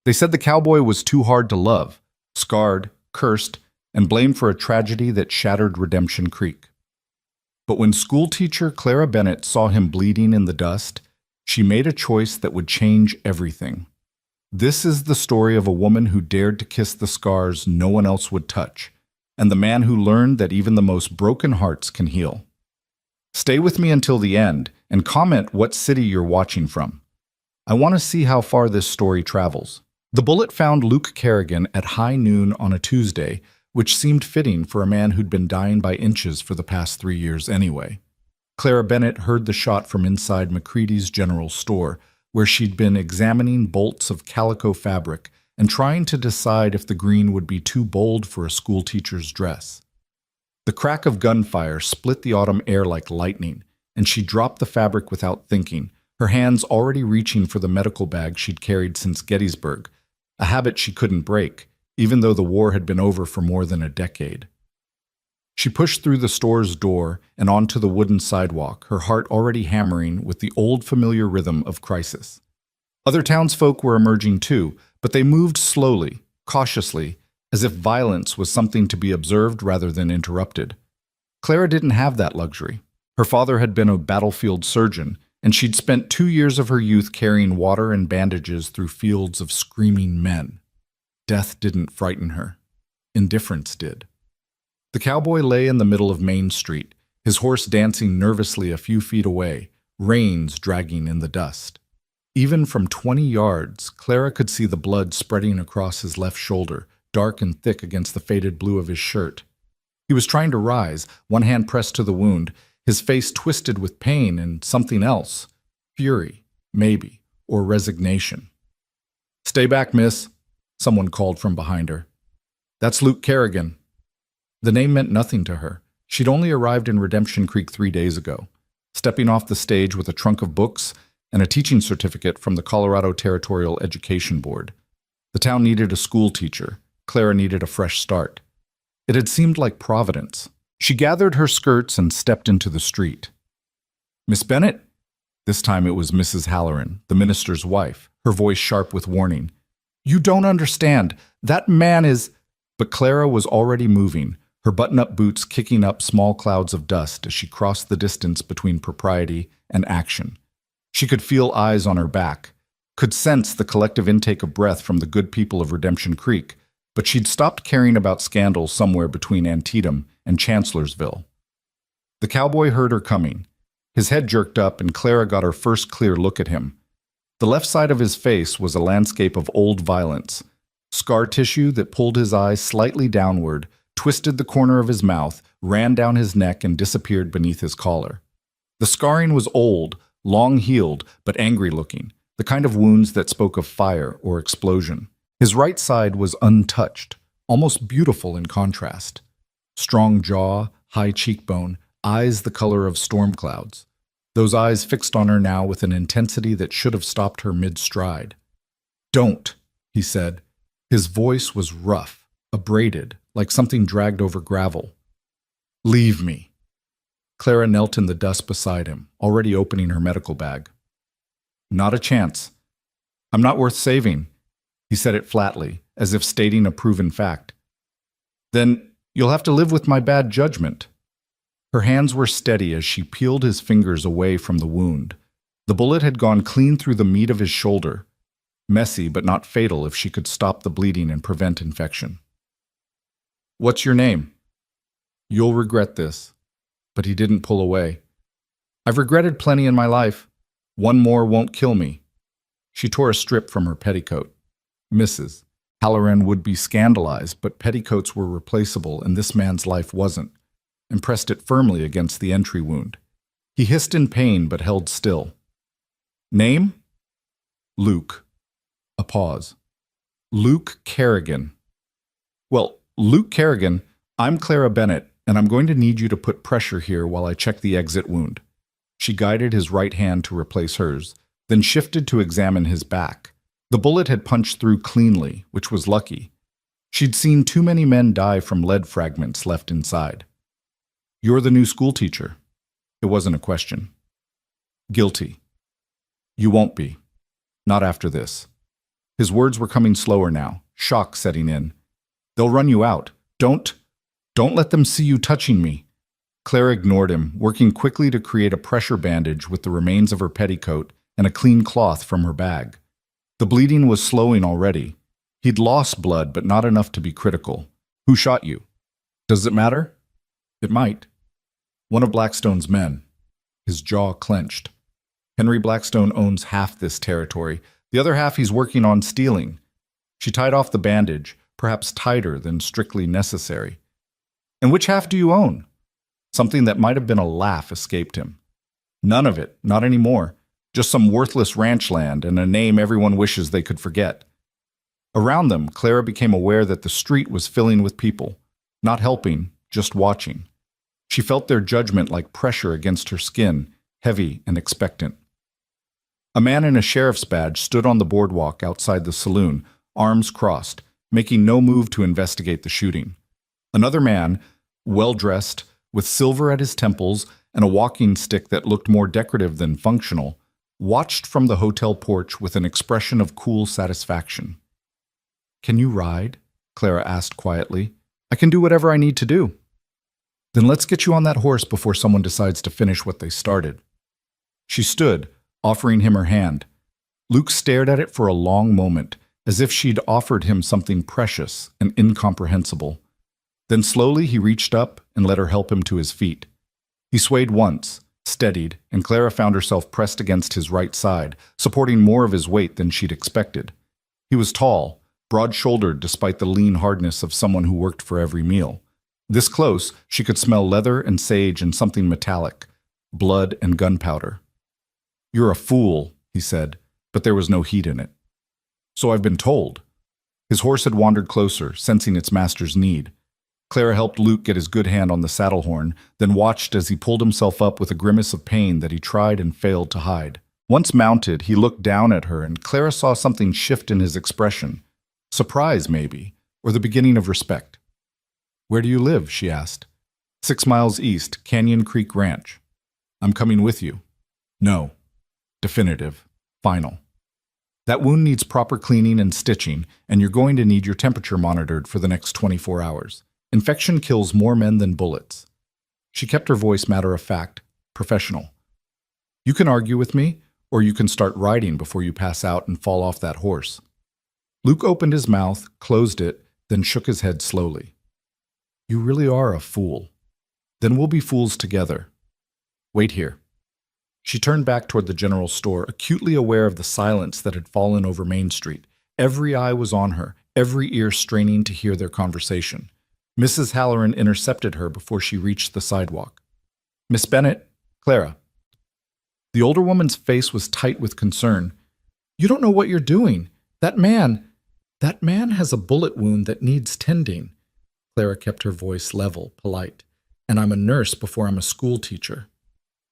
They said the cowboy was too hard to love, scarred, cursed, and blamed for a tragedy that shattered Redemption Creek. But when schoolteacher Clara Bennett saw him bleeding in the dust, she made a choice that would change everything. This is the story of a woman who dared to kiss the scars no one else would touch, and the man who learned that even the most broken hearts can heal. Stay with me until the end and comment what city you're watching from. I want to see how far this story travels. The bullet found Luke Kerrigan at high noon on a Tuesday, which seemed fitting for a man who'd been dying by inches for the past 3 years anyway. Clara Bennett heard the shot from inside McCready's General Store, where she'd been examining bolts of calico fabric and trying to decide if the green would be too bold for a schoolteacher's dress. The crack of gunfire split the autumn air like lightning, and she dropped the fabric without thinking, her hands already reaching for the medical bag she'd carried since Gettysburg, a habit she couldn't break, even though the war had been over for more than a decade. She pushed through the store's door and onto the wooden sidewalk, her heart already hammering with the old familiar rhythm of crisis. Other townsfolk were emerging too, but they moved slowly, cautiously, as if violence was something to be observed rather than interrupted. Clara didn't have that luxury. Her father had been a battlefield surgeon, and she'd spent 2 years of her youth carrying water and bandages through fields of screaming men. Death didn't frighten her. Indifference did. The cowboy lay in the middle of Main Street, his horse dancing nervously a few feet away, reins dragging in the dust. Even from 20 yards, Clara could see the blood spreading across his left shoulder, dark and thick against the faded blue of his shirt. He was trying to rise, one hand pressed to the wound, his face twisted with pain and something else. Fury, maybe, or resignation. "Stay back, miss," someone called from behind her. "That's Luke Kerrigan." The name meant nothing to her. She'd only arrived in Redemption Creek 3 days ago, stepping off the stage with a trunk of books and a teaching certificate from the Colorado Territorial Education Board. The town needed a school teacher. Clara needed a fresh start. It had seemed like Providence. She gathered her skirts and stepped into the street. "Miss Bennett?" This time it was Mrs. Halloran, the minister's wife, her voice sharp with warning. "You don't understand. That man is—" But Clara was already moving, her button-up boots kicking up small clouds of dust as she crossed the distance between propriety and action. She could feel eyes on her back, could sense the collective intake of breath from the good people of Redemption Creek, but she'd stopped caring about scandal somewhere between Antietam and Chancellorsville. The cowboy heard her coming. His head jerked up, and Clara got her first clear look at him. The left side of his face was a landscape of old violence. Scar tissue that pulled his eyes slightly downward, twisted the corner of his mouth, ran down his neck, and disappeared beneath his collar. The scarring was old, long-healed, but angry-looking, the kind of wounds that spoke of fire or explosion. His right side was untouched, almost beautiful in contrast. Strong jaw, high cheekbone, eyes the color of storm clouds. Those eyes fixed on her now with an intensity that should have stopped her mid-stride. "Don't," he said. His voice was rough, abraded, like something dragged over gravel. "Leave me." Clara knelt in the dust beside him, already opening her medical bag. "Not a chance. I'm not worth saving." He said it flatly, as if stating a proven fact. "Then you'll have to live with my bad judgment." Her hands were steady as she peeled his fingers away from the wound. The bullet had gone clean through the meat of his shoulder. Messy, but not fatal if she could stop the bleeding and prevent infection. "What's your name?" "You'll regret this." But he didn't pull away. "I've regretted plenty in my life. One more won't kill me." She tore a strip from her petticoat. "Mrs. Halloran would be scandalized, but petticoats were replaceable and this man's life wasn't," and pressed it firmly against the entry wound. He hissed in pain but held still. "Name?" "Luke." A pause. "Luke Kerrigan." "Well, Luke Kerrigan, I'm Clara Bennett, and I'm going to need you to put pressure here while I check the exit wound." She guided his right hand to replace hers, then shifted to examine his back. The bullet had punched through cleanly, which was lucky. She'd seen too many men die from lead fragments left inside. "You're the new schoolteacher." It wasn't a question. "Guilty." "You won't be. Not after this." His words were coming slower now, shock setting in. They'll run you out. Don't let them see you touching me. Clara ignored him, working quickly to create a pressure bandage with the remains of her petticoat and a clean cloth from her bag. The bleeding was slowing already. He'd lost blood, but not enough to be critical. Who shot you? Does it matter? It might. One of Blackstone's men. His jaw clenched. Henry Blackstone owns half this territory. The other half he's working on stealing. She tied off the bandage, perhaps tighter than strictly necessary. And which half do you own? Something that might have been a laugh escaped him. None of it, not anymore. Just some worthless ranch land and a name everyone wishes they could forget. Around them, Clara became aware that the street was filling with people, not helping, just watching. She felt their judgment like pressure against her skin, heavy and expectant. A man in a sheriff's badge stood on the boardwalk outside the saloon, arms crossed, making no move to investigate the shooting. Another man, well-dressed, with silver at his temples and a walking stick that looked more decorative than functional, watched from the hotel porch with an expression of cool satisfaction. "Can you ride?" Clara asked quietly. "I can do whatever I need to do." "Then let's get you on that horse before someone decides to finish what they started." She stood, offering him her hand. Luke stared at it for a long moment, as if she'd offered him something precious and incomprehensible. Then slowly he reached up and let her help him to his feet. He swayed once, steadied, and Clara found herself pressed against his right side, supporting more of his weight than she'd expected. He was tall, broad-shouldered despite the lean hardness of someone who worked for every meal. This close, she could smell leather and sage and something metallic, blood and gunpowder. "You're a fool," he said, but there was no heat in it. "So I've been told." His horse had wandered closer, sensing its master's need. Clara helped Luke get his good hand on the saddle horn, then watched as he pulled himself up with a grimace of pain that he tried and failed to hide. Once mounted, he looked down at her, and Clara saw something shift in his expression. Surprise, maybe, or the beginning of respect. "Where do you live?" she asked. 6 miles east, Canyon Creek Ranch." "I'm coming with you." "No." Definitive. Final. "That wound needs proper cleaning and stitching, and you're going to need your temperature monitored for the next 24 hours. Infection kills more men than bullets." She kept her voice matter-of-fact, professional. "You can argue with me, or you can start riding before you pass out and fall off that horse." Luke opened his mouth, closed it, then shook his head slowly. "You really are a fool. Then we'll be fools together. Wait here." She turned back toward the general store, acutely aware of the silence that had fallen over Main Street. Every eye was on her, every ear straining to hear their conversation. Mrs. Halloran intercepted her before she reached the sidewalk. "Miss Bennett, Clara." The older woman's face was tight with concern. "You don't know what you're doing. That man has a bullet wound that needs tending." Clara kept her voice level, polite. "And I'm a nurse before I'm a school teacher.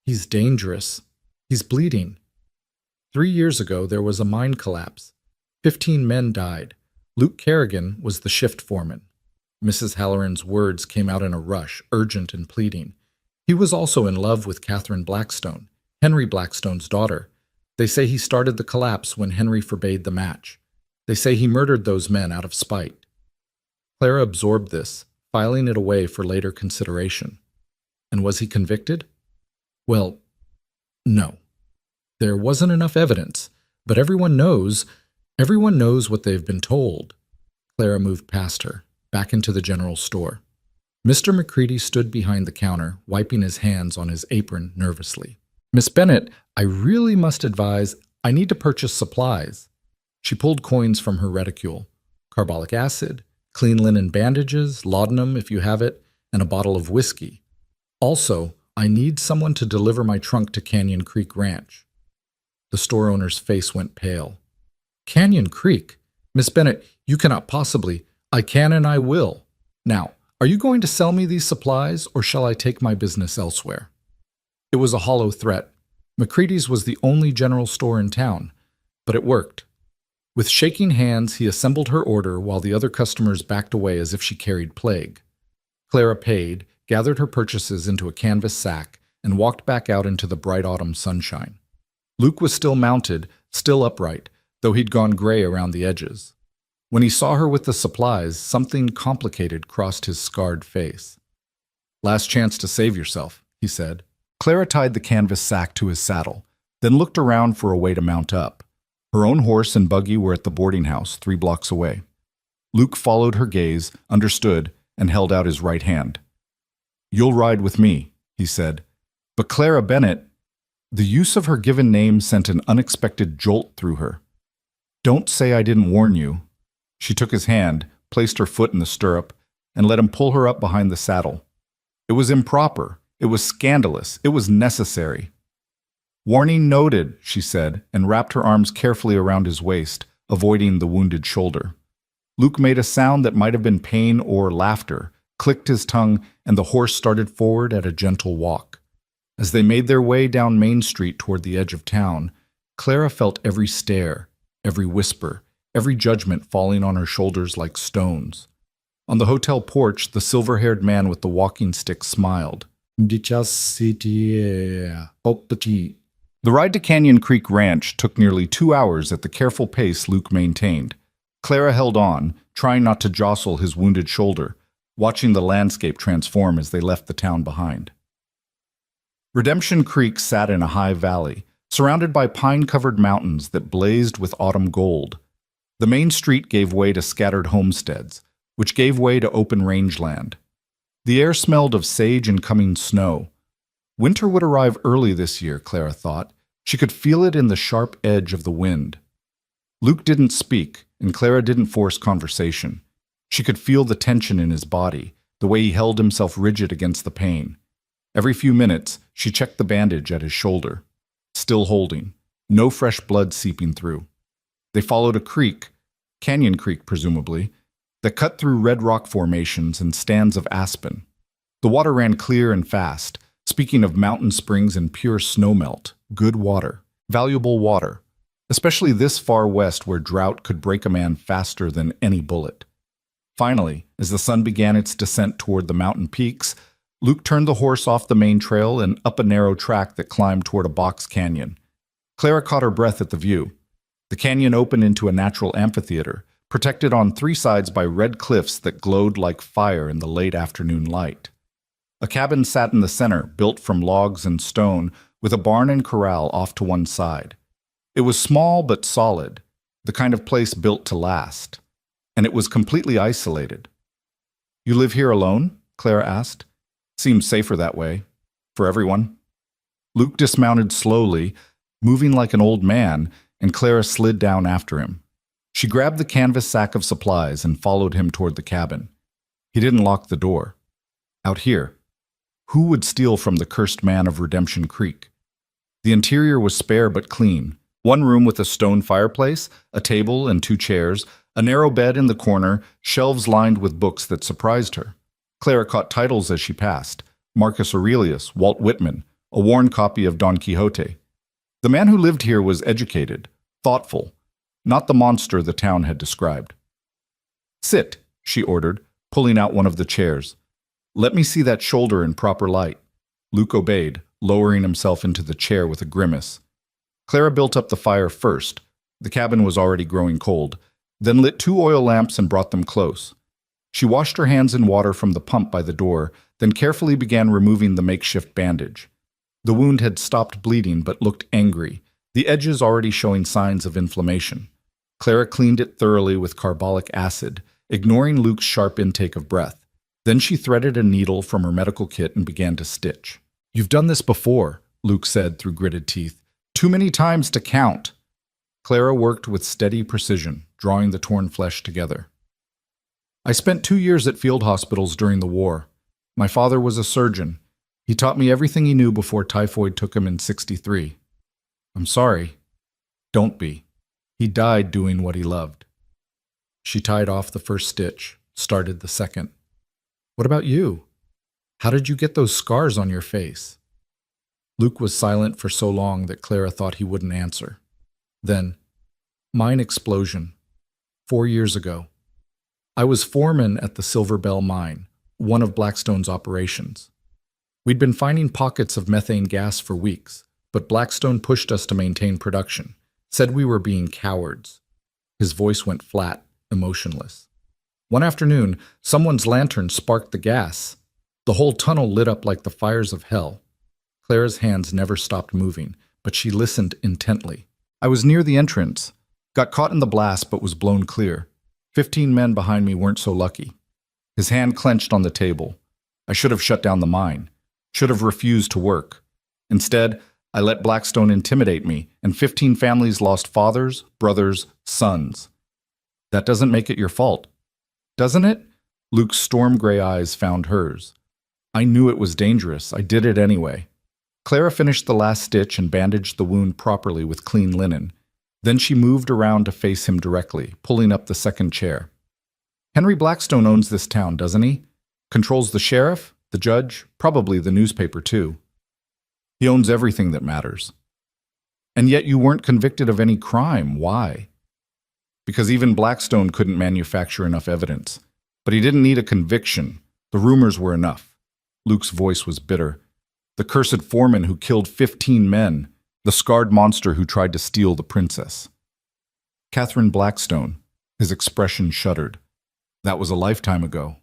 He's dangerous. He's bleeding. 3 years ago, there was a mine collapse. 15 men died. Luke Kerrigan was the shift foreman." Mrs. Halloran's words came out in a rush, urgent and pleading. "He was also in love with Catherine Blackstone, Henry Blackstone's daughter. They say he started the collapse when Henry forbade the match. They say he murdered those men out of spite." Clara absorbed this, filing it away for later consideration. And was he convicted? Well, no. There wasn't enough evidence, but everyone knows what they've been told. Clara moved past her, back into the general store. Mr. McCready stood behind the counter, wiping his hands on his apron nervously. "Miss Bennett, I really must advise, I need to purchase supplies." She pulled coins from her reticule. "Carbolic acid, clean linen bandages, laudanum if you have it, and a bottle of whiskey. Also, I need someone to deliver my trunk to Canyon Creek Ranch." The store owner's face went pale. "Canyon Creek? Miss Bennett, you cannot possibly. I can and I will. Now, are you going to sell me these supplies, or shall I take my business elsewhere?" It was a hollow threat. McCready's was the only general store in town, but it worked. With shaking hands, he assembled her order while the other customers backed away as if she carried plague. Clara paid, gathered her purchases into a canvas sack, and walked back out into the bright autumn sunshine. Luke was still mounted, still upright, though he'd gone gray around the edges. When he saw her with the supplies, something complicated crossed his scarred face. "Last chance to save yourself," he said. Clara tied the canvas sack to his saddle, then looked around for a way to mount up. Her own horse and buggy were at the boarding house 3 blocks away. Luke followed her gaze, understood, and held out his right hand. "You'll ride with me," he said. But Clara Bennett, the use of her given name sent an unexpected jolt through her. "Don't say I didn't warn you." She took his hand, placed her foot in the stirrup, and let him pull her up behind the saddle. It was improper. It was scandalous. It was necessary. "Warning noted," she said, and wrapped her arms carefully around his waist, avoiding the wounded shoulder. Luke made a sound that might have been pain or laughter, clicked his tongue, and the horse started forward at a gentle walk. As they made their way down Main Street toward the edge of town, Clara felt every stare, every whisper, every judgment falling on her shoulders like stones. On the hotel porch, the silver-haired man with the walking stick smiled. The ride to Canyon Creek Ranch took nearly 2 hours at the careful pace Luke maintained. Clara held on, trying not to jostle his wounded shoulder, watching the landscape transform as they left the town behind. Redemption Creek sat in a high valley, surrounded by pine-covered mountains that blazed with autumn gold. The main street gave way to scattered homesteads, which gave way to open rangeland. The air smelled of sage and coming snow. Winter would arrive early this year, Clara thought. She could feel it in the sharp edge of the wind. Luke didn't speak, and Clara didn't force conversation. She could feel the tension in his body, the way he held himself rigid against the pain. Every few minutes, she checked the bandage at his shoulder. Still holding, no fresh blood seeping through. They followed a creek, Canyon Creek presumably, that cut through red rock formations and stands of aspen. The water ran clear and fast, speaking of mountain springs and pure snowmelt, good water, valuable water, especially this far west where drought could break a man faster than any bullet. Finally, as the sun began its descent toward the mountain peaks, Luke turned the horse off the main trail and up a narrow track that climbed toward a box canyon. Clara caught her breath at the view. The canyon opened into a natural amphitheater, protected on 3 sides by red cliffs that glowed like fire in the late afternoon light. A cabin sat in the center, built from logs and stone, with a barn and corral off to one side. It was small but solid, the kind of place built to last. And it was completely isolated. "You live here alone?" Clara asked. "Seems safer that way. For everyone." Luke dismounted slowly, moving like an old man, and Clara slid down after him. She grabbed the canvas sack of supplies and followed him toward the cabin. He didn't lock the door. Out here, who would steal from the cursed man of Redemption Creek? The interior was spare but clean. One room with a stone fireplace, a table and 2 chairs, a narrow bed in the corner, shelves lined with books that surprised her. Clara caught titles as she passed: Marcus Aurelius, Walt Whitman, a worn copy of Don Quixote. The man who lived here was educated, thoughtful, not the monster the town had described. "Sit," she ordered, pulling out one of the chairs. "Let me see that shoulder in proper light." Luke obeyed, lowering himself into the chair with a grimace. Clara built up the fire first. The cabin was already growing cold, then lit 2 oil lamps and brought them close. She washed her hands in water from the pump by the door, then carefully began removing the makeshift bandage. The wound had stopped bleeding but looked angry, the edges already showing signs of inflammation. Clara cleaned it thoroughly with carbolic acid, ignoring Luke's sharp intake of breath. Then she threaded a needle from her medical kit and began to stitch. "You've done this before," Luke said through gritted teeth. "Too many times to count." Clara worked with steady precision, drawing the torn flesh together. "I spent 2 years at field hospitals during the war. My father was a surgeon. He taught me everything he knew before typhoid took him in '63. I'm sorry." "Don't be. He died doing what he loved." She tied off the first stitch, started the second. "What about you? How did you get those scars on your face?" Luke was silent for so long that Clara thought he wouldn't answer. Then, "Mine explosion. 4 years ago. I was foreman at the Silver Bell mine, one of Blackstone's operations. We'd been finding pockets of methane gas for weeks, but Blackstone pushed us to maintain production, said we were being cowards. His voice went flat, emotionless. One afternoon, someone's lantern sparked the gas. The whole tunnel lit up like the fires of hell. Clara's hands never stopped moving, but she listened intently. I was near the entrance, got caught in the blast but was blown clear. 15 men behind me weren't so lucky. His hand clenched on the table. I should have shut down the mine, should have refused to work. Instead, I let Blackstone intimidate me, and 15 families lost fathers, brothers, sons. That doesn't make it your fault, doesn't it? Luke's storm gray eyes found hers. I knew it was dangerous. I did it anyway. Clara finished the last stitch and bandaged the wound properly with clean linen. Then she moved around to face him directly, pulling up the second chair. Henry Blackstone owns this town, doesn't he? Controls the sheriff, the judge, probably the newspaper too. He owns everything that matters. And yet you weren't convicted of any crime. Why? Because even Blackstone couldn't manufacture enough evidence. But he didn't need a conviction. The rumors were enough. Luke's voice was bitter. The cursed foreman who killed 15 men. The scarred monster who tried to steal the princess. Catherine Blackstone. His expression shuddered. That was a lifetime ago.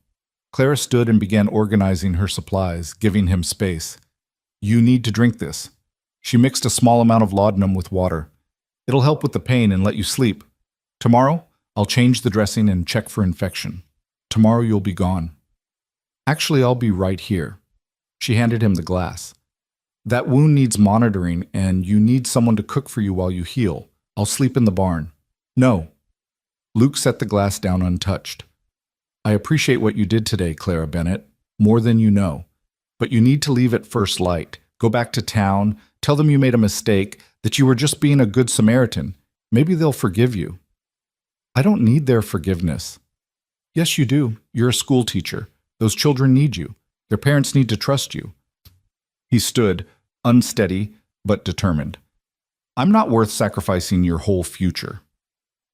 Clara stood and began organizing her supplies, giving him space. You need to drink this. She mixed a small amount of laudanum with water. It'll help with the pain and let you sleep. Tomorrow, I'll change the dressing and check for infection. Tomorrow you'll be gone. Actually, I'll be right here. She handed him the glass. That wound needs monitoring, and you need someone to cook for you while you heal. I'll sleep in the barn. No. Luke set the glass down untouched. I appreciate what you did today, Clara Bennett, more than you know. But you need to leave at first light. Go back to town, tell them you made a mistake, that you were just being a good Samaritan. Maybe they'll forgive you. I don't need their forgiveness. Yes, you do. You're a school teacher. Those children need you. Their parents need to trust you. He stood, unsteady but determined. I'm not worth sacrificing your whole future.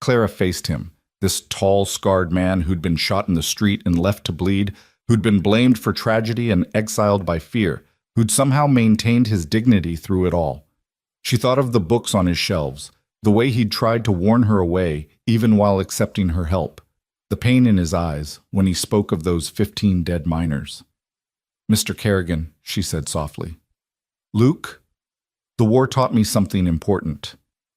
Clara faced him, this tall, scarred man who'd been shot in the street and left to bleed, who'd been blamed for tragedy and exiled by fear, who'd somehow maintained his dignity through it all. She thought of the books on his shelves, the way he'd tried to warn her away, even while accepting her help, the pain in his eyes when he spoke of those 15 dead miners. Mr. Kerrigan, she said softly. Luke, the war taught me something important.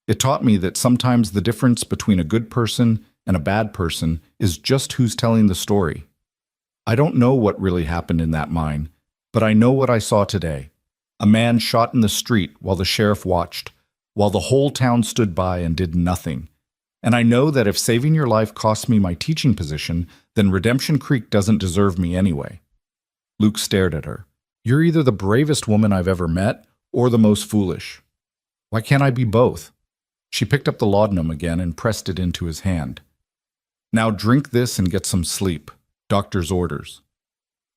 It taught me that sometimes the difference between a good person and a bad person is just who's telling the story. I don't know what really happened in that mine, but I know what I saw today. A man shot in the street while the sheriff watched, while the whole town stood by and did nothing. And I know that if saving your life costs me my teaching position, then Redemption Creek doesn't deserve me anyway. Luke stared at her. You're either the bravest woman I've ever met or the most foolish. Why can't I be both? She picked up the laudanum again and pressed it into his hand. Now drink this and get some sleep. Doctor's orders.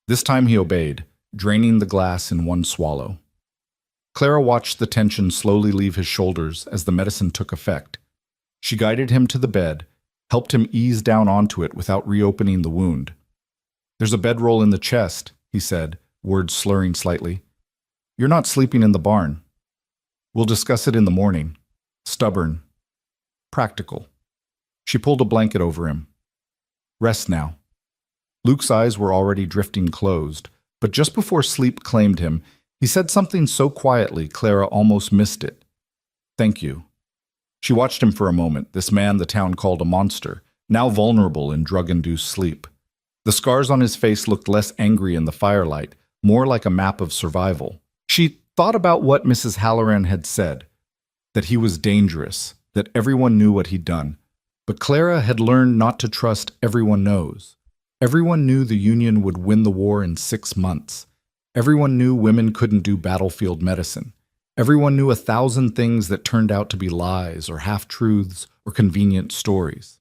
This time he obeyed, draining the glass in one swallow. Clara watched the tension slowly leave his shoulders as the medicine took effect. She guided him to the bed, helped him ease down onto it without reopening the wound. There's a bedroll in the chest, he said, words slurring slightly. You're not sleeping in the barn. We'll discuss it in the morning. Stubborn. Practical. She pulled a blanket over him. Rest now. Luke's eyes were already drifting closed, but just before sleep claimed him, he said something so quietly Clara almost missed it. Thank you. She watched him for a moment, this man the town called a monster, now vulnerable in drug-induced sleep. The scars on his face looked less angry in the firelight, more like a map of survival. She thought about what Mrs. Halloran had said, that he was dangerous, that everyone knew what he'd done. But Clara had learned not to trust everyone knows. Everyone knew the Union would win the war in 6 months. Everyone knew women couldn't do battlefield medicine. Everyone knew 1,000 things that turned out to be lies or half-truths or convenient stories.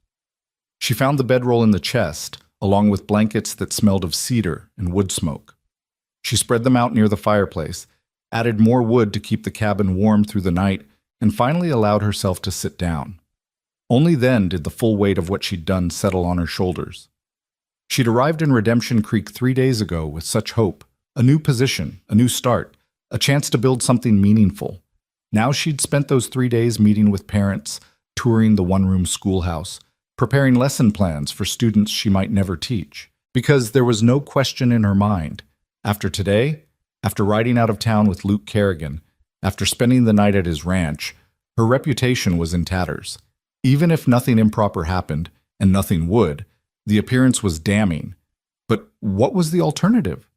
She found the bedroll in the chest, along with blankets that smelled of cedar and wood smoke. She spread them out near the fireplace, added more wood to keep the cabin warm through the night, and finally allowed herself to sit down. Only then did the full weight of what she'd done settle on her shoulders. She'd arrived in Redemption Creek 3 days ago with such hope, a new position, a new start, a chance to build something meaningful. Now she'd spent those 3 days meeting with parents, touring the one-room schoolhouse, preparing lesson plans for students she might never teach. Because there was no question in her mind. After today, after riding out of town with Luke Kerrigan, after spending the night at his ranch, her reputation was in tatters. Even if nothing improper happened, and nothing would, the appearance was damning. But what was the alternative?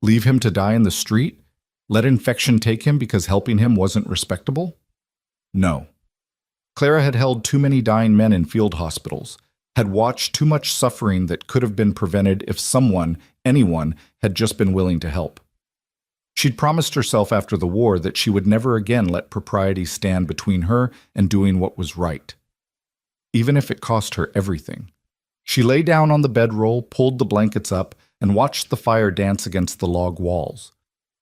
Leave him to die in the street? Let infection take him because helping him wasn't respectable? No. Clara had held too many dying men in field hospitals, had watched too much suffering that could have been prevented if someone, anyone, had just been willing to help. She'd promised herself after the war that she would never again let propriety stand between her and doing what was right, even if it cost her everything. She lay down on the bedroll, pulled the blankets up, and watched the fire dance against the log walls.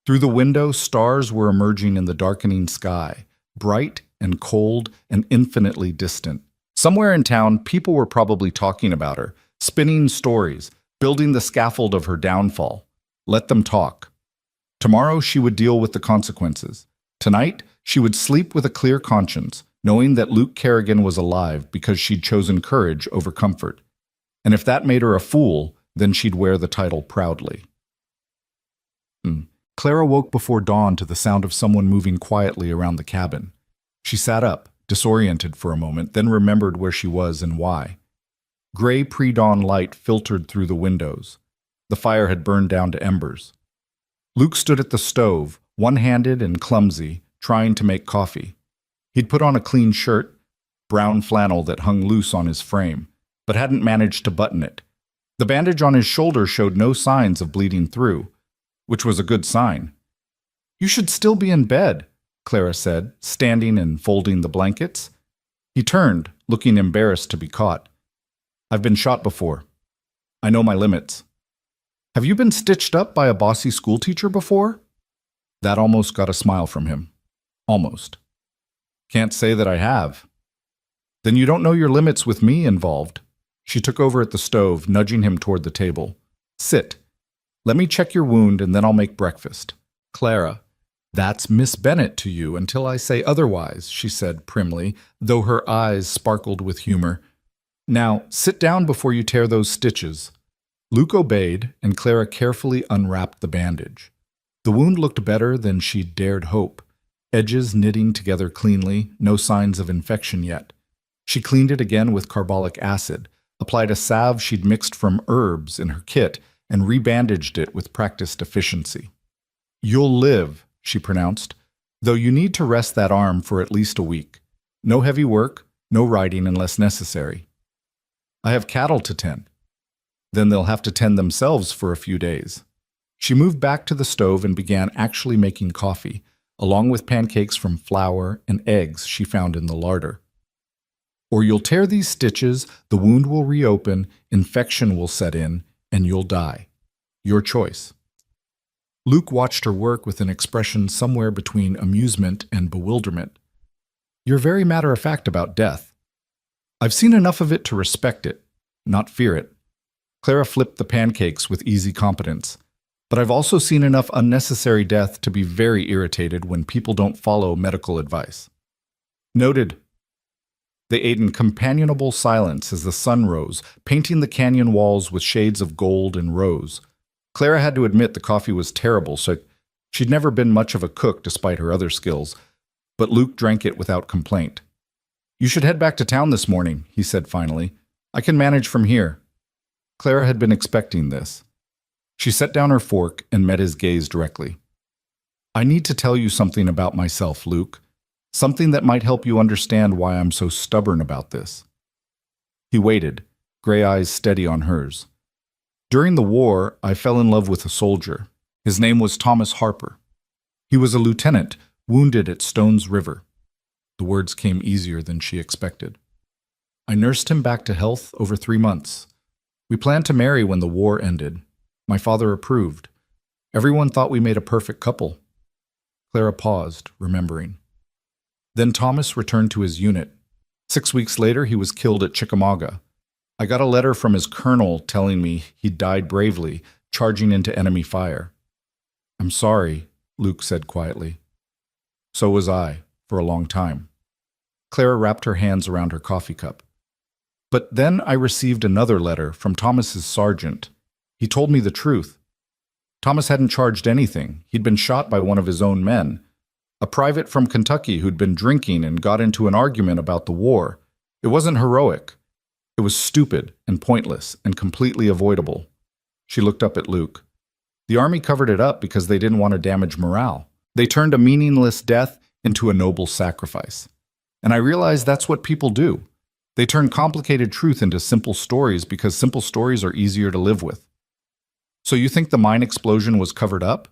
Through the window, stars were emerging in the darkening sky, bright and cold and infinitely distant. Somewhere in town, people were probably talking about her, spinning stories, building the scaffold of her downfall. Let them talk. Tomorrow she would deal with the consequences. Tonight, she would sleep with a clear conscience, knowing that Luke Kerrigan was alive because she'd chosen courage over comfort. And if that made her a fool, then she'd wear the title proudly. Clara woke before dawn to the sound of someone moving quietly around the cabin. She sat up, disoriented for a moment, then remembered where she was and why. Gray pre-dawn light filtered through the windows. The fire had burned down to embers. Luke stood at the stove, one-handed and clumsy, trying to make coffee. He'd put on a clean shirt, brown flannel that hung loose on his frame, but hadn't managed to button it. The bandage on his shoulder showed no signs of bleeding through, which was a good sign. "You should still be in bed," Clara said, standing and folding the blankets. He turned, looking embarrassed to be caught. "I've been shot before. I know my limits." "Have you been stitched up by a bossy schoolteacher before?" That almost got a smile from him. Almost. "Can't say that I have." "Then you don't know your limits with me involved." She took over at the stove, nudging him toward the table. "Sit. Let me check your wound and then I'll make breakfast." "Clara, that's Miss Bennet to you until I say otherwise," she said primly, though her eyes sparkled with humor. "Now, sit down before you tear those stitches." Luke obeyed, and Clara carefully unwrapped the bandage. The wound looked better than she'd dared hope. Edges knitting together cleanly, no signs of infection yet. She cleaned it again with carbolic acid, applied a salve she'd mixed from herbs in her kit, and rebandaged it with practiced efficiency. "You'll live," she pronounced, "though you need to rest that arm for at least a week. No heavy work, no riding unless necessary." "I have cattle to tend." "Then they'll have to tend themselves for a few days." She moved back to the stove and began actually making coffee, along with pancakes from flour and eggs she found in the larder. "Or you'll tear these stitches, the wound will reopen, infection will set in, and you'll die. Your choice." Luke watched her work with an expression somewhere between amusement and bewilderment. "You're very matter-of-fact about death." "I've seen enough of it to respect it, not fear it." Clara flipped the pancakes with easy competence. "But I've also seen enough unnecessary death to be very irritated when people don't follow medical advice." "Noted." They ate in companionable silence as the sun rose, painting the canyon walls with shades of gold and rose. Clara had to admit the coffee was terrible, so she'd never been much of a cook despite her other skills, but Luke drank it without complaint. "You should head back to town this morning," he said finally. "I can manage from here." Clara had been expecting this. She set down her fork and met his gaze directly. "I need to tell you something about myself, Luke. Something that might help you understand why I'm so stubborn about this." He waited, gray eyes steady on hers. "During the war, I fell in love with a soldier. His name was Thomas Harper. He was a lieutenant, wounded at Stones River." The words came easier than she expected. "I nursed him back to health over 3 months. We planned to marry when the war ended. My father approved. Everyone thought we made a perfect couple." Clara paused, remembering. "Then Thomas returned to his unit. 6 weeks later, he was killed at Chickamauga. I got a letter from his colonel telling me he'd died bravely, charging into enemy fire." "I'm sorry," Luke said quietly. "So was I," for a long time. Clara wrapped her hands around her coffee cup. But then I received another letter from Thomas's sergeant. He told me the truth. Thomas hadn't charged anything. He'd been shot by one of his own men, a private from Kentucky who'd been drinking and got into an argument about the war. It wasn't heroic. It was stupid and pointless and completely avoidable. She looked up at Luke. The army covered it up because they didn't want to damage morale. They turned a meaningless death into a noble sacrifice. And I realized that's what people do. They turn complicated truth into simple stories because simple stories are easier to live with. So you think the mine explosion was covered up?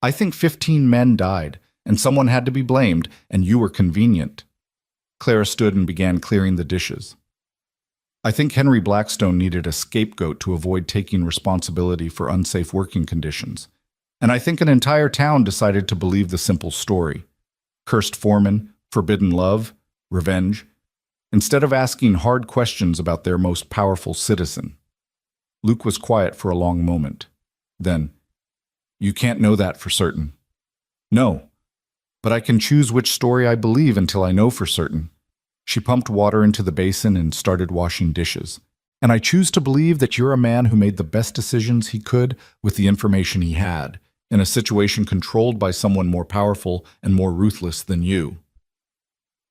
I think 15 men died, and someone had to be blamed, and you were convenient. Clara stood and began clearing the dishes. I think Henry Blackstone needed a scapegoat to avoid taking responsibility for unsafe working conditions. And I think an entire town decided to believe the simple story. Cursed foreman, forbidden love, revenge, instead of asking hard questions about their most powerful citizen. Luke was quiet for a long moment. Then, "You can't know that for certain." "No, but I can choose which story I believe until I know for certain." She pumped water into the basin and started washing dishes. "And I choose to believe that you're a man who made the best decisions he could with the information he had, in a situation controlled by someone more powerful and more ruthless than you.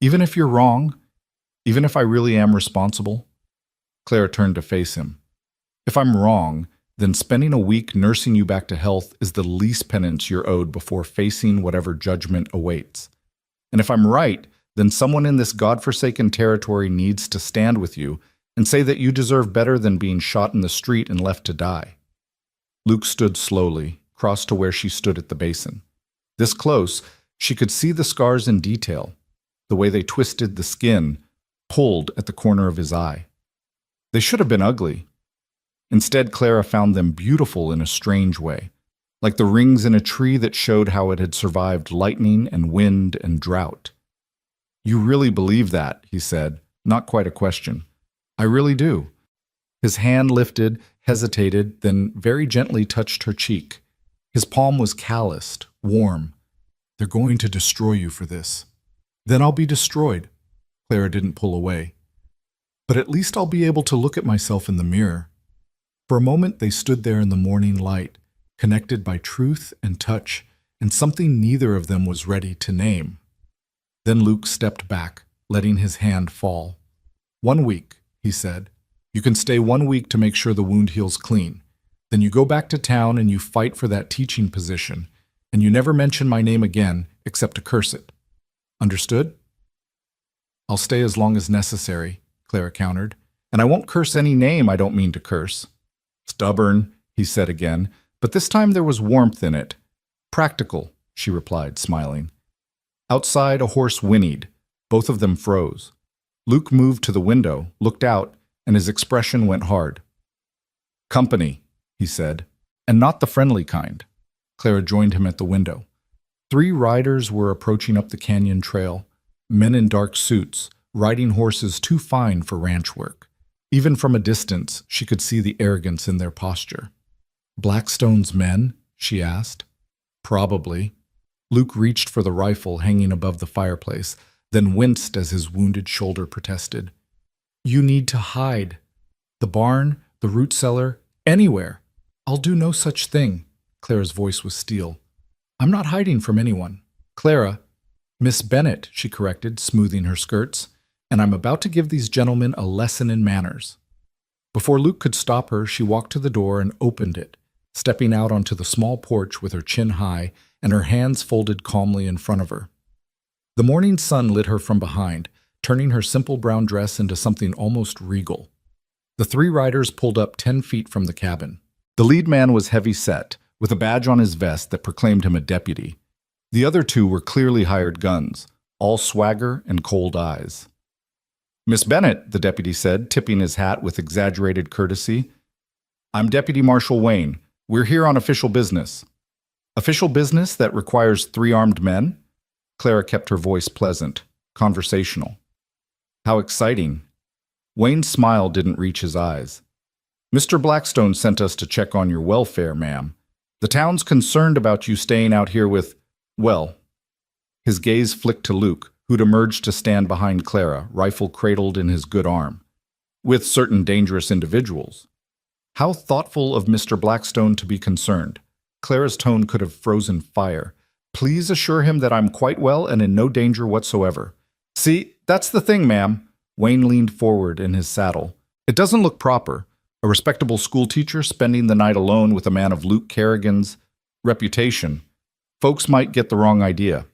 Even if you're wrong, even if I really am responsible." Clara turned to face him. "If I'm wrong, then spending a week nursing you back to health is the least penance you're owed before facing whatever judgment awaits. And if I'm right, then someone in this godforsaken territory needs to stand with you and say that you deserve better than being shot in the street and left to die." Luke stood slowly, crossed to where she stood at the basin. This close, she could see the scars in detail, the way they twisted the skin, pulled at the corner of his eye. They should have been ugly. Instead, Clara found them beautiful in a strange way, like the rings in a tree that showed how it had survived lightning and wind and drought. "You really believe that," he said, not quite a question. "I really do." His hand lifted, hesitated, then very gently touched her cheek. His palm was calloused, warm. "They're going to destroy you for this." "Then I'll be destroyed." Clara didn't pull away. "But at least I'll be able to look at myself in the mirror." For a moment they stood there in the morning light, connected by truth and touch, and something neither of them was ready to name. Then Luke stepped back, letting his hand fall. "1 week," he said. "You can stay 1 week to make sure the wound heals clean. Then you go back to town and you fight for that teaching position, and you never mention my name again except to curse it. Understood?" "I'll stay as long as necessary," Clara countered. "And I won't curse any name I don't mean to curse." "Stubborn," he said again, but this time there was warmth in it. "Practical," she replied, smiling. Outside, a horse whinnied. Both of them froze. Luke moved to the window, looked out, and his expression went hard. "Company," he said, "and not the friendly kind." Clara joined him at the window. 3 riders were approaching up the canyon trail, men in dark suits, riding horses too fine for ranch work. Even from a distance, she could see the arrogance in their posture. "Blackstone's men?" she asked. "Probably." Luke reached for the rifle hanging above the fireplace, then winced as his wounded shoulder protested. "You need to hide. The barn, the root cellar, anywhere." "I'll do no such thing." Clara's voice was steel. "I'm not hiding from anyone." "Clara." "Miss Bennett," she corrected, smoothing her skirts. "And I'm about to give these gentlemen a lesson in manners." Before Luke could stop her, she walked to the door and opened it, stepping out onto the small porch with her chin high and her hands folded calmly in front of her. The morning sun lit her from behind, turning her simple brown dress into something almost regal. The 3 riders pulled up 10 feet from the cabin. The lead man was heavy-set, with a badge on his vest that proclaimed him a deputy. The other 2 were clearly hired guns, all swagger and cold eyes. "Miss Bennett," the deputy said, tipping his hat with exaggerated courtesy. "I'm Deputy Marshal Wayne. We're here on official business." "Official business that requires 3 armed men?" Clara kept her voice pleasant, conversational. "How exciting." Wayne's smile didn't reach his eyes. "Mr. Blackstone sent us to check on your welfare, ma'am. The town's concerned about you staying out here with, well..." His gaze flicked to Luke, who'd emerged to stand behind Clara, rifle cradled in his good arm. With certain dangerous individuals. How thoughtful of Mr. Blackstone to be concerned. Clara's tone could have frozen fire. Please assure him that I'm quite well and in no danger whatsoever. See, that's the thing, ma'am. Wayne leaned forward in his saddle. It doesn't look proper. A respectable schoolteacher spending the night alone with a man of Luke Kerrigan's reputation. Folks might get the wrong idea.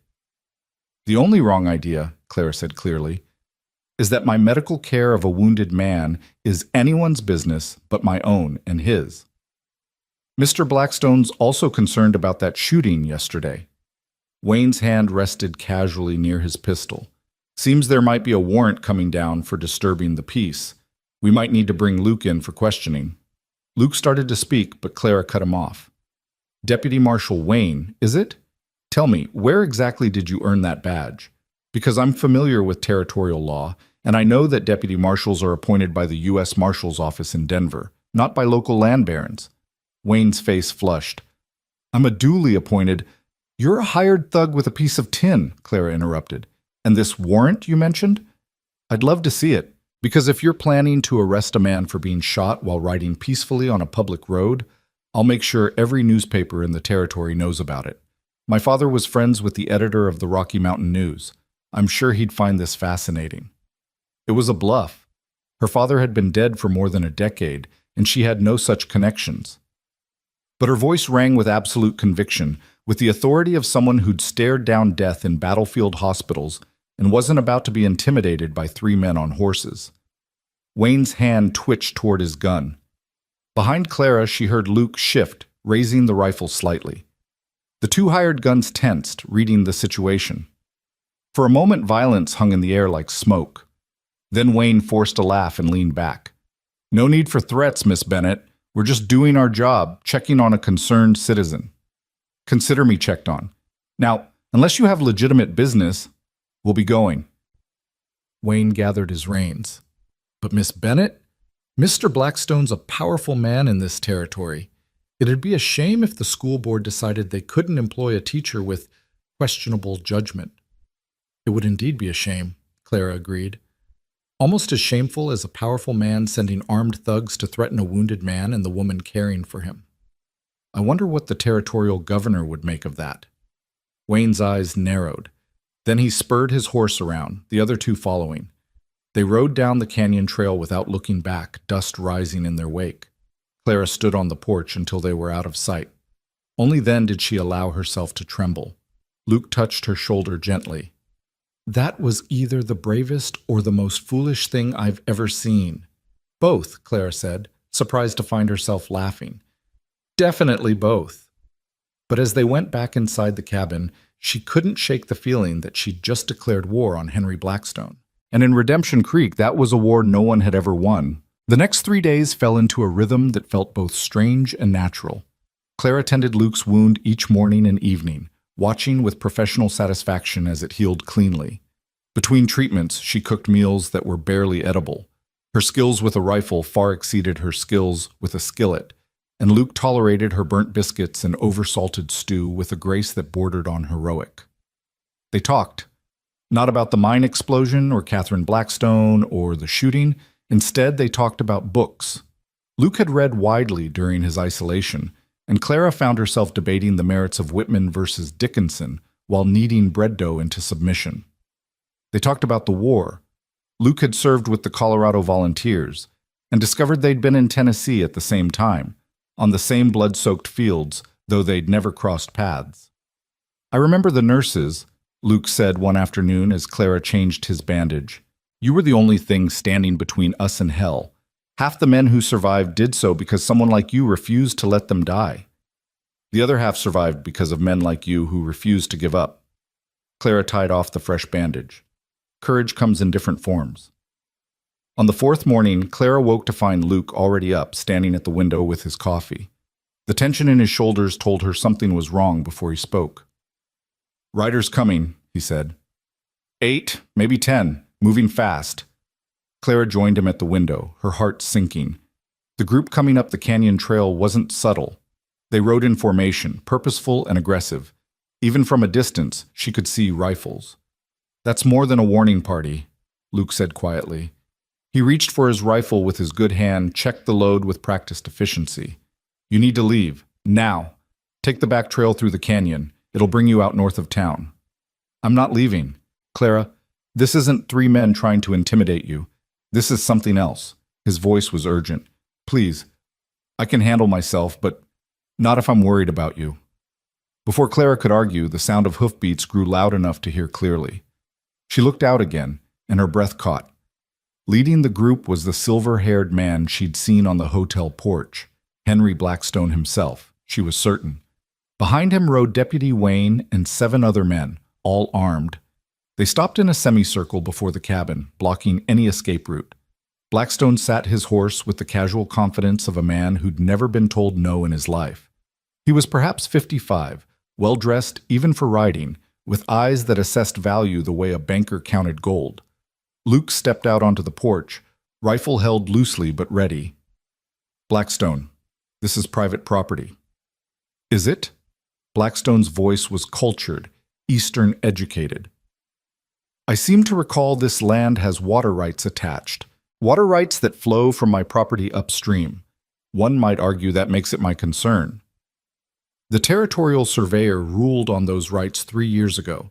The only wrong idea, Clara said clearly, is that my medical care of a wounded man is anyone's business but my own and his. Mr. Blackstone's also concerned about that shooting yesterday. Wayne's hand rested casually near his pistol. Seems there might be a warrant coming down for disturbing the peace. We might need to bring Luke in for questioning. Luke started to speak, but Clara cut him off. Deputy Marshal Wayne, is it? Tell me, where exactly did you earn that badge? Because I'm familiar with territorial law, and I know that deputy marshals are appointed by the U.S. Marshal's Office in Denver, not by local land barons. Wayne's face flushed. I'm a duly appointed. You're a hired thug with a piece of tin, Clara interrupted. And this warrant you mentioned? I'd love to see it, because if you're planning to arrest a man for being shot while riding peacefully on a public road, I'll make sure every newspaper in the territory knows about it. My father was friends with the editor of the Rocky Mountain News. I'm sure he'd find this fascinating. It was a bluff. Her father had been dead for more than a decade, and she had no such connections. But her voice rang with absolute conviction, with the authority of someone who'd stared down death in battlefield hospitals and wasn't about to be intimidated by 3 men on horses. Wayne's hand twitched toward his gun. Behind Clara, she heard Luke shift, raising the rifle slightly. The 2 hired guns tensed, reading the situation. For a moment, violence hung in the air like smoke. Then Wayne forced a laugh and leaned back. No need for threats, Miss Bennett. We're just doing our job, checking on a concerned citizen. Consider me checked on. Now, unless you have legitimate business, we'll be going. Wayne gathered his reins. But Miss Bennett? Mr. Blackstone's a powerful man in this territory. It'd be a shame if the school board decided they couldn't employ a teacher with questionable judgment. It would indeed be a shame, Clara agreed. Almost as shameful as a powerful man sending armed thugs to threaten a wounded man and the woman caring for him. I wonder what the territorial governor would make of that. Wayne's eyes narrowed. Then he spurred his horse around, the other 2 following. They rode down the canyon trail without looking back, dust rising in their wake. Clara stood on the porch until they were out of sight. Only then did she allow herself to tremble. Luke touched her shoulder gently. That was either the bravest or the most foolish thing I've ever seen. Both, Clara said, surprised to find herself laughing. Definitely both. But as they went back inside the cabin, she couldn't shake the feeling that she'd just declared war on Henry Blackstone. And in Redemption Creek, that was a war no one had ever won. The next 3 days fell into a rhythm that felt both strange and natural. Clara tended Luke's wound each morning and evening, watching with professional satisfaction as it healed cleanly. Between treatments, she cooked meals that were barely edible. Her skills with a rifle far exceeded her skills with a skillet, and Luke tolerated her burnt biscuits and oversalted stew with a grace that bordered on heroic. They talked, not about the mine explosion or Catherine Blackstone or the shooting. Instead, they talked about books. Luke had read widely during his isolation, and Clara found herself debating the merits of Whitman versus Dickinson while kneading bread dough into submission. They talked about the war. Luke had served with the Colorado Volunteers and discovered they'd been in Tennessee at the same time, on the same blood-soaked fields, though they'd never crossed paths. I remember the nurses, Luke said one afternoon as Clara changed his bandage. You were the only thing standing between us and hell. Half the men who survived did so because someone like you refused to let them die. The other half survived because of men like you who refused to give up. Clara tied off the fresh bandage. Courage comes in different forms. On the 4th morning, Clara woke to find Luke already up, standing at the window with his coffee. The tension in his shoulders told her something was wrong before he spoke. "Riders coming," he said. 8, maybe 10, moving fast. Clara joined him at the window, her heart sinking. The group coming up the canyon trail wasn't subtle. They rode in formation, purposeful and aggressive. Even from a distance, she could see rifles. "That's more than a warning party," Luke said quietly. He reached for his rifle with his good hand, checked the load with practiced efficiency. "You need to leave. Now. Take the back trail through the canyon. It'll bring you out north of town." "I'm not leaving. Clara, this isn't three men trying to intimidate you. This is something else." His voice was urgent. "Please, I can handle myself, but not if I'm worried about you." Before Clara could argue, the sound of hoofbeats grew loud enough to hear clearly. She looked out again, and her breath caught. Leading the group was the silver-haired man she'd seen on the hotel porch, Henry Blackstone himself, she was certain. Behind him rode Deputy Wayne and 7 other men, all armed. They stopped in a semicircle before the cabin, blocking any escape route. Blackstone sat his horse with the casual confidence of a man who'd never been told no in his life. He was perhaps 55, well-dressed even for riding, with eyes that assessed value the way a banker counted gold. Luke stepped out onto the porch, rifle held loosely but ready. "Blackstone, this is private property." "Is it?" Blackstone's voice was cultured, Eastern educated. "I seem to recall this land has water rights attached. Water rights that flow from my property upstream. One might argue that makes it my concern. The territorial surveyor ruled on those rights 3 years ago.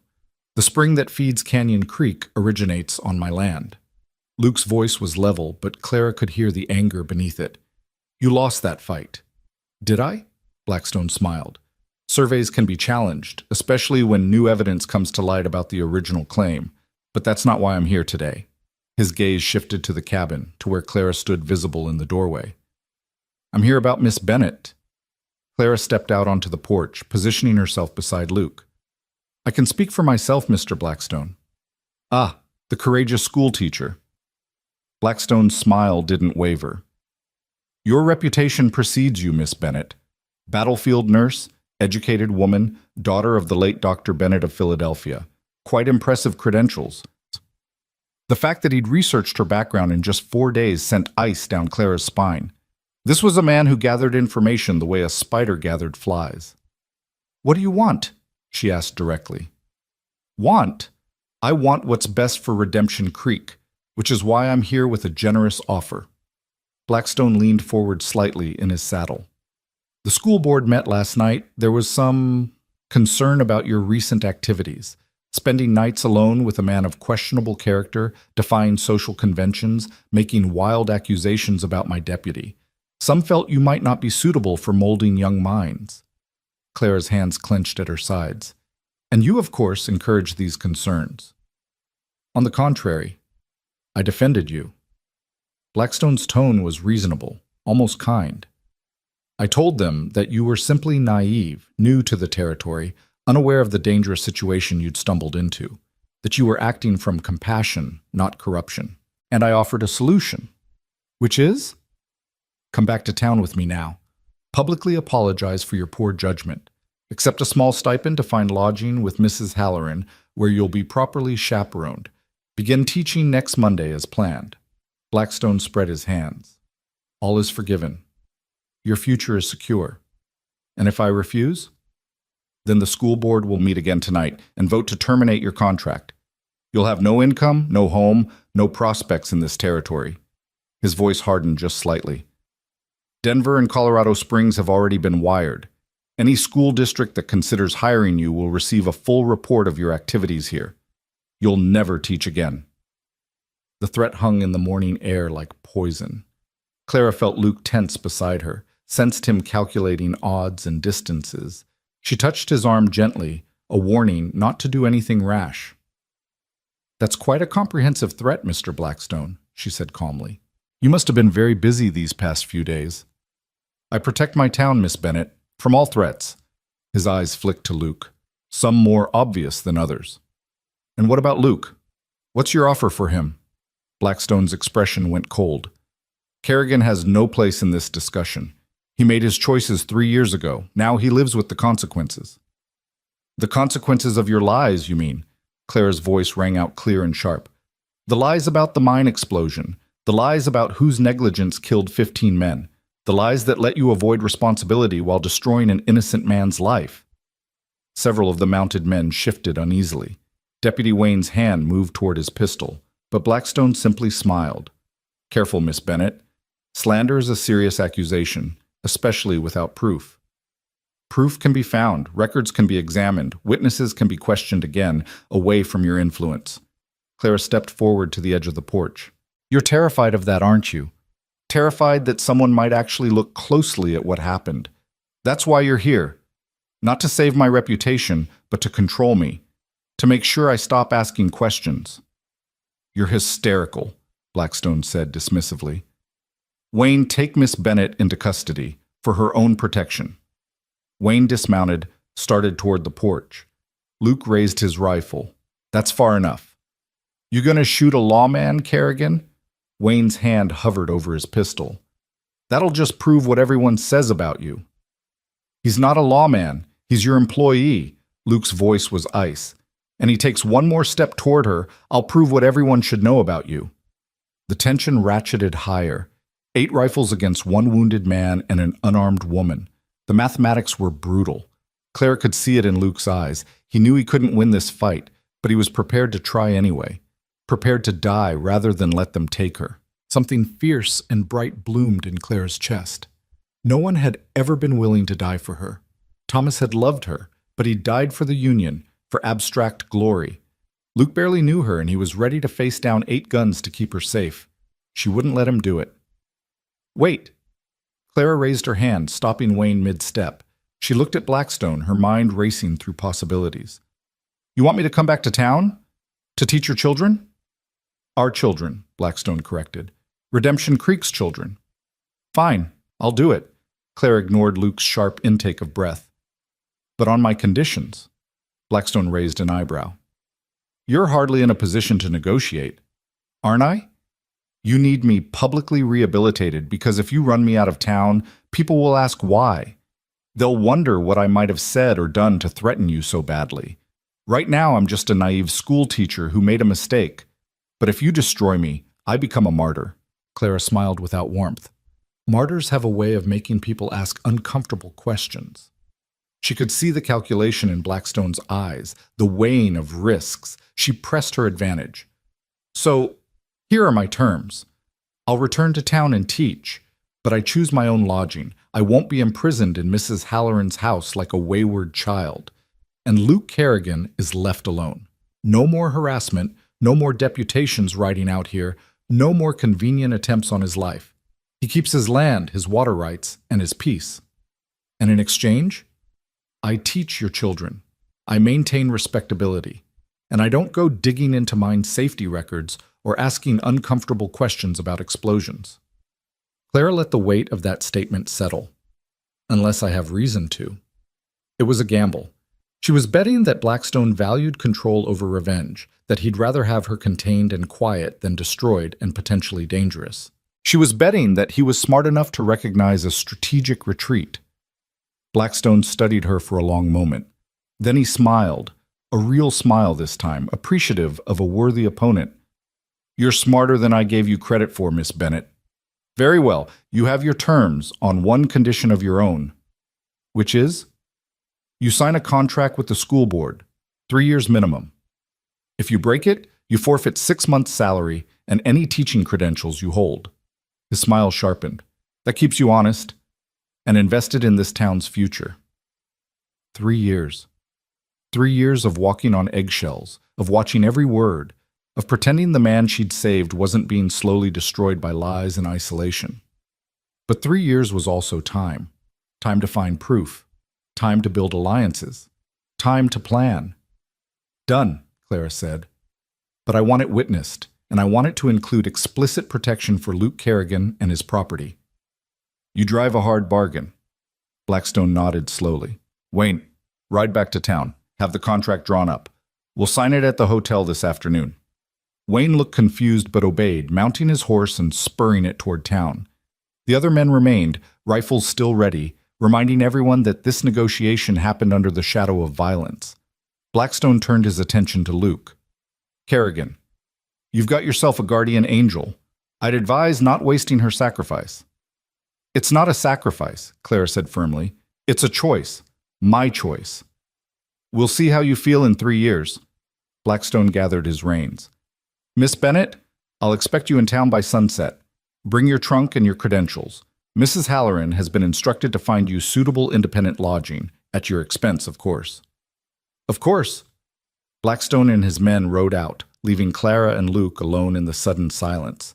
The spring that feeds Canyon Creek originates on my land." Luke's voice was level, but Clara could hear the anger beneath it. "You lost that fight." "Did I?" Blackstone smiled. "Surveys can be challenged, especially when new evidence comes to light about the original claim, but that's not why I'm here today." His gaze shifted to the cabin, to where Clara stood visible in the doorway. "I'm here about Miss Bennett." Clara stepped out onto the porch, positioning herself beside Luke. "I can speak for myself, Mr. Blackstone." "Ah, the courageous schoolteacher." Blackstone's smile didn't waver. "Your reputation precedes you, Miss Bennett. Battlefield nurse, educated woman, daughter of the late Dr. Bennett of Philadelphia. Quite impressive credentials." The fact that he'd researched her background in just 4 days sent ice down Clara's spine. This was a man who gathered information the way a spider gathered flies. "What do you want?" she asked directly. "Want? I want what's best for Redemption Creek, which is why I'm here with a generous offer." Blackstone leaned forward slightly in his saddle. "The school board met last night. There was some concern about your recent activities. Spending nights alone with a man of questionable character, defying social conventions, making wild accusations about my deputy. Some felt you might not be suitable for molding young minds." Clara's hands clenched at her sides. "And you, of course, encouraged these concerns." "On the contrary, I defended you." Blackstone's tone was reasonable, almost kind. "I told them that you were simply naive, new to the territory, unaware of the dangerous situation you'd stumbled into, that you were acting from compassion, not corruption. And I offered a solution. Which is? Come back to town with me now. Publicly apologize for your poor judgment. Accept a small stipend to find lodging with Mrs. Halloran, where you'll be properly chaperoned. Begin teaching next Monday as planned." Blackstone spread his hands. "All is forgiven. Your future is secure. And if I refuse? Then the school board will meet again tonight and vote to terminate your contract. You'll have no income, no home, no prospects in this territory." His voice hardened just slightly. "Denver and Colorado Springs have already been wired. Any school district that considers hiring you will receive a full report of your activities here. You'll never teach again." The threat hung in the morning air like poison. Clara felt Luke tense beside her, sensed him calculating odds and distances. She touched his arm gently, a warning not to do anything rash. "That's quite a comprehensive threat, Mr. Blackstone," she said calmly. "You must have been very busy these past few days." "I protect my town, Miss Bennett, from all threats." His eyes flicked to Luke, some more obvious than others. "And what about Luke? What's your offer for him?" Blackstone's expression went cold. "Kerrigan has no place in this discussion. He made his choices 3 years ago. Now he lives with the consequences." "The consequences of your lies, you mean?" Clara's voice rang out clear and sharp. "The lies about the mine explosion. The lies about whose negligence killed 15 men. The lies that let you avoid responsibility while destroying an innocent man's life." Several of the mounted men shifted uneasily. Deputy Wayne's hand moved toward his pistol, but Blackstone simply smiled. "Careful, Miss Bennett. Slander is a serious accusation, especially without proof. Proof can be found, records can be examined, witnesses can be questioned again, away from your influence." Clara stepped forward to the edge of the porch. "You're terrified of that, aren't you? Terrified that someone might actually look closely at what happened. That's why you're here. Not to save my reputation, but to control me. To make sure I stop asking questions." "You're hysterical," Blackstone said dismissively. "Wayne, take Miss Bennett into custody, for her own protection." Wayne dismounted, started toward the porch. Luke raised his rifle. "That's far enough." "You gonna shoot a lawman, Kerrigan?" Wayne's hand hovered over his pistol. "That'll just prove what everyone says about you." "He's not a lawman. He's your employee." Luke's voice was ice. "And he takes one more step toward her, I'll prove what everyone should know about you." The tension ratcheted higher. 8 rifles against 1 wounded man and an unarmed woman. The mathematics were brutal. Claire could see it in Luke's eyes. He knew he couldn't win this fight, but he was prepared to try anyway. Prepared to die rather than let them take her. Something fierce and bright bloomed in Claire's chest. No one had ever been willing to die for her. Thomas had loved her, but he died for the Union, for abstract glory. Luke barely knew her, and he was ready to face down 8 guns to keep her safe. She wouldn't let him do it. "Wait!" Clara raised her hand, stopping Wayne mid-step. She looked at Blackstone, her mind racing through possibilities. "You want me to come back to town? To teach your children?" "Our children," Blackstone corrected. "Redemption Creek's children." "Fine, I'll do it." Claire ignored Luke's sharp intake of breath. "But on my conditions." Blackstone raised an eyebrow. "You're hardly in a position to negotiate. Aren't I? You need me publicly rehabilitated because if you run me out of town, people will ask why. They'll wonder what I might have said or done to threaten you so badly. Right now, I'm just a naive school teacher who made a mistake. But if you destroy me, I become a martyr." Clara smiled without warmth. Martyrs have a way of making people ask uncomfortable questions. She could see the calculation in Blackstone's eyes, the weighing of risks. She pressed her advantage. "So, here are my terms. I'll return to town and teach, but I choose my own lodging. I won't be imprisoned in Mrs. Halloran's house like a wayward child. And Luke Kerrigan is left alone. No more harassment, no more deputations riding out here, no more convenient attempts on his life. He keeps his land, his water rights, and his peace. And in exchange, I teach your children. I maintain respectability. And I don't go digging into mine safety records or asking uncomfortable questions about explosions." Clara let the weight of that statement settle. "Unless I have reason to." It was a gamble. She was betting that Blackstone valued control over revenge, that he'd rather have her contained and quiet than destroyed and potentially dangerous. She was betting that he was smart enough to recognize a strategic retreat. Blackstone studied her for a long moment. Then he smiled, a real smile this time, appreciative of a worthy opponent. "You're smarter than I gave you credit for, Miss Bennett. Very well, you have your terms on one condition of your own. Which is? You sign a contract with the school board, 3 years minimum. If you break it, you forfeit 6 months' salary and any teaching credentials you hold." His smile sharpened. "That keeps you honest and invested in this town's future." 3 years. 3 years of walking on eggshells, of watching every word, of pretending the man she'd saved wasn't being slowly destroyed by lies and isolation. But 3 years was also time. Time to find proof. Time to build alliances. Time to plan. "Done," Clara said. "But I want it witnessed, and I want it to include explicit protection for Luke Kerrigan and his property." "You drive a hard bargain." Blackstone nodded slowly. "Wayne, ride back to town. Have the contract drawn up. We'll sign it at the hotel this afternoon." Wayne looked confused but obeyed, mounting his horse and spurring it toward town. The other men remained, rifles still ready, reminding everyone that this negotiation happened under the shadow of violence. Blackstone turned his attention to Luke. "Kerrigan, you've got yourself a guardian angel. I'd advise not wasting her sacrifice." "It's not a sacrifice," Clara said firmly. "It's a choice. My choice." We'll see how you feel in 3 years. Blackstone gathered his reins. Miss Bennett, I'll expect you in town by sunset. Bring your trunk and your credentials. Mrs. Halloran has been instructed to find you suitable independent lodging, at your expense, of course. Of course. Blackstone and his men rode out, leaving Clara and Luke alone in the sudden silence.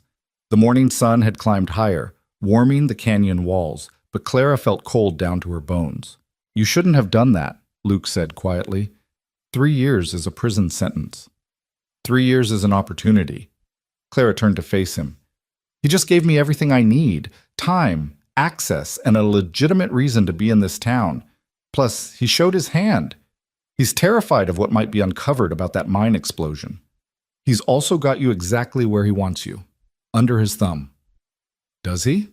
The morning sun had climbed higher, warming the canyon walls, but Clara felt cold down to her bones. You shouldn't have done that, Luke said quietly. 3 years is a prison sentence. 3 years is an opportunity. Clara turned to face him. He just gave me everything I need, time, access, and a legitimate reason to be in this town. Plus, he showed his hand. He's terrified of what might be uncovered about that mine explosion. He's also got you exactly where he wants you, under his thumb. Does he?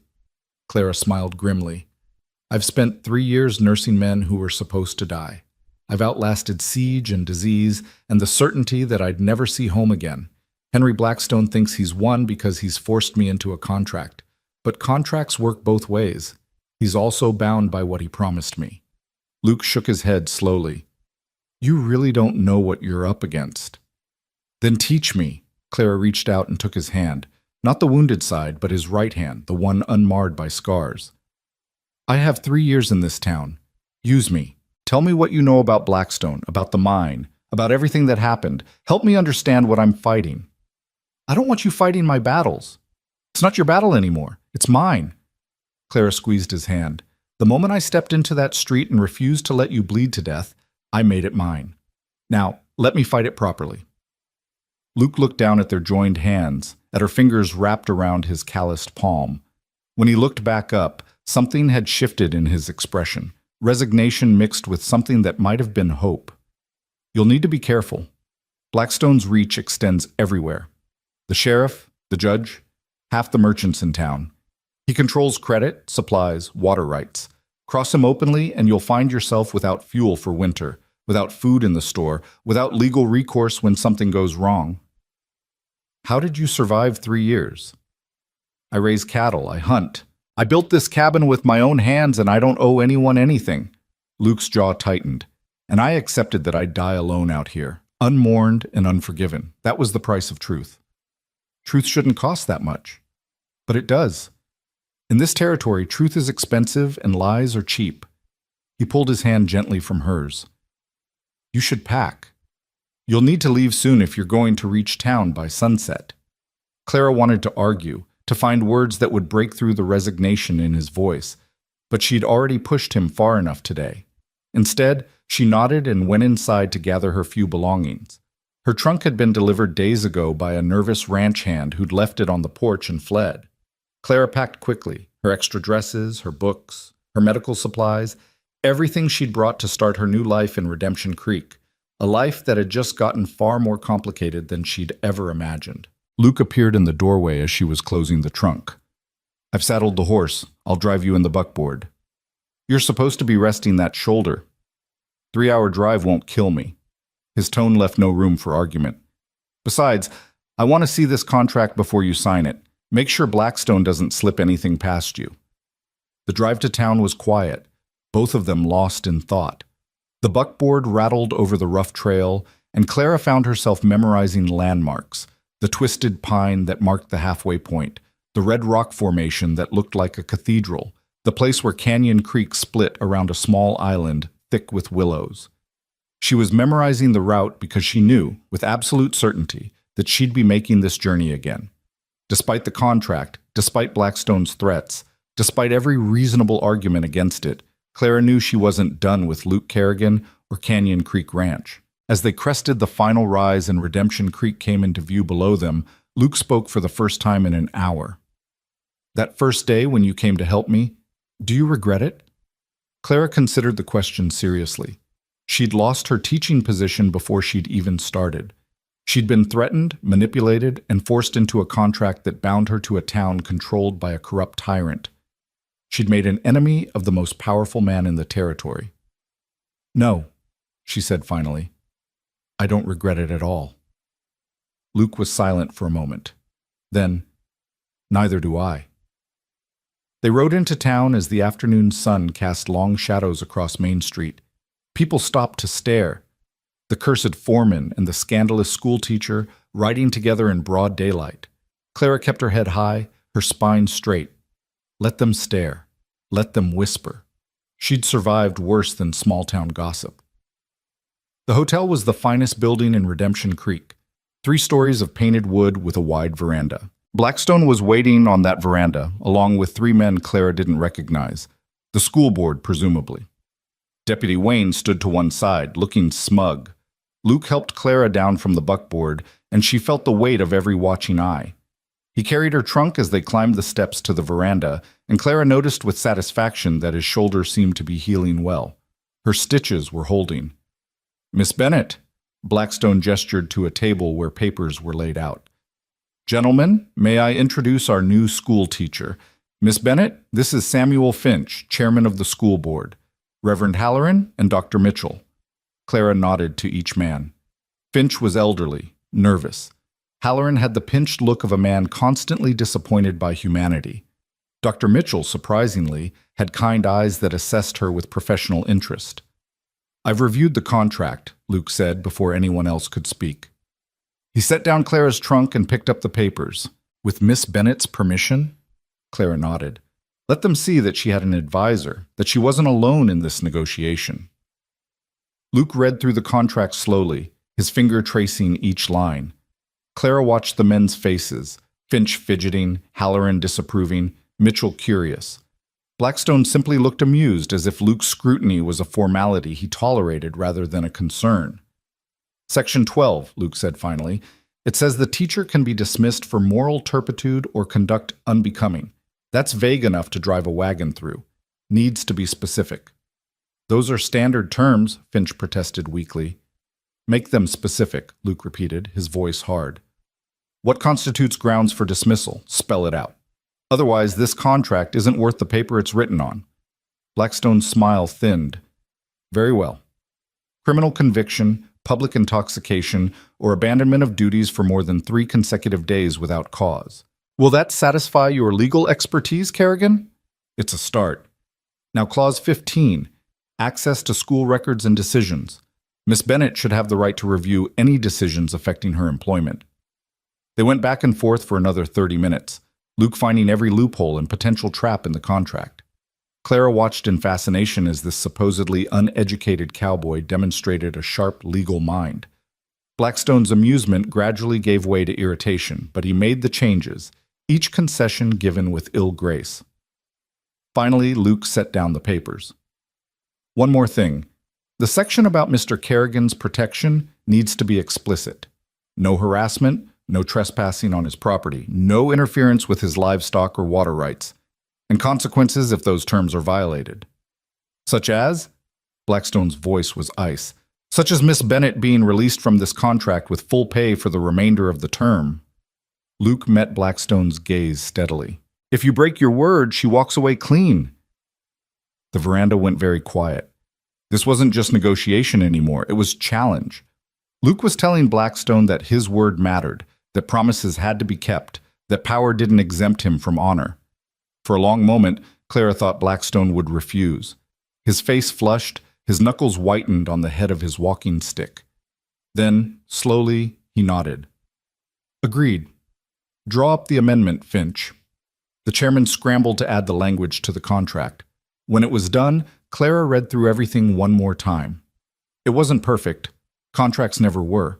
Clara smiled grimly. I've spent 3 years nursing men who were supposed to die. I've outlasted siege and disease and the certainty that I'd never see home again. Henry Blackstone thinks he's won because he's forced me into a contract. But contracts work both ways. He's also bound by what he promised me. Luke shook his head slowly. You really don't know what you're up against. Then teach me. Clara reached out and took his hand. Not the wounded side, but his right hand, the one unmarred by scars. I have 3 years in this town. Use me. Tell me what you know about Blackstone, about the mine, about everything that happened. Help me understand what I'm fighting. I don't want you fighting my battles. It's not your battle anymore. It's mine. Clara squeezed his hand. The moment I stepped into that street and refused to let you bleed to death, I made it mine. Now, let me fight it properly. Luke looked down at their joined hands, at her fingers wrapped around his calloused palm. When he looked back up, something had shifted in his expression, resignation mixed with something that might have been hope. You'll need to be careful. Blackstone's reach extends everywhere. The sheriff, the judge, half the merchants in town. He controls credit, supplies, water rights. Cross him openly and you'll find yourself without fuel for winter, without food in the store, without legal recourse when something goes wrong. How did you survive 3 years? I raise cattle, I hunt. I built this cabin with my own hands and I don't owe anyone anything. Luke's jaw tightened, and I accepted that I'd die alone out here, unmourned and unforgiven. That was the price of truth. Truth shouldn't cost that much. But it does. In this territory, truth is expensive and lies are cheap. He pulled his hand gently from hers. You should pack. You'll need to leave soon if you're going to reach town by sunset. Clara wanted to argue, to find words that would break through the resignation in his voice, but she'd already pushed him far enough today. Instead, she nodded and went inside to gather her few belongings. Her trunk had been delivered days ago by a nervous ranch hand who'd left it on the porch and fled. Clara packed quickly, her extra dresses, her books, her medical supplies, everything she'd brought to start her new life in Redemption Creek, a life that had just gotten far more complicated than she'd ever imagined. Luke appeared in the doorway as she was closing the trunk. I've saddled the horse. I'll drive you in the buckboard. You're supposed to be resting that shoulder. 3-hour drive won't kill me. His tone left no room for argument. Besides, I want to see this contract before you sign it. Make sure Blackstone doesn't slip anything past you. The drive to town was quiet, both of them lost in thought. The buckboard rattled over the rough trail, and Clara found herself memorizing landmarks, the twisted pine that marked the halfway point, the red rock formation that looked like a cathedral, the place where Canyon Creek split around a small island thick with willows. She was memorizing the route because she knew, with absolute certainty, that she'd be making this journey again. Despite the contract, despite Blackstone's threats, despite every reasonable argument against it, Clara knew she wasn't done with Luke Kerrigan or Canyon Creek Ranch. As they crested the final rise and Redemption Creek came into view below them, Luke spoke for the first time in an hour. That first day when you came to help me, do you regret it? Clara considered the question seriously. She'd lost her teaching position before she'd even started. She'd been threatened, manipulated, and forced into a contract that bound her to a town controlled by a corrupt tyrant. She'd made an enemy of the most powerful man in the territory. No, she said finally. I don't regret it at all. Luke was silent for a moment. Then, neither do I. They rode into town as the afternoon sun cast long shadows across Main Street. People stopped to stare, The cursed foreman and the scandalous schoolteacher riding together in broad daylight. Clara kept her head high, her spine straight. Let them stare. Let them whisper. She'd survived worse than small-town gossip. The hotel was the finest building in Redemption Creek, 3 stories of painted wood with a wide veranda. Blackstone was waiting on that veranda, along with 3 men Clara didn't recognize, the school board presumably. Deputy Wayne stood to one side, looking smug. Luke helped Clara down from the buckboard, and she felt the weight of every watching eye. He carried her trunk as they climbed the steps to the veranda, and Clara noticed with satisfaction that his shoulder seemed to be healing well. Her stitches were holding. "Miss Bennett," Blackstone gestured to a table where papers were laid out. "Gentlemen, may I introduce our new school teacher. Miss Bennett, this is Samuel Finch, chairman of the school board. Reverend Halloran and Dr. Mitchell." Clara nodded to each man. Finch was elderly, nervous. Halloran had the pinched look of a man constantly disappointed by humanity. Dr. Mitchell, surprisingly, had kind eyes that assessed her with professional interest. "I've reviewed the contract," Luke said before anyone else could speak. He set down Clara's trunk and picked up the papers. "With Miss Bennett's permission?" Clara nodded. Let them see that she had an advisor, that she wasn't alone in this negotiation. Luke read through the contract slowly, his finger tracing each line. Clara watched the men's faces, Finch fidgeting, Halloran disapproving, Mitchell curious. Blackstone simply looked amused, as if Luke's scrutiny was a formality he tolerated rather than a concern. "Section 12, Luke said finally. It says the teacher can be dismissed for moral turpitude or conduct unbecoming. That's vague enough to drive a wagon through. Needs to be specific." "Those are standard terms," Finch protested weakly. "Make them specific," Luke repeated, his voice hard. "What constitutes grounds for dismissal? Spell it out. Otherwise, this contract isn't worth the paper it's written on." Blackstone's smile thinned. "Very well. Criminal conviction, public intoxication, or abandonment of duties for more than 3 consecutive days without cause. Will that satisfy your legal expertise, Kerrigan?" "It's a start. Now, Clause 15, access to school records and decisions. Miss Bennett should have the right to review any decisions affecting her employment." They went back and forth for another 30 minutes, Luke finding every loophole and potential trap in the contract. Clara watched in fascination as this supposedly uneducated cowboy demonstrated a sharp legal mind. Blackstone's amusement gradually gave way to irritation, but he made the changes, each concession given with ill grace. Finally, Luke set down the papers. "One more thing. The section about Mr. Kerrigan's protection needs to be explicit. No harassment, no trespassing on his property, no interference with his livestock or water rights, and consequences if those terms are violated." "Such as?" Blackstone's voice was ice. "Such as Miss Bennett being released from this contract with full pay for the remainder of the term." Luke met Blackstone's gaze steadily. "If you break your word, she walks away clean." The veranda went very quiet. This wasn't just negotiation anymore, it was challenge. Luke was telling Blackstone that his word mattered, that promises had to be kept, that power didn't exempt him from honor. For a long moment, Clara thought Blackstone would refuse. His face flushed, his knuckles whitened on the head of his walking stick. Then, slowly, he nodded. "Agreed. Draw up the amendment, Finch." The chairman scrambled to add the language to the contract. When it was done, Clara read through everything one more time. It wasn't perfect. Contracts never were.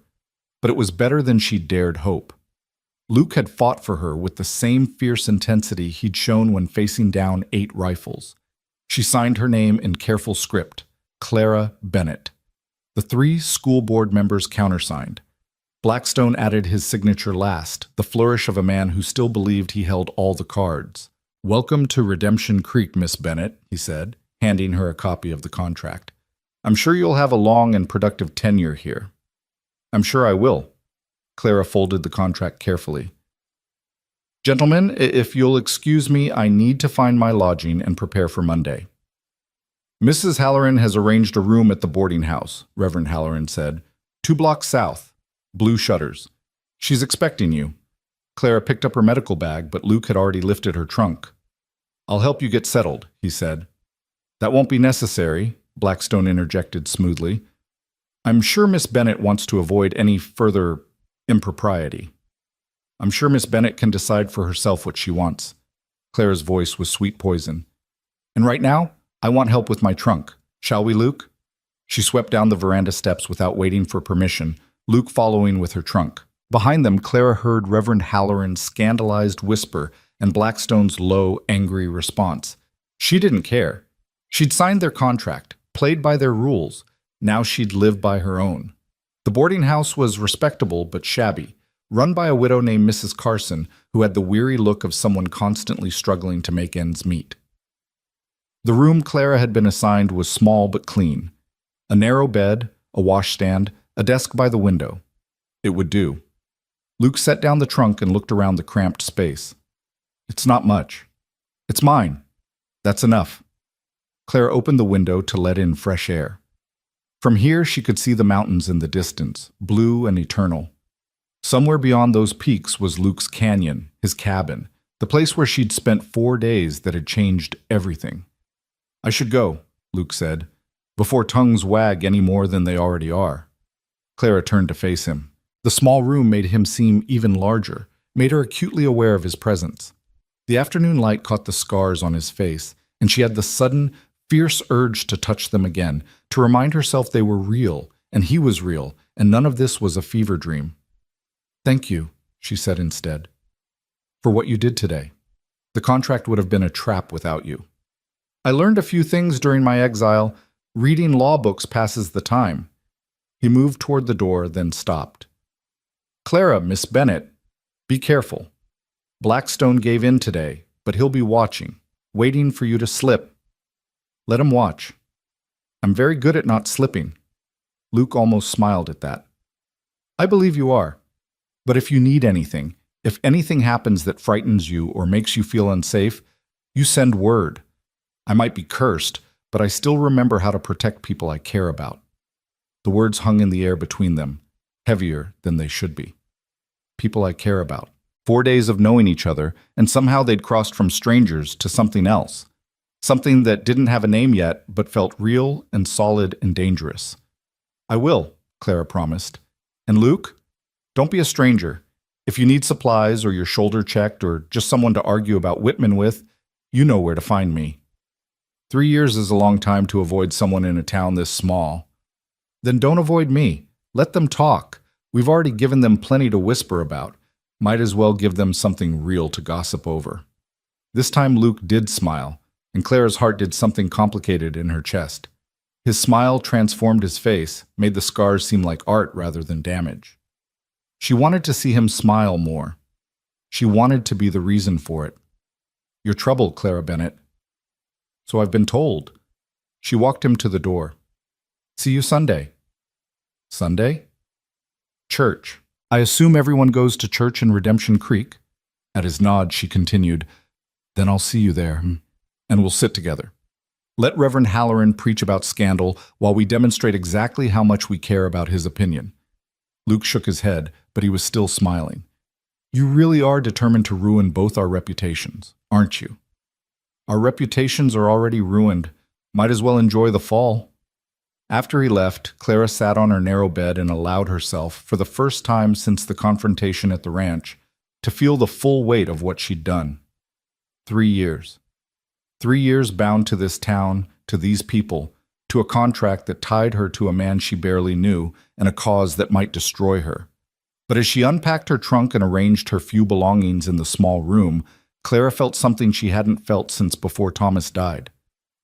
But it was better than she dared hope. Luke had fought for her with the same fierce intensity he'd shown when facing down 8 rifles. She signed her name in careful script, Clara Bennett. The 3 school board members countersigned. Blackstone added his signature last, the flourish of a man who still believed he held all the cards. "Welcome to Redemption Creek, Miss Bennett," he said, handing her a copy of the contract. "I'm sure you'll have a long and productive tenure here." "I'm sure I will." Clara folded the contract carefully. "Gentlemen, if you'll excuse me, I need to find my lodging and prepare for Monday." "Mrs. Halloran has arranged a room at the boarding house," Reverend Halloran said. 2 blocks south. Blue shutters. She's expecting you." Clara picked up her medical bag, but Luke had already lifted her trunk. "I'll help you get settled," he said. "That won't be necessary," Blackstone interjected smoothly. I'm sure Miss Bennet wants to avoid any further impropriety. I'm sure Miss Bennet can decide for herself what she wants. Clara's voice was sweet poison. And right now, I want help with my trunk. Shall we, Luke? She swept down the veranda steps without waiting for permission, Luke following with her trunk. Behind them, Clara heard Reverend Halloran's scandalized whisper and Blackstone's low, angry response. She didn't care. She'd signed their contract, played by their rules. Now she'd live by her own. The boarding house was respectable but shabby, run by a widow named Mrs. Carson, who had the weary look of someone constantly struggling to make ends meet. The room Clara had been assigned was small but clean. A narrow bed, a washstand, a desk by the window. It would do. Luke set down the trunk and looked around the cramped space. It's not much. It's mine. That's enough. Clara opened the window to let in fresh air. From here she could see the mountains in the distance, blue and eternal. Somewhere beyond those peaks was Luke's canyon, his cabin, the place where she'd spent 4 days that had changed everything. I should go, Luke said, before tongues wag any more than they already are. Clara turned to face him. The small room made him seem even larger, made her acutely aware of his presence. The afternoon light caught the scars on his face, and she had the sudden, fierce urge to touch them again, to remind herself they were real, and he was real, and none of this was a fever dream. Thank you, she said instead, for what you did today. The contract would have been a trap without you. I learned a few things during my exile. Reading law books passes the time. He moved toward the door, then stopped. Clara, Miss Bennet, be careful. Blackstone gave in today, but he'll be watching, waiting for you to slip. Let him watch. I'm very good at not slipping. Luke almost smiled at that. I believe you are. But if you need anything, if anything happens that frightens you or makes you feel unsafe, you send word. I might be cursed, but I still remember how to protect people I care about. The words hung in the air between them, heavier than they should be. People I care about. 4 days of knowing each other, and somehow they'd crossed from strangers to something else. Something that didn't have a name yet, but felt real and solid and dangerous. I will, Clara promised. And Luke, don't be a stranger. If you need supplies or your shoulder checked or just someone to argue about Whitman with, you know where to find me. 3 years is a long time to avoid someone in a town this small. Then don't avoid me. Let them talk. We've already given them plenty to whisper about. Might as well give them something real to gossip over. This time Luke did smile, and Clara's heart did something complicated in her chest. His smile transformed his face, made the scars seem like art rather than damage. She wanted to see him smile more. She wanted to be the reason for it. You're troubled, Clara Bennet. So I've been told. She walked him to the door. See you Sunday. Sunday? Church. I assume everyone goes to church in Redemption Creek? At his nod, she continued, Then I'll see you there, and we'll sit together. Let Reverend Halloran preach about scandal while we demonstrate exactly how much we care about his opinion. Luke shook his head, but he was still smiling. You really are determined to ruin both our reputations, aren't you? Our reputations are already ruined. Might as well enjoy the fall. After he left, Clara sat on her narrow bed and allowed herself, for the first time since the confrontation at the ranch, to feel the full weight of what she'd done. 3 years. 3 years bound to this town, to these people, to a contract that tied her to a man she barely knew and a cause that might destroy her. But as she unpacked her trunk and arranged her few belongings in the small room, Clara felt something she hadn't felt since before Thomas died.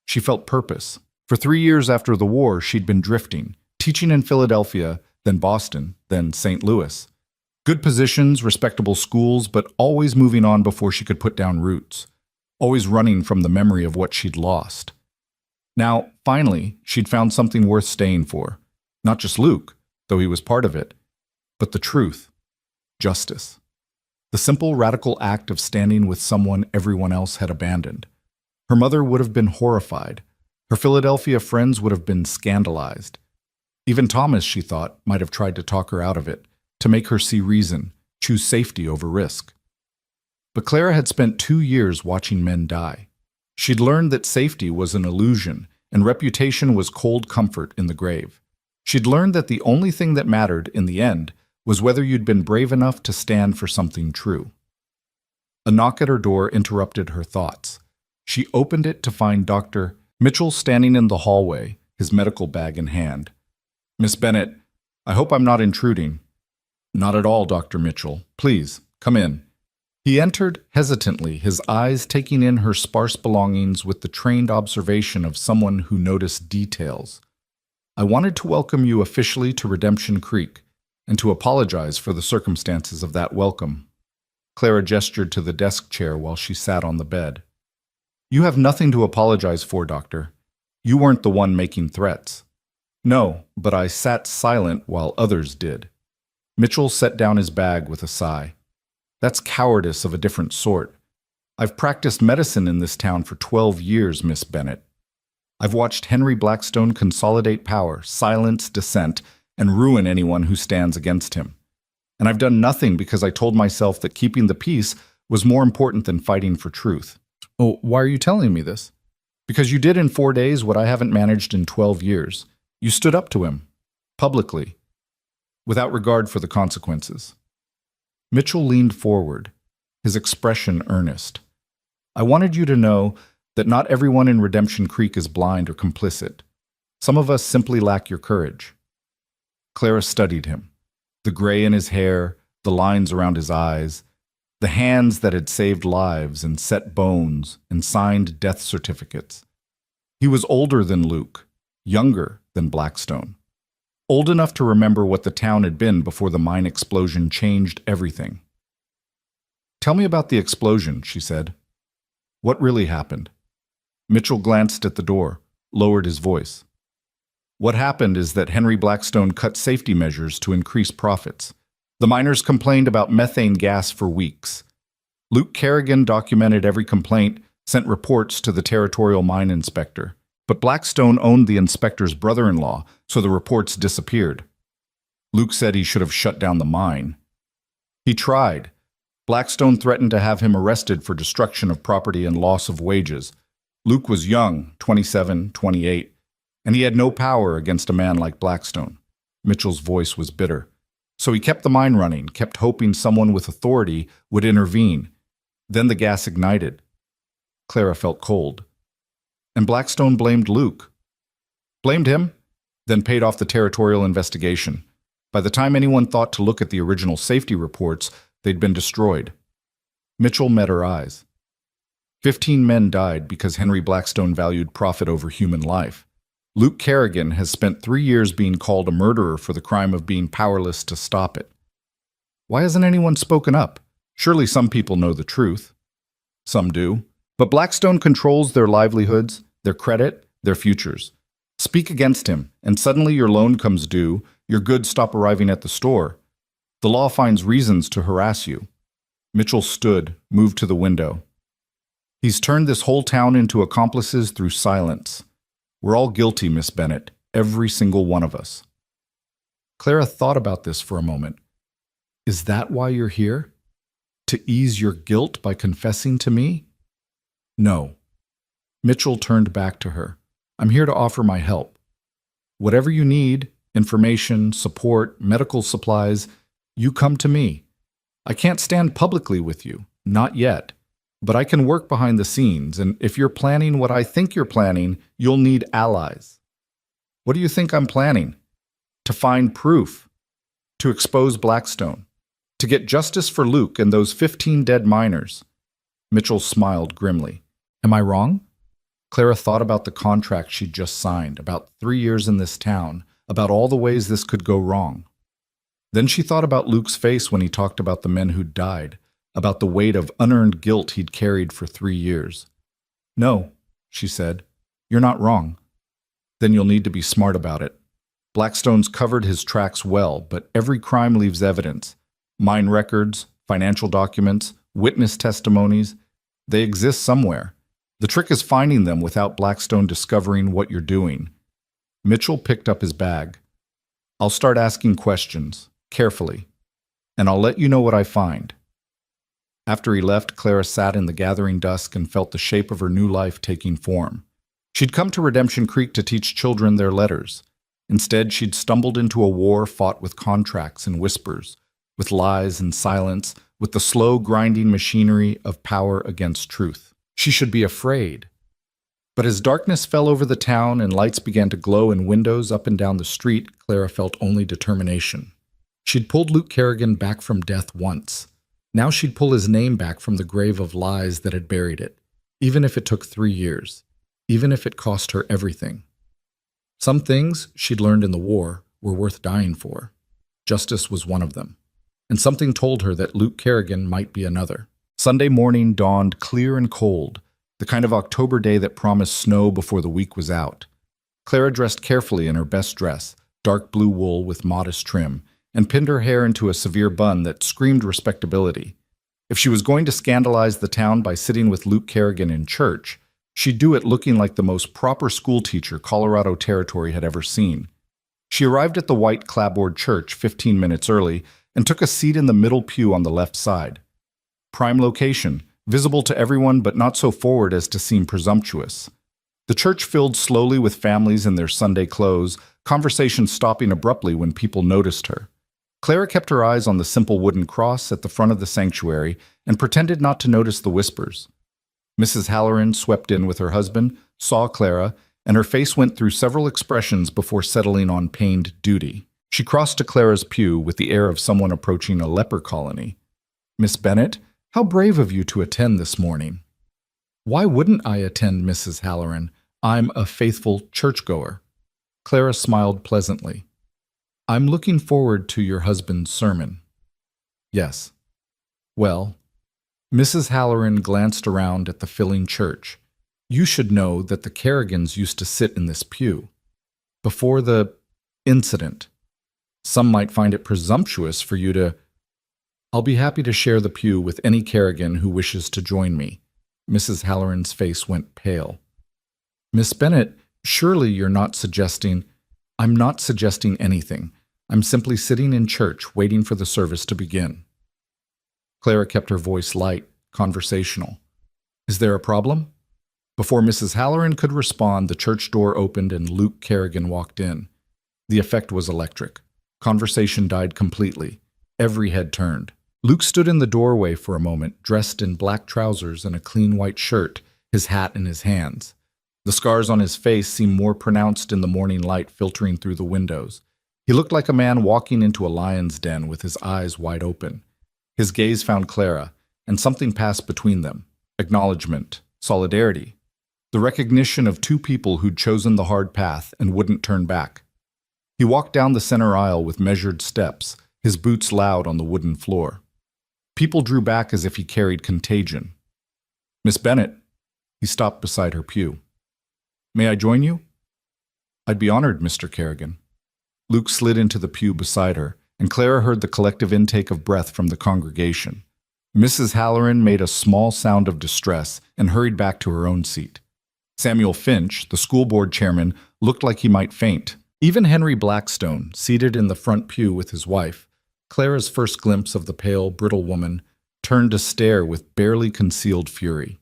She felt purpose. For 3 years after the war, she'd been drifting, teaching in Philadelphia, then Boston, then St. Louis. Good positions, respectable schools, but always moving on before she could put down roots. Always running from the memory of what she'd lost. Now, finally, she'd found something worth staying for. Not just Luke, though he was part of it, but the truth. Justice. The simple, radical act of standing with someone everyone else had abandoned. Her mother would have been horrified. Her Philadelphia friends would have been scandalized. Even Thomas, she thought, might have tried to talk her out of it, to make her see reason, choose safety over risk. But Clara had spent 2 years watching men die. She'd learned that safety was an illusion, and reputation was cold comfort in the grave. She'd learned that the only thing that mattered, in the end, was whether you'd been brave enough to stand for something true. A knock at her door interrupted her thoughts. She opened it to find Dr. Mitchell standing in the hallway, his medical bag in hand. "Miss Bennett, I hope I'm not intruding." "Not at all, Dr. Mitchell. Please, come in." He entered hesitantly, his eyes taking in her sparse belongings with the trained observation of someone who noticed details. "I wanted to welcome you officially to Redemption Creek, and to apologize for the circumstances of that welcome." Clara gestured to the desk chair while she sat on the bed. "You have nothing to apologize for, Doctor. You weren't the one making threats." "No, but I sat silent while others did." Mitchell set down his bag with a sigh. "That's cowardice of a different sort. I've practiced medicine in this town for 12 years, Miss Bennett. I've watched Henry Blackstone consolidate power, silence dissent, and ruin anyone who stands against him. And I've done nothing because I told myself that keeping the peace was more important than fighting for truth." "Oh, why are you telling me this?" "Because you did in 4 days what I haven't managed in 12 years. You stood up to him, publicly, without regard for the consequences." Mitchell leaned forward, his expression earnest. "I wanted you to know that not everyone in Redemption Creek is blind or complicit. Some of us simply lack your courage." Clara studied him. The gray in his hair, the lines around his eyes, the hands that had saved lives and set bones and signed death certificates. He was older than Luke, younger than Blackstone. Old enough to remember what the town had been before the mine explosion changed everything. "Tell me about the explosion," she said. "What really happened?" Mitchell glanced at the door, lowered his voice. "What happened is that Henry Blackstone cut safety measures to increase profits. The miners complained about methane gas for weeks. Luke Kerrigan documented every complaint, sent reports to the territorial mine inspector. But Blackstone owned the inspector's brother-in-law, so the reports disappeared. Luke said he should have shut down the mine. He tried. Blackstone threatened to have him arrested for destruction of property and loss of wages. Luke was young, 27, 28, and he had no power against a man like Blackstone." Mitchell's voice was bitter. "So he kept the mine running, kept hoping someone with authority would intervene. Then the gas ignited." Clara felt cold. "And Blackstone blamed Luke." "Blamed him, then paid off the territorial investigation. By the time anyone thought to look at the original safety reports, they'd been destroyed." Mitchell met her eyes. 15 men died because Henry Blackstone valued profit over human life. Luke Kerrigan has spent 3 years being called a murderer for the crime of being powerless to stop it. Why hasn't anyone spoken up? Surely some people know the truth. Some do. But Blackstone controls their livelihoods, their credit, their futures. Speak against him, and suddenly your loan comes due, your goods stop arriving at the store. The law finds reasons to harass you." Mitchell stood, moved to the window. "He's turned this whole town into accomplices through silence. We're all guilty, Miss Bennett, every single one of us." Clara thought about this for a moment. "Is that why you're here? To ease your guilt by confessing to me?" "No." Mitchell turned back to her. "I'm here to offer my help. Whatever you need, information, support, medical supplies, you come to me. I can't stand publicly with you, not yet. But I can work behind the scenes, and if you're planning what I think you're planning, you'll need allies." "What do you think I'm planning?" "To find proof. To expose Blackstone. To get justice for Luke and those 15 dead miners." Mitchell smiled grimly. "Am I wrong?" Clara thought about the contract she'd just signed, about 3 years in this town, about all the ways this could go wrong. Then she thought about Luke's face when he talked about the men who'd died, about the weight of unearned guilt he'd carried for 3 years. "No," she said, "you're not wrong. Then you'll need to be smart about it. Blackstone's covered his tracks well, but every crime leaves evidence. Mine records, financial documents, witness testimonies. They exist somewhere. The trick is finding them without Blackstone discovering what you're doing." Mitchell picked up his bag. "I'll start asking questions, carefully, and I'll let you know what I find." After he left, Clara sat in the gathering dusk and felt the shape of her new life taking form. She'd come to Redemption Creek to teach children their letters. Instead, she'd stumbled into a war fought with contracts and whispers, with lies and silence, with the slow grinding machinery of power against truth. She should be afraid. But as darkness fell over the town and lights began to glow in windows up and down the street, Clara felt only determination. She'd pulled Luke Kerrigan back from death once. Now she'd pull his name back from the grave of lies that had buried it, even if it took 3 years, even if it cost her everything. Some things she'd learned in the war were worth dying for. Justice was one of them, and something told her that Luke Kerrigan might be another. Sunday morning dawned clear and cold, the kind of October day that promised snow before the week was out. Clara dressed carefully in her best dress, dark blue wool with modest trim, and pinned her hair into a severe bun that screamed respectability. If she was going to scandalize the town by sitting with Luke Kerrigan in church, she'd do it looking like the most proper schoolteacher Colorado Territory had ever seen. She arrived at the white clapboard church 15 minutes early and took a seat in the middle pew on the left side. Prime location, visible to everyone but not so forward as to seem presumptuous. The church filled slowly with families in their Sunday clothes, conversation stopping abruptly when people noticed her. Clara kept her eyes on the simple wooden cross at the front of the sanctuary and pretended not to notice the whispers. Mrs. Halloran swept in with her husband, saw Clara, and her face went through several expressions before settling on pained duty. She crossed to Clara's pew with the air of someone approaching a leper colony. "Miss Bennet, how brave of you to attend this morning." "Why wouldn't I attend, Mrs. Halloran? I'm a faithful churchgoer." Clara smiled pleasantly. "I'm looking forward to your husband's sermon." "Yes." "Well," Mrs. Halloran glanced around at the filling church. "You should know that the Kerrigans used to sit in this pew. Before the incident. Some might find it presumptuous for you to—" "I'll be happy to share the pew with any Kerrigan who wishes to join me." Mrs. Halloran's face went pale. "Miss Bennet, surely you're not suggesting—" "I'm not suggesting anything. I'm simply sitting in church waiting for the service to begin." Clara kept her voice light, conversational. "Is there a problem?" Before Mrs. Halloran could respond, the church door opened and Luke Kerrigan walked in. The effect was electric. Conversation died completely. Every head turned. Luke stood in the doorway for a moment, dressed in black trousers and a clean white shirt, his hat in his hands. The scars on his face seemed more pronounced in the morning light filtering through the windows. He looked like a man walking into a lion's den with his eyes wide open. His gaze found Clara, and something passed between them. Acknowledgement, solidarity, the recognition of two people who'd chosen the hard path and wouldn't turn back. He walked down the center aisle with measured steps, his boots loud on the wooden floor. People drew back as if he carried contagion. "Miss Bennet," he stopped beside her pew. "May I join you?" "I'd be honored, Mr. Kerrigan." Luke slid into the pew beside her, and Clara heard the collective intake of breath from the congregation. Mrs. Halloran made a small sound of distress and hurried back to her own seat. Samuel Finch, the school board chairman, looked like he might faint. Even Henry Blackstone, seated in the front pew with his wife, Clara's first glimpse of the pale, brittle woman, turned to stare with barely concealed fury.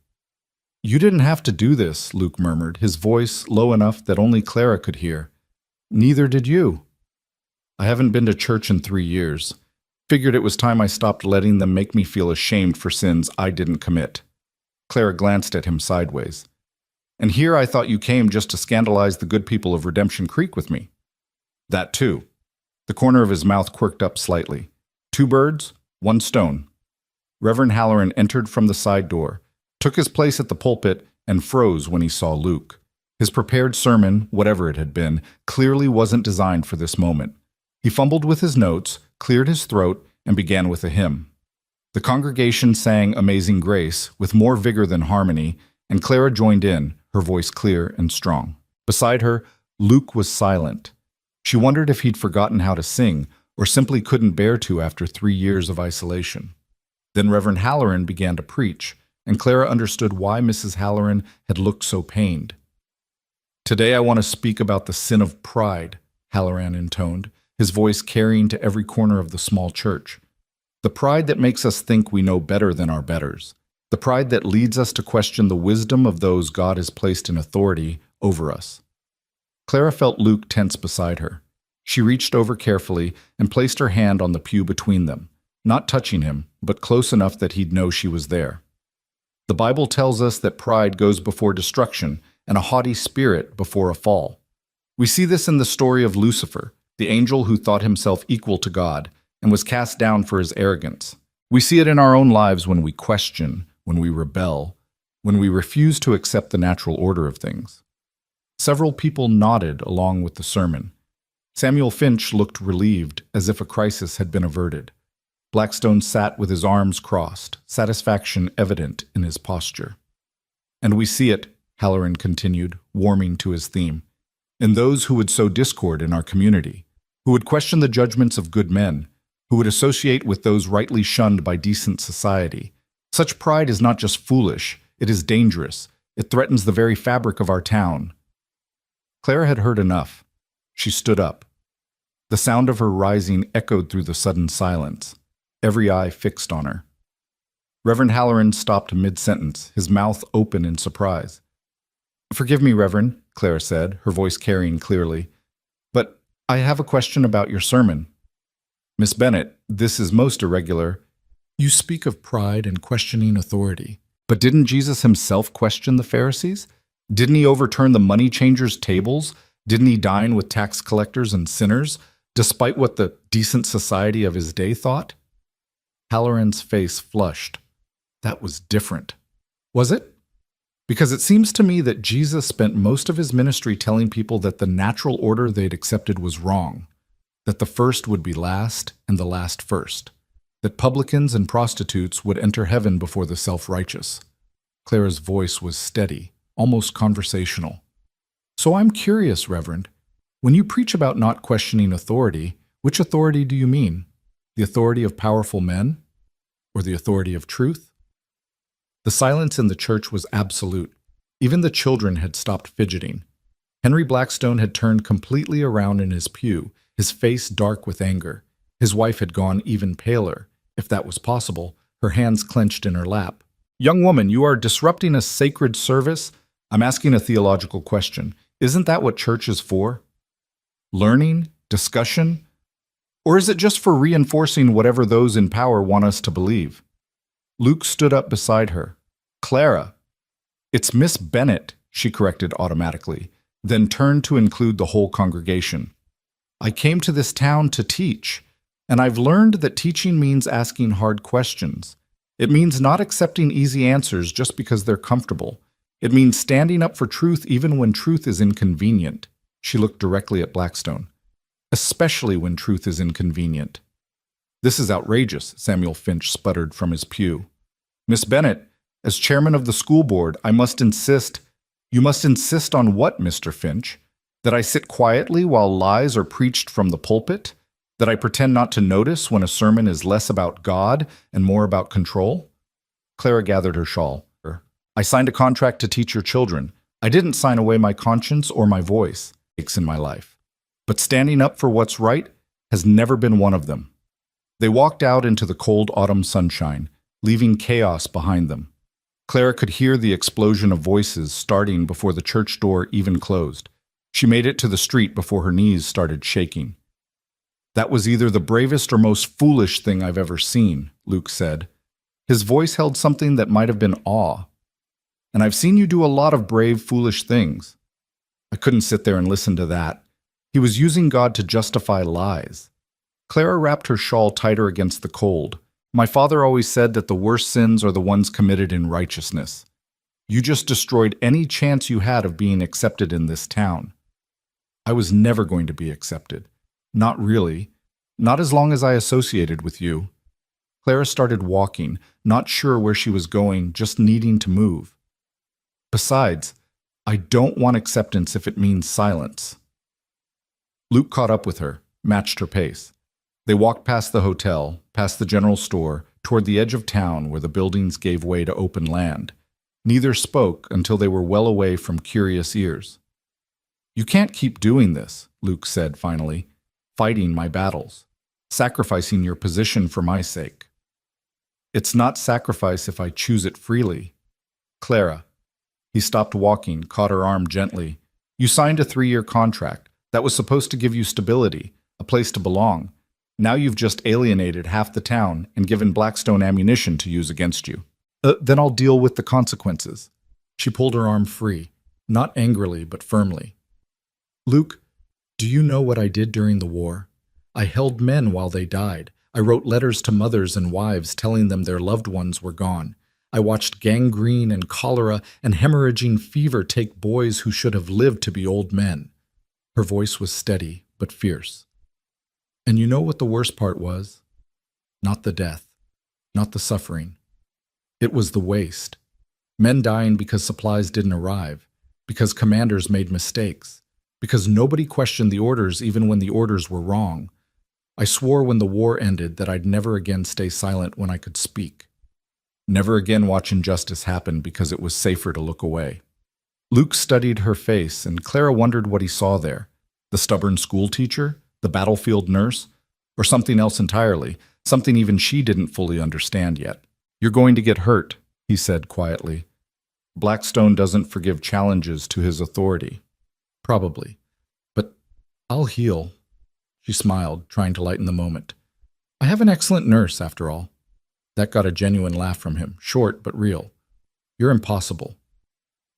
"You didn't have to do this," Luke murmured, his voice low enough that only Clara could hear. "Neither did you." "I haven't been to church in 3 years. Figured it was time I stopped letting them make me feel ashamed for sins I didn't commit." Clara glanced at him sideways. "And here I thought you came just to scandalize the good people of Redemption Creek with me." "That too." The corner of his mouth quirked up slightly. "Two birds, one stone." Reverend Halloran entered from the side door, took his place at the pulpit, and froze when he saw Luke. His prepared sermon, whatever it had been, clearly wasn't designed for this moment. He fumbled with his notes, cleared his throat, and began with a hymn. The congregation sang Amazing Grace with more vigor than harmony, and Clara joined in, her voice clear and strong. Beside her, Luke was silent. She wondered if he'd forgotten how to sing, or simply couldn't bear to after 3 years of isolation. Then Reverend Halloran began to preach, and Clara understood why Mrs. Halloran had looked so pained. "Today I want to speak about the sin of pride," Halloran intoned, his voice carrying to every corner of the small church. "The pride that makes us think we know better than our betters. The pride that leads us to question the wisdom of those God has placed in authority over us." Clara felt Luke tense beside her. She reached over carefully and placed her hand on the pew between them, not touching him, but close enough that he'd know she was there. The Bible tells us that pride goes before destruction and a haughty spirit before a fall. We see this in the story of Lucifer, the angel who thought himself equal to God and was cast down for his arrogance. We see it in our own lives when we question, when we rebel, when we refuse to accept the natural order of things. Several people nodded along with the sermon. Samuel Finch looked relieved, as if a crisis had been averted. Blackstone sat with his arms crossed, satisfaction evident in his posture. And we see it, Halloran continued, warming to his theme, in those who would sow discord in our community, who would question the judgments of good men, who would associate with those rightly shunned by decent society. Such pride is not just foolish, it is dangerous. It threatens the very fabric of our town. Clara had heard enough. She stood up. The sound of her rising echoed through the sudden silence, every eye fixed on her. Reverend Halloran stopped mid-sentence, his mouth open in surprise. "Forgive me, Reverend," Clara said, her voice carrying clearly, "but I have a question about your sermon." "Miss Bennet, this is most irregular. You speak of pride and questioning authority. But didn't Jesus himself question the Pharisees? Didn't he overturn the money changers' tables? Didn't he dine with tax collectors and sinners, despite what the decent society of his day thought?" Halloran's face flushed. That was different. Was it? Because it seems to me that Jesus spent most of his ministry telling people that the natural order they'd accepted was wrong, that the first would be last and the last first, that publicans and prostitutes would enter heaven before the self-righteous. Clara's voice was steady, almost conversational. "So I'm curious, Reverend, when you preach about not questioning authority, which authority do you mean? The authority of powerful men? Or the authority of truth?" The silence in the church was absolute. Even the children had stopped fidgeting. Henry Blackstone had turned completely around in his pew, his face dark with anger. His wife had gone even paler, if that was possible, her hands clenched in her lap. "Young woman, you are disrupting a sacred service. I'm asking a theological question. Isn't that what church is for? Learning? Discussion? Or is it just for reinforcing whatever those in power want us to believe?" Luke stood up beside her. "Clara." "It's Miss Bennet," she corrected automatically, then turned to include the whole congregation. "I came to this town to teach, and I've learned that teaching means asking hard questions. It means not accepting easy answers just because they're comfortable. It means standing up for truth even when truth is inconvenient." She looked directly at Blackstone. "Especially when truth is inconvenient." "This is outrageous," Samuel Finch sputtered from his pew. "Miss Bennet, as chairman of the school board, I must insist—" "You must insist on what, Mr. Finch? That I sit quietly while lies are preached from the pulpit? That I pretend not to notice when a sermon is less about God and more about control?" Clara gathered her shawl. "I signed a contract to teach your children. I didn't sign away my conscience or my voice in my life. But standing up for what's right has never been one of them." They walked out into the cold autumn sunshine, leaving chaos behind them. Clara could hear the explosion of voices starting before the church door even closed. She made it to the street before her knees started shaking. "That was either the bravest or most foolish thing I've ever seen," Luke said. His voice held something that might have been awe. "And I've seen you do a lot of brave, foolish things." I couldn't sit there and listen to that. He was using God to justify lies. Clara wrapped her shawl tighter against the cold. "My father always said that the worst sins are the ones committed in righteousness. You just destroyed any chance you had of being accepted in this town." "I was never going to be accepted. Not really. Not as long as I associated with you." Clara started walking, not sure where she was going, just needing to move. "Besides, I don't want acceptance if it means silence." Luke caught up with her, matched her pace. They walked past the hotel, past the general store, toward the edge of town where the buildings gave way to open land. Neither spoke until they were well away from curious ears. "You can't keep doing this," Luke said finally, "fighting my battles, sacrificing your position for my sake." "It's not sacrifice if I choose it freely." "Clara." He stopped walking, caught her arm gently. You signed a 3-year contract that was supposed to give you stability, a place to belong. Now you've just alienated half the town and given Blackstone ammunition to use against you. Then I'll deal with the consequences." She pulled her arm free, not angrily but firmly. "Luke, do you know what I did during the war? I held men while they died. I wrote letters to mothers and wives telling them their loved ones were gone. I watched gangrene and cholera and hemorrhaging fever take boys who should have lived to be old men." Her voice was steady but fierce. "And you know what the worst part was? Not the death, not the suffering. It was the waste. Men dying because supplies didn't arrive, because commanders made mistakes, because nobody questioned the orders even when the orders were wrong. I swore when the war ended that I'd never again stay silent when I could speak. Never again watch injustice happen because it was safer to look away." Luke studied her face, and Clara wondered what he saw there. The stubborn school teacher? The battlefield nurse? Or something else entirely, something even she didn't fully understand yet. "You're going to get hurt," he said quietly. "Blackstone doesn't forgive challenges to his authority." "Probably. But I'll heal." She smiled, trying to lighten the moment. "I have an excellent nurse, after all." That got a genuine laugh from him, short but real. "You're impossible."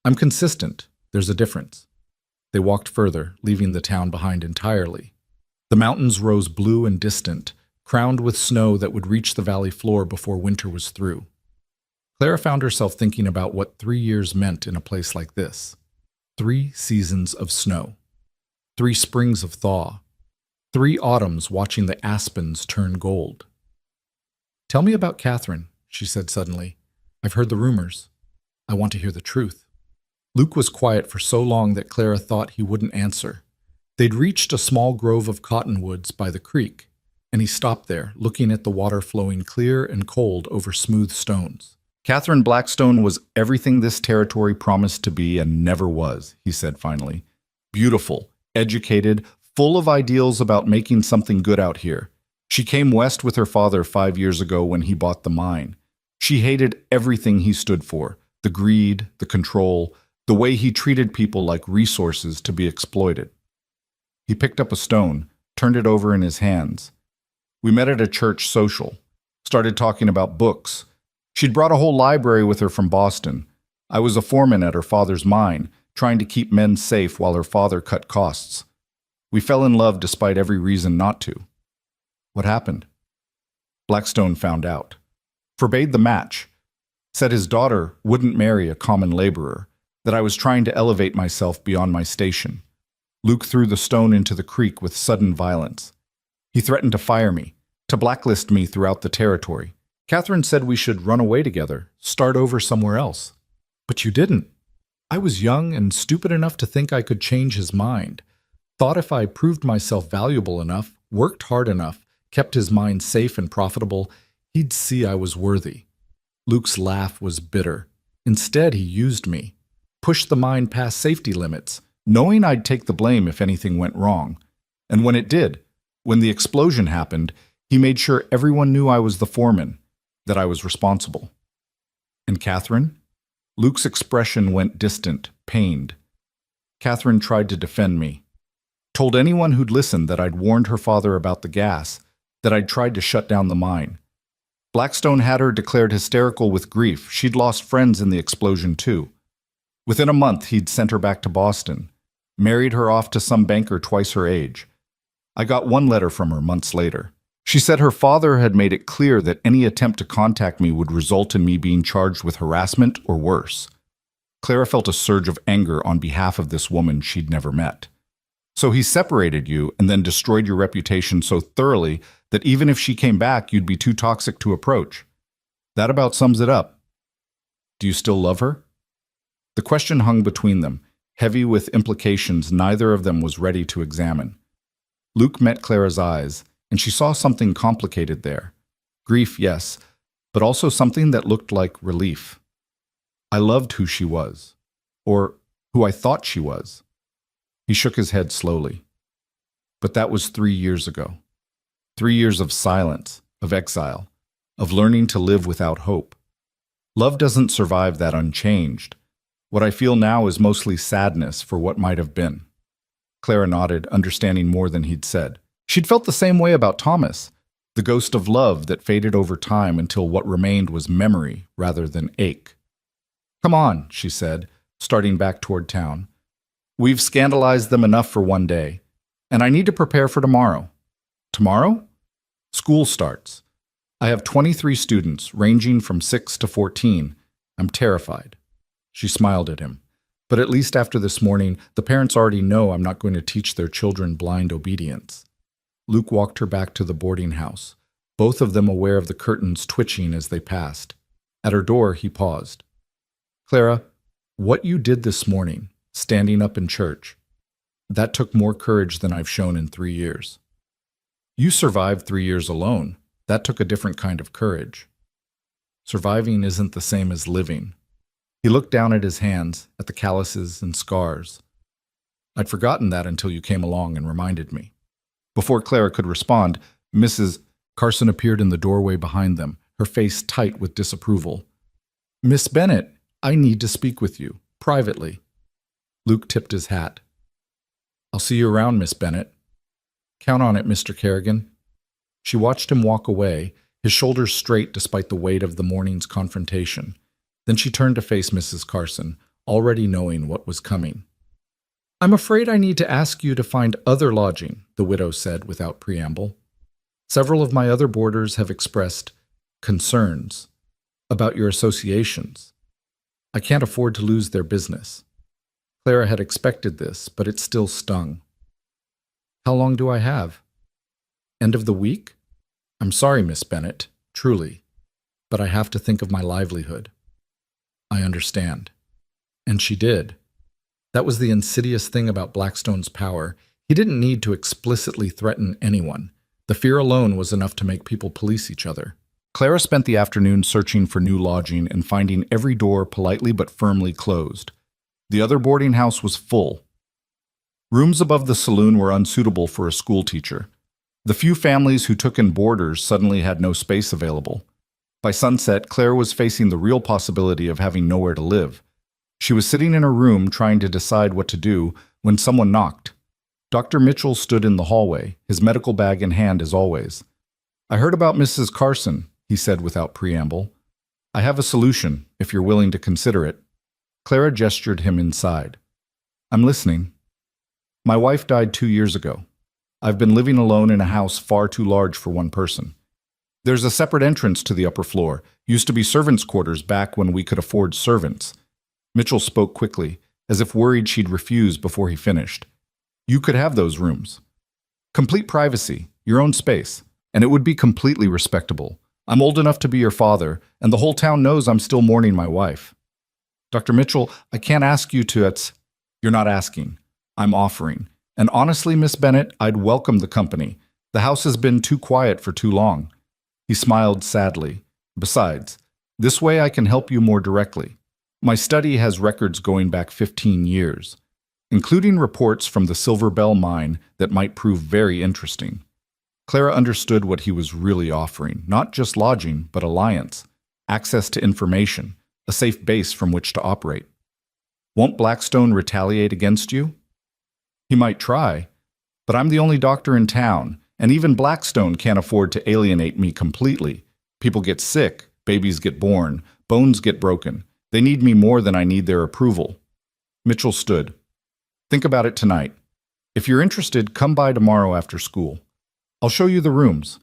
"I'm consistent. There's a difference." They walked further, leaving the town behind entirely. The mountains rose blue and distant, crowned with snow that would reach the valley floor before winter was through. Clara found herself thinking about what 3 years meant in a place like this. 3 seasons of snow. 3 springs of thaw. 3 autumns watching the aspens turn gold. "Tell me about Catherine," she said suddenly. "I've heard the rumors. I want to hear the truth." Luke was quiet for so long that Clara thought he wouldn't answer. They'd reached a small grove of cottonwoods by the creek, and he stopped there, looking at the water flowing clear and cold over smooth stones. "Catherine Blackstone was everything this territory promised to be and never was," he said finally. "Beautiful, educated, full of ideals about making something good out here. She came west with her father 5 years ago when he bought the mine. She hated everything he stood for, the greed, the control, the way he treated people like resources to be exploited." He picked up a stone, turned it over in his hands. "We met at a church social, started talking about books. She'd brought a whole library with her from Boston. I was a foreman at her father's mine, trying to keep men safe while her father cut costs. We fell in love despite every reason not to." "What happened?" "Blackstone found out. Forbade the match. Said his daughter wouldn't marry a common laborer, that I was trying to elevate myself beyond my station." Luke threw the stone into the creek with sudden violence. "He threatened to fire me, to blacklist me throughout the territory. Catherine said we should run away together, start over somewhere else. But you didn't. I was young and stupid enough to think I could change his mind. Thought if I proved myself valuable enough, worked hard enough, kept his mind safe and profitable, he'd see I was worthy." Luke's laugh was bitter. "Instead, he used me, pushed the mine past safety limits, knowing I'd take the blame if anything went wrong. And when it did, when the explosion happened, he made sure everyone knew I was the foreman, that I was responsible." "And Catherine?" Luke's expression went distant, pained. "Catherine tried to defend me. Told anyone who'd listened that I'd warned her father about the gas, that I'd tried to shut down the mine. Blackstone had her declared hysterical with grief. She'd lost friends in the explosion too. Within a month, he'd sent her back to Boston, married her off to some banker twice her age. I got one letter from her months later. She said her father had made it clear that any attempt to contact me would result in me being charged with harassment or worse." Clara felt a surge of anger on behalf of this woman she'd never met. "So he separated you and then destroyed your reputation so thoroughly that even if she came back, you'd be too toxic to approach. That about sums it up. Do you still love her?" The question hung between them, heavy with implications neither of them was ready to examine. Luke met Clara's eyes, and she saw something complicated there. Grief, yes, but also something that looked like relief. "I loved who she was, or who I thought she was." He shook his head slowly. "But that was 3 years ago. 3 years of silence, of exile, of learning to live without hope. Love doesn't survive that unchanged. What I feel now is mostly sadness for what might have been. Clara nodded, understanding more than he'd said. She'd felt the same way about Thomas, the ghost of love that faded over time until what remained was memory rather than ache. "Come on," she said, starting back toward town. "We've scandalized them enough for one day, and I need to prepare for tomorrow." "Tomorrow?" "School starts. I have 23 students, ranging from 6 to 14. I'm terrified." She smiled at him. "But at least after this morning, the parents already know I'm not going to teach their children blind obedience." Luke walked her back to the boarding house, both of them aware of the curtains twitching as they passed. At her door, he paused. "Clara, what you did this morning, standing up in church, that took more courage than I've shown in 3 years. You survived 3 years alone. That took a different kind of courage. Surviving isn't the same as living." He looked down at his hands, at the calluses and scars. "I'd forgotten that until you came along and reminded me." Before Clara could respond, Mrs. Carson appeared in the doorway behind them, her face tight with disapproval. "Miss Bennett, I need to speak with you, privately." Luke tipped his hat. "I'll see you around, Miss Bennett." "Count on it, Mr. Kerrigan." She watched him walk away, his shoulders straight despite the weight of the morning's confrontation. Then she turned to face Mrs. Carson, already knowing what was coming. "I'm afraid I need to ask you to find other lodging," the widow said without preamble. "Several of my other boarders have expressed concerns about your associations. I can't afford to lose their business." Clara had expected this, but it still stung. "How long do I have? End of the week? I'm sorry, Miss Bennett, truly, but I have to think of my livelihood." "I understand." And she did. That was the insidious thing about Blackstone's power. He didn't need to explicitly threaten anyone. The fear alone was enough to make people police each other. Clara spent the afternoon searching for new lodging and finding every door politely but firmly closed. The other boarding house was full. Rooms above the saloon were unsuitable for a school teacher. The few families who took in boarders suddenly had no space available. By sunset, Claire was facing the real possibility of having nowhere to live. She was sitting in her room trying to decide what to do when someone knocked. Dr. Mitchell stood in the hallway, his medical bag in hand as always. "I heard about Mrs. Carson," he said without preamble. "I have a solution, if you're willing to consider it." Clara gestured him inside. "I'm listening." "My wife died 2 years ago. I've been living alone in a house far too large for one person. There's a separate entrance to the upper floor. Used to be servants' quarters back when we could afford servants." Mitchell spoke quickly, as if worried she'd refuse before he finished. "You could have those rooms. Complete privacy, your own space, and it would be completely respectable. I'm old enough to be your father, and the whole town knows I'm still mourning my wife." "Dr. Mitchell, I can't ask you to..." "You're not asking. I'm offering. And honestly, Miss Bennett, I'd welcome the company. The house has been too quiet for too long." He smiled sadly. "Besides, this way I can help you more directly. My study has records going back 15 years, including reports from the Silver Bell mine that might prove very interesting." Clara understood what he was really offering, not just lodging, but alliance, access to information, a safe base from which to operate. "Won't Blackstone retaliate against you?" "He might try, but I'm the only doctor in town, and even Blackstone can't afford to alienate me completely. People get sick, babies get born, bones get broken. They need me more than I need their approval." Mitchell stood. "Think about it tonight. If you're interested, come by tomorrow after school. I'll show you the rooms."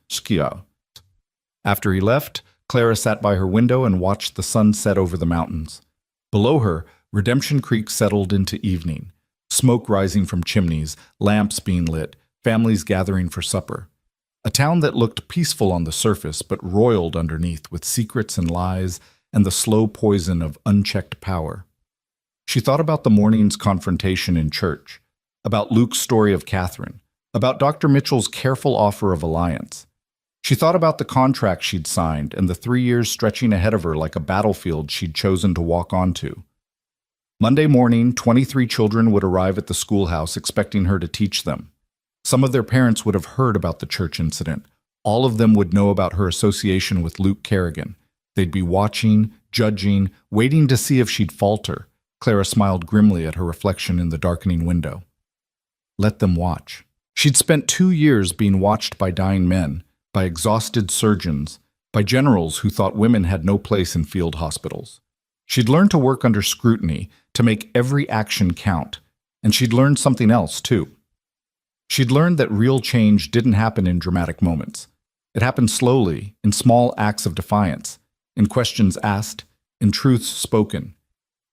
After he left, Clara sat by her window and watched the sun set over the mountains. Below her, Redemption Creek settled into evening. Smoke rising from chimneys, lamps being lit, families gathering for supper. A town that looked peaceful on the surface but roiled underneath with secrets and lies and the slow poison of unchecked power. She thought about the morning's confrontation in church, about Luke's story of Catherine, about Dr. Mitchell's careful offer of alliance. She thought about the contract she'd signed and the 3 years stretching ahead of her like a battlefield she'd chosen to walk onto. Monday morning, 23 children would arrive at the schoolhouse expecting her to teach them. Some of their parents would have heard about the church incident. All of them would know about her association with Luke Kerrigan. They'd be watching, judging, waiting to see if she'd falter. Clara smiled grimly at her reflection in the darkening window. Let them watch. She'd spent 2 years being watched by dying men, by exhausted surgeons, by generals who thought women had no place in field hospitals. She'd learned to work under scrutiny, to make every action count, and she'd learned something else, too. She'd learned that real change didn't happen in dramatic moments. It happened slowly, in small acts of defiance, in questions asked, in truths spoken,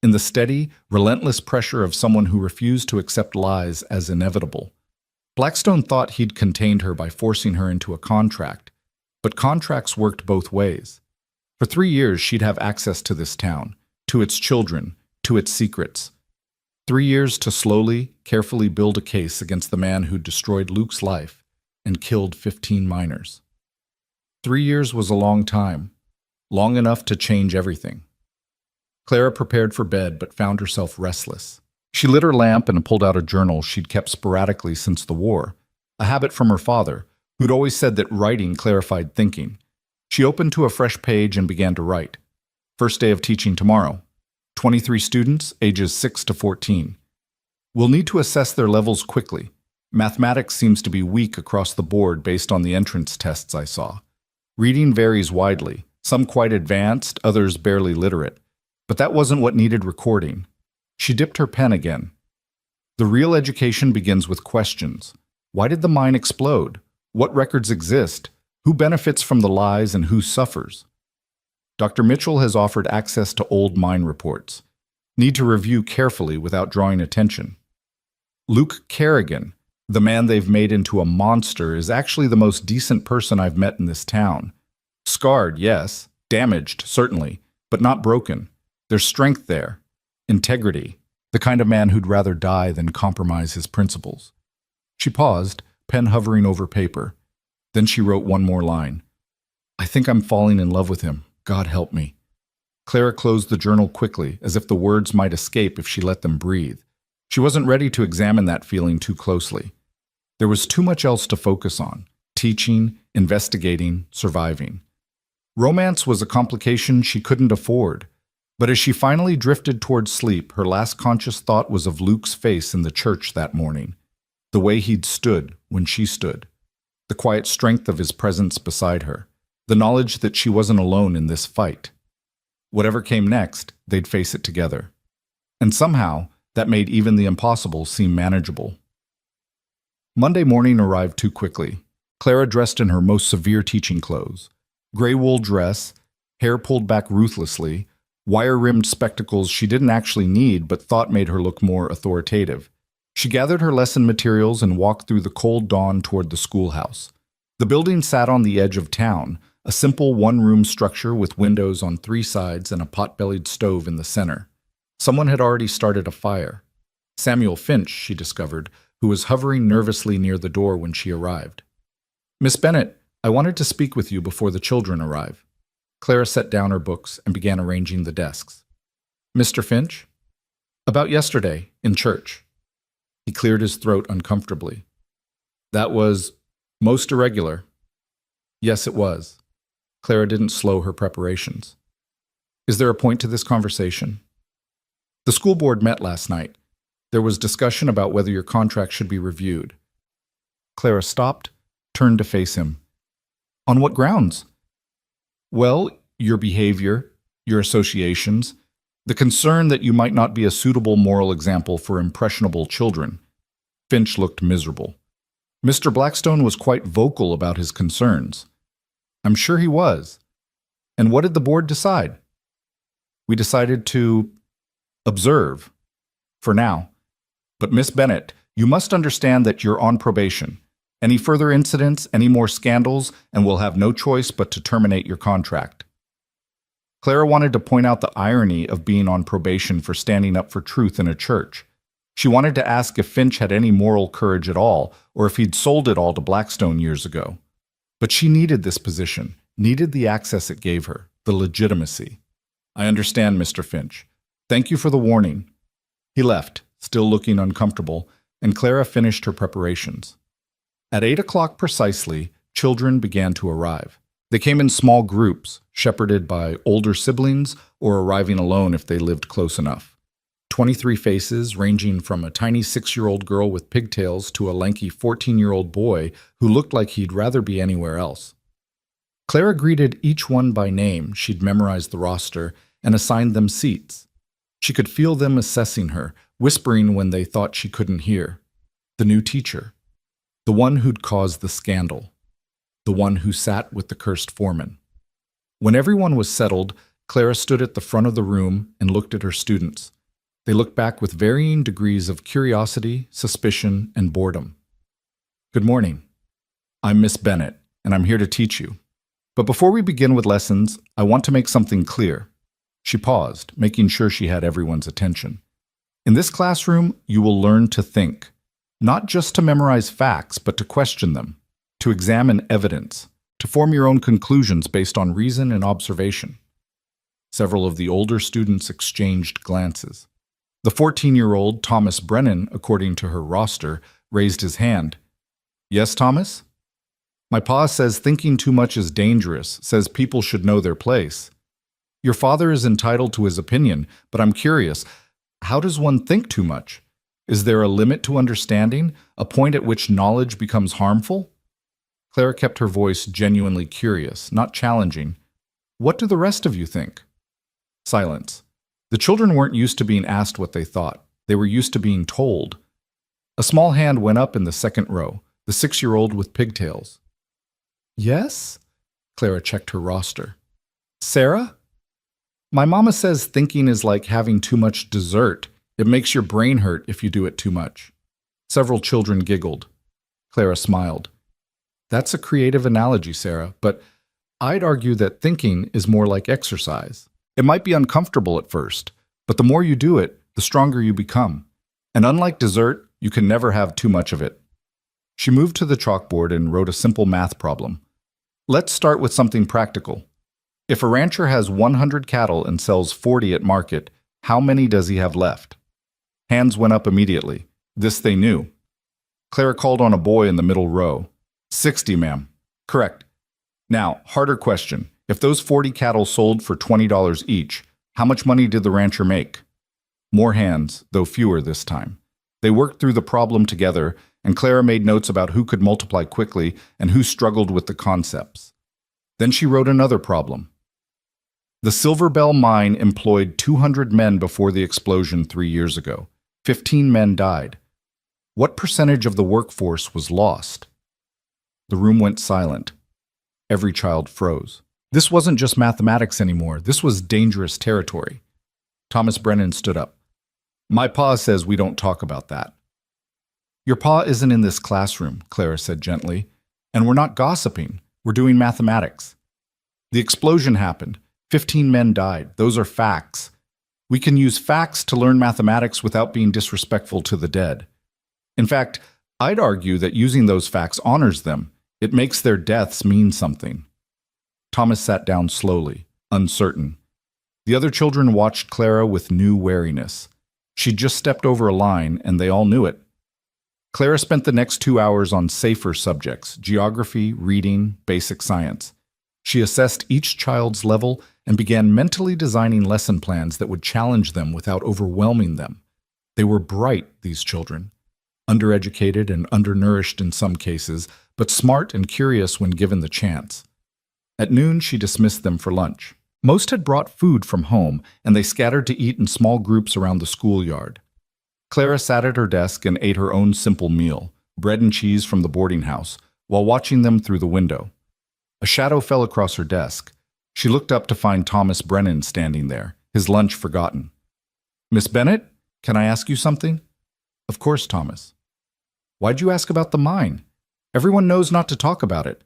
in the steady, relentless pressure of someone who refused to accept lies as inevitable. Blackstone thought he'd contained her by forcing her into a contract, but contracts worked both ways. For 3 years, she'd have access to this town, to its children, to its secrets. 3 years to slowly, carefully build a case against the man who destroyed Luke's life and killed 15 minors. 3 years was a long time, long enough to change everything. Clara prepared for bed but found herself restless. She lit her lamp and pulled out a journal she'd kept sporadically since the war, a habit from her father, who'd always said that writing clarified thinking. She opened to a fresh page and began to write. First day of teaching tomorrow. 23 students, ages 6 to 14. We'll need to assess their levels quickly. Mathematics seems to be weak across the board based on the entrance tests I saw. Reading varies widely, some quite advanced, others barely literate. But that wasn't what needed recording. She dipped her pen again. The real education begins with questions. Why did the mine explode? What records exist? Who benefits from the lies and who suffers? Dr. Mitchell has offered access to old mine reports. Need to review carefully without drawing attention. Luke Kerrigan, the man they've made into a monster, is actually the most decent person I've met in this town. Scarred, yes. Damaged, certainly. But not broken. There's strength there. Integrity. The kind of man who'd rather die than compromise his principles. She paused, pen hovering over paper. Then she wrote one more line. I think I'm falling in love with him. God help me. Clara closed the journal quickly, as if the words might escape if she let them breathe. She wasn't ready to examine that feeling too closely. There was too much else to focus on. Teaching, investigating, surviving. Romance was a complication she couldn't afford. But as she finally drifted toward sleep, her last conscious thought was of Luke's face in the church that morning. The way he'd stood when she stood. The quiet strength of his presence beside her. The knowledge that she wasn't alone in this fight. Whatever came next, they'd face it together. And somehow, that made even the impossible seem manageable. Monday morning arrived too quickly. Clara dressed in her most severe teaching clothes. Gray wool dress, hair pulled back ruthlessly, wire-rimmed spectacles she didn't actually need but thought made her look more authoritative. She gathered her lesson materials and walked through the cold dawn toward the schoolhouse. The building sat on the edge of town, a simple one-room structure with windows on 3 sides and a pot-bellied stove in the center. Someone had already started a fire. Samuel Finch, she discovered, who was hovering nervously near the door when she arrived. Miss Bennett, I wanted to speak with you before the children arrive. Clara set down her books and began arranging the desks. Mr. Finch? About yesterday, in church. He cleared his throat uncomfortably. That was most irregular. Yes, it was. Clara didn't slow her preparations. Is there a point to this conversation? The school board met last night. There was discussion about whether your contract should be reviewed. Clara stopped, turned to face him. On what grounds? Well, your behavior, your associations, the concern that you might not be a suitable moral example for impressionable children. Finch looked miserable. Mr. Blackstone was quite vocal about his concerns. I'm sure he was. And what did the board decide? We decided to observe, for now. But Miss Bennett, you must understand that you're on probation. Any further incidents, any more scandals, and we'll have no choice but to terminate your contract. Clara wanted to point out the irony of being on probation for standing up for truth in a church. She wanted to ask if Finch had any moral courage at all, or if he'd sold it all to Blackstone years ago. But she needed this position, needed the access it gave her, the legitimacy. I understand, Mr. Finch. Thank you for the warning. He left, still looking uncomfortable, and Clara finished her preparations. At 8 o'clock precisely, children began to arrive. They came in small groups, shepherded by older siblings or arriving alone if they lived close enough. 23 faces ranging from a tiny 6-year-old girl with pigtails to a lanky 14-year-old boy who looked like he'd rather be anywhere else. Clara greeted each one by name. She'd memorized the roster and assigned them seats. She could feel them assessing her, whispering when they thought she couldn't hear. The new teacher. The one who'd caused the scandal. The one who sat with the cursed foreman. When everyone was settled, Clara stood at the front of the room and looked at her students. They looked back with varying degrees of curiosity, suspicion, and boredom. "Good morning. I'm Miss Bennett, and I'm here to teach you. But before we begin with lessons, I want to make something clear." She paused, making sure she had everyone's attention. "In this classroom, you will learn to think, not just to memorize facts, but to question them, to examine evidence, to form your own conclusions based on reason and observation." Several of the older students exchanged glances. The 14-year-old Thomas Brennan, according to her roster, raised his hand. "Yes, Thomas? My pa says thinking too much is dangerous, says people should know their place. Your father is entitled to his opinion, but I'm curious, how does one think too much? Is there a limit to understanding, a point at which knowledge becomes harmful?" Clara kept her voice genuinely curious, not challenging. "What do the rest of you think?" Silence. The children weren't used to being asked what they thought. They were used to being told. A small hand went up in the second row, the 6-year-old with pigtails. "Yes?" Clara checked her roster. "Sarah? My mama says thinking is like having too much dessert. It makes your brain hurt if you do it too much." Several children giggled. Clara smiled. "That's a creative analogy, Sarah, but I'd argue that thinking is more like exercise. It might be uncomfortable at first, but the more you do it, the stronger you become. And unlike dessert, you can never have too much of it." She moved to the chalkboard and wrote a simple math problem. "Let's start with something practical. If a rancher has 100 cattle and sells 40 at market, how many does he have left?" Hands went up immediately. This they knew. Clara called on a boy in the middle row. 60, ma'am. Correct. Now, harder question. If those 40 cattle sold for $20 each, how much money did the rancher make? More hands, though fewer this time. They worked through the problem together, and Clara made notes about who could multiply quickly and who struggled with the concepts. Then she wrote another problem. The Silver Bell mine employed 200 men before the explosion 3 years ago. 15 men died. What percentage of the workforce was lost? The room went silent. Every child froze. This wasn't just mathematics anymore. This was dangerous territory. Thomas Brennan stood up. "My pa says we don't talk about that." "Your pa isn't in this classroom," Clara said gently. "And we're not gossiping. We're doing mathematics. The explosion happened. 15 men died. Those are facts. We can use facts to learn mathematics without being disrespectful to the dead. In fact, I'd argue that using those facts honors them. It makes their deaths mean something." Thomas sat down slowly, uncertain. The other children watched Clara with new wariness. She'd just stepped over a line, and they all knew it. Clara spent the next 2 hours on safer subjects: geography, reading, basic science. She assessed each child's level and began mentally designing lesson plans that would challenge them without overwhelming them. They were bright, these children. Undereducated and undernourished in some cases, but smart and curious when given the chance. At noon, she dismissed them for lunch. Most had brought food from home, and they scattered to eat in small groups around the schoolyard. Clara sat at her desk and ate her own simple meal, bread and cheese from the boarding house, while watching them through the window. A shadow fell across her desk. She looked up to find Thomas Brennan standing there, his lunch forgotten. "Miss Bennett, can I ask you something?" "Of course, Thomas." "Why'd you ask about the mine? Everyone knows not to talk about it.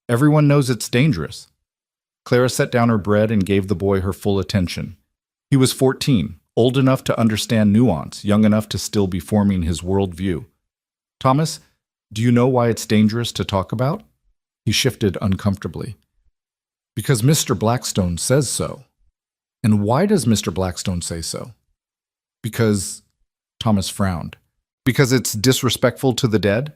Everyone knows it's dangerous." Clara set down her bread and gave the boy her full attention. He was 14, old enough to understand nuance, young enough to still be forming his worldview. "Thomas, do you know why it's dangerous to talk about?" He shifted uncomfortably. "Because Mr. Blackstone says so." "And why does Mr. Blackstone say so?" "Because," Thomas frowned, "because it's disrespectful to the dead?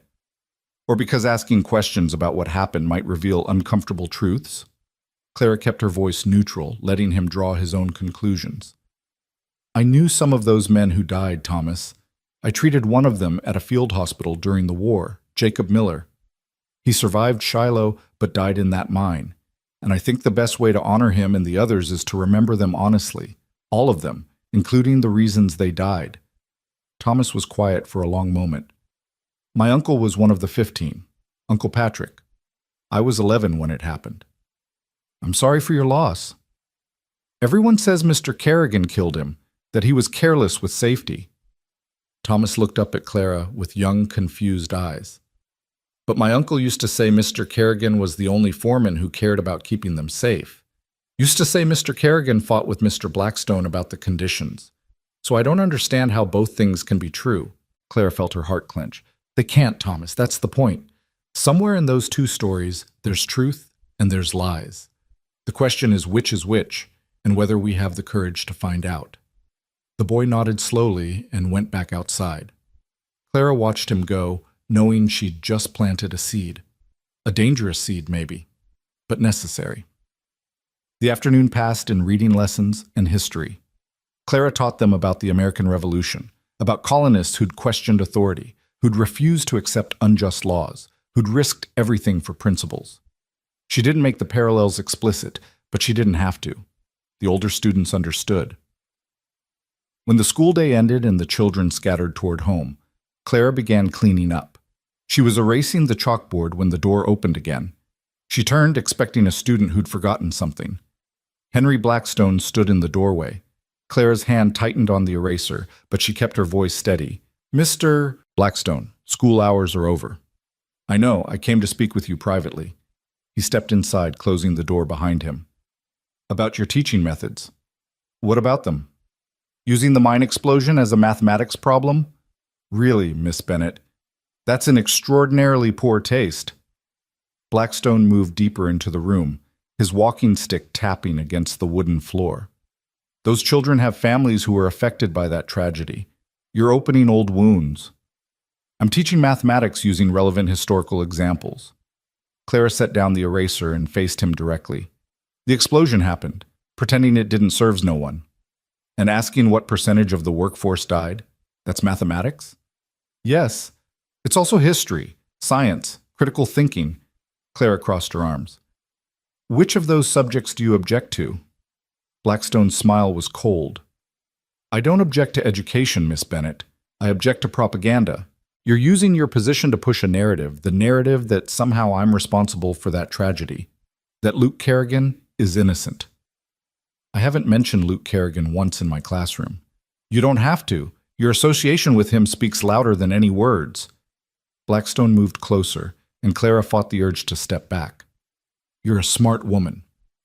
Or because asking questions about what happened might reveal uncomfortable truths?" Clara kept her voice neutral, letting him draw his own conclusions. I knew some of those men who died, Thomas. I treated one of them at a field hospital during the war, Jacob Miller. He survived Shiloh but died in that mine, and I think the best way to honor him and the others is to remember them honestly, all of them, including the reasons they died. Thomas was quiet for a long moment. My uncle was one of the 15, Uncle Patrick. I was 11 when it happened. I'm sorry for your loss. Everyone says Mr. Kerrigan killed him, that he was careless with safety. Thomas looked up at Clara with young, confused eyes. But my uncle used to say Mr. Kerrigan was the only foreman who cared about keeping them safe. Used to say Mr. Kerrigan fought with Mr. Blackstone about the conditions. So I don't understand how both things can be true. Clara felt her heart clench. They can't, Thomas. That's the point. Somewhere in those two stories, there's truth and there's lies. The question is which, and whether we have the courage to find out. The boy nodded slowly and went back outside. Clara watched him go, knowing she'd just planted a seed. A dangerous seed, maybe, but necessary. The afternoon passed in reading lessons and history. Clara taught them about the American Revolution, about colonists who'd questioned authority, who'd refused to accept unjust laws, who'd risked everything for principles. She didn't make the parallels explicit, but she didn't have to. The older students understood. When the school day ended and the children scattered toward home, Clara began cleaning up. She was erasing the chalkboard when the door opened again. She turned, expecting a student who'd forgotten something. Henry Blackstone stood in the doorway. Clara's hand tightened on the eraser, but she kept her voice steady. Mr. Blackstone, school hours are over. I know, I came to speak with you privately. He stepped inside, closing the door behind him. About your teaching methods. What about them? Using the mine explosion as a mathematics problem? Really, Miss Bennett, that's in extraordinarily poor taste. Blackstone moved deeper into the room, his walking stick tapping against the wooden floor. Those children have families who were affected by that tragedy. You're opening old wounds. I'm teaching mathematics using relevant historical examples. Clara set down the eraser and faced him directly. The explosion happened, pretending it didn't serve no one. And asking what percentage of the workforce died? That's mathematics? Yes. It's also history, science, critical thinking. Clara crossed her arms. Which of those subjects do you object to? Blackstone's smile was cold. I don't object to education, Miss Bennett. I object to propaganda. You're using your position to push a narrative, the narrative that somehow I'm responsible for that tragedy, that Luke Kerrigan is innocent. I haven't mentioned Luke Kerrigan once in my classroom. You don't have to. Your association with him speaks louder than any words. Blackstone moved closer, and Clara fought the urge to step back. You're a smart woman.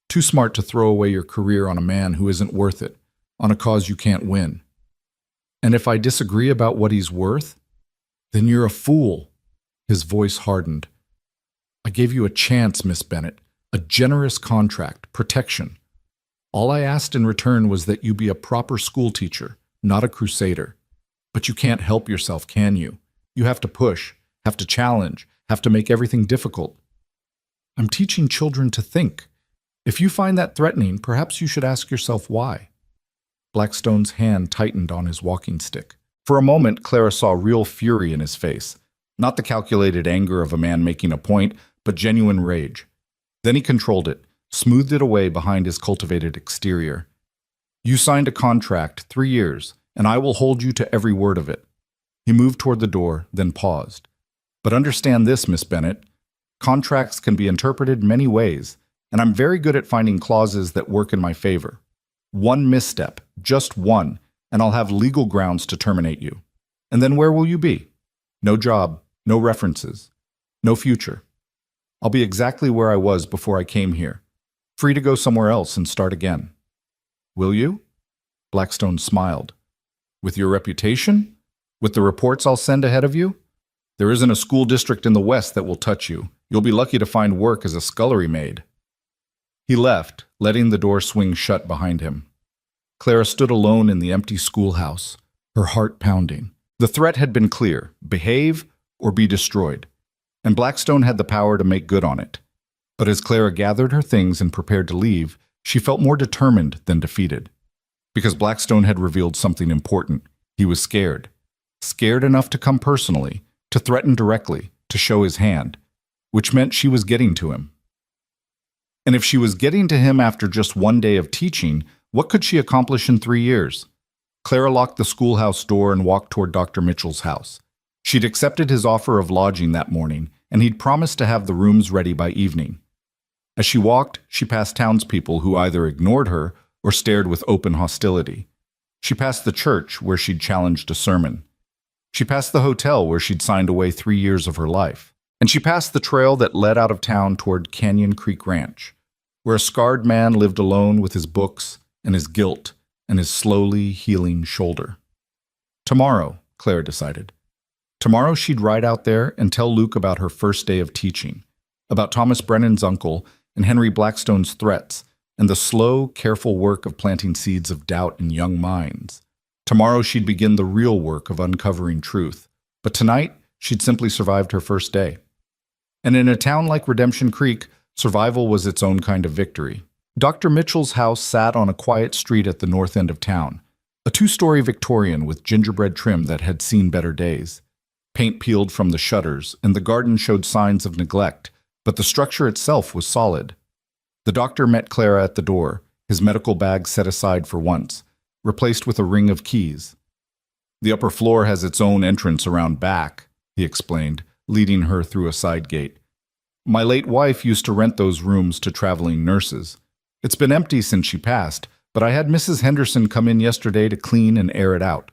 Too smart to throw away your career on a man who isn't worth it, on a cause you can't win. And if I disagree about what he's worth, then you're a fool. His voice hardened. I gave you a chance, Miss Bennett, a generous contract, protection. All I asked in return was that you be a proper school teacher, not a crusader. But you can't help yourself, can you? You have to push, have to challenge, have to make everything difficult. I'm teaching children to think. If you find that threatening, perhaps you should ask yourself why. Blackstone's hand tightened on his walking stick. For a moment, Clara saw real fury in his face. Not the calculated anger of a man making a point, but genuine rage. Then he controlled it, smoothed it away behind his cultivated exterior. You signed a contract, 3 years, and I will hold you to every word of it. He moved toward the door, then paused. But understand this, Miss Bennett. Contracts can be interpreted many ways, and I'm very good at finding clauses that work in my favor. One misstep, just one, and I'll have legal grounds to terminate you. And then where will you be? No job, no references, no future. I'll be exactly where I was before I came here, free to go somewhere else and start again. Will you? Blackstone smiled. With your reputation? With the reports I'll send ahead of you? There isn't a school district in the West that will touch you. You'll be lucky to find work as a scullery maid. He left, letting the door swing shut behind him. Clara stood alone in the empty schoolhouse, her heart pounding. The threat had been clear: behave or be destroyed. And Blackstone had the power to make good on it. But as Clara gathered her things and prepared to leave, she felt more determined than defeated. Because Blackstone had revealed something important. He was scared. Scared enough to come personally, to threaten directly, to show his hand, which meant she was getting to him. And if she was getting to him after just one day of teaching, what could she accomplish in 3 years? Clara locked the schoolhouse door and walked toward Dr. Mitchell's house. She'd accepted his offer of lodging that morning, and he'd promised to have the rooms ready by evening. As she walked, she passed townspeople who either ignored her or stared with open hostility. She passed the church where she'd challenged a sermon. She passed the hotel where she'd signed away 3 years of her life. And she passed the trail that led out of town toward Canyon Creek Ranch, where a scarred man lived alone with his books and his guilt and his slowly healing shoulder. Tomorrow, Clara decided. Tomorrow she'd ride out there and tell Luke about her first day of teaching, about Thomas Brennan's uncle and Henry Blackstone's threats, and the slow, careful work of planting seeds of doubt in young minds. Tomorrow she'd begin the real work of uncovering truth. But tonight, she'd simply survived her first day. And in a town like Redemption Creek, survival was its own kind of victory. Dr. Mitchell's house sat on a quiet street at the north end of town, a 2-story Victorian with gingerbread trim that had seen better days. Paint peeled from the shutters, and the garden showed signs of neglect, but the structure itself was solid. The doctor met Clara at the door, his medical bag set aside for once, replaced with a ring of keys. "The upper floor has its own entrance around back," he explained, leading her through a side gate. "My late wife used to rent those rooms to traveling nurses. It's been empty since she passed, but I had Mrs. Henderson come in yesterday to clean and air it out."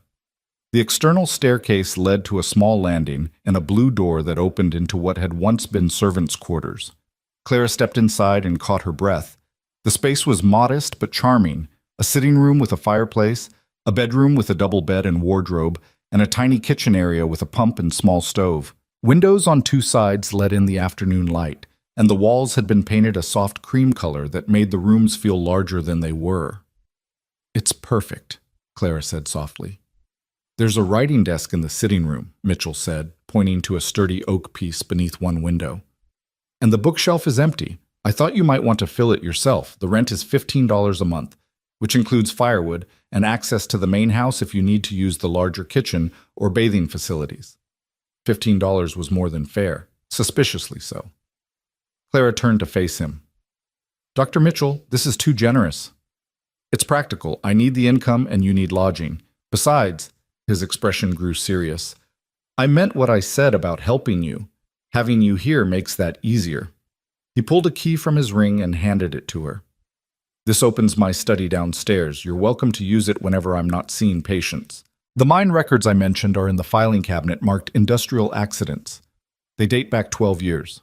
The external staircase led to a small landing and a blue door that opened into what had once been servants' quarters. Clara stepped inside and caught her breath. The space was modest but charming, a sitting room with a fireplace, a bedroom with a double bed and wardrobe, and a tiny kitchen area with a pump and small stove. Windows on 2 sides let in the afternoon light, and the walls had been painted a soft cream color that made the rooms feel larger than they were. "It's perfect," Clara said softly. "There's a writing desk in the sitting room," Mitchell said, pointing to a sturdy oak piece beneath one window. "And the bookshelf is empty. I thought you might want to fill it yourself. The rent is $15 a month, which includes firewood and access to the main house if you need to use the larger kitchen or bathing facilities." $15 was more than fair, suspiciously so. Clara turned to face him. "Dr. Mitchell, this is too generous." "It's practical. I need the income and you need lodging. Besides," his expression grew serious, "I meant what I said about helping you. Having you here makes that easier." He pulled a key from his ring and handed it to her. "This opens my study downstairs. You're welcome to use it whenever I'm not seeing patients. The mine records I mentioned are in the filing cabinet marked industrial accidents. They date back 12 years.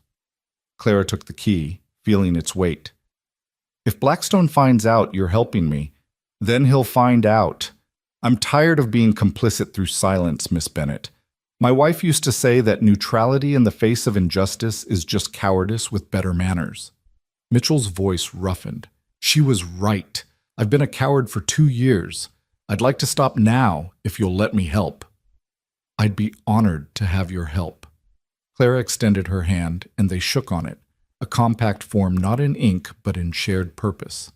Clara took the key, feeling its weight. "If Blackstone finds out you're helping me, then he'll find out. I'm tired of being complicit through silence, Miss Bennett. My wife used to say that neutrality in the face of injustice is just cowardice with better manners." Mitchell's voice roughened. "She was right. I've been a coward for 2 years. I'd like to stop now if you'll let me help." "I'd be honored to have your help." Clara extended her hand, and they shook on it, a compact form not in ink but in shared purpose.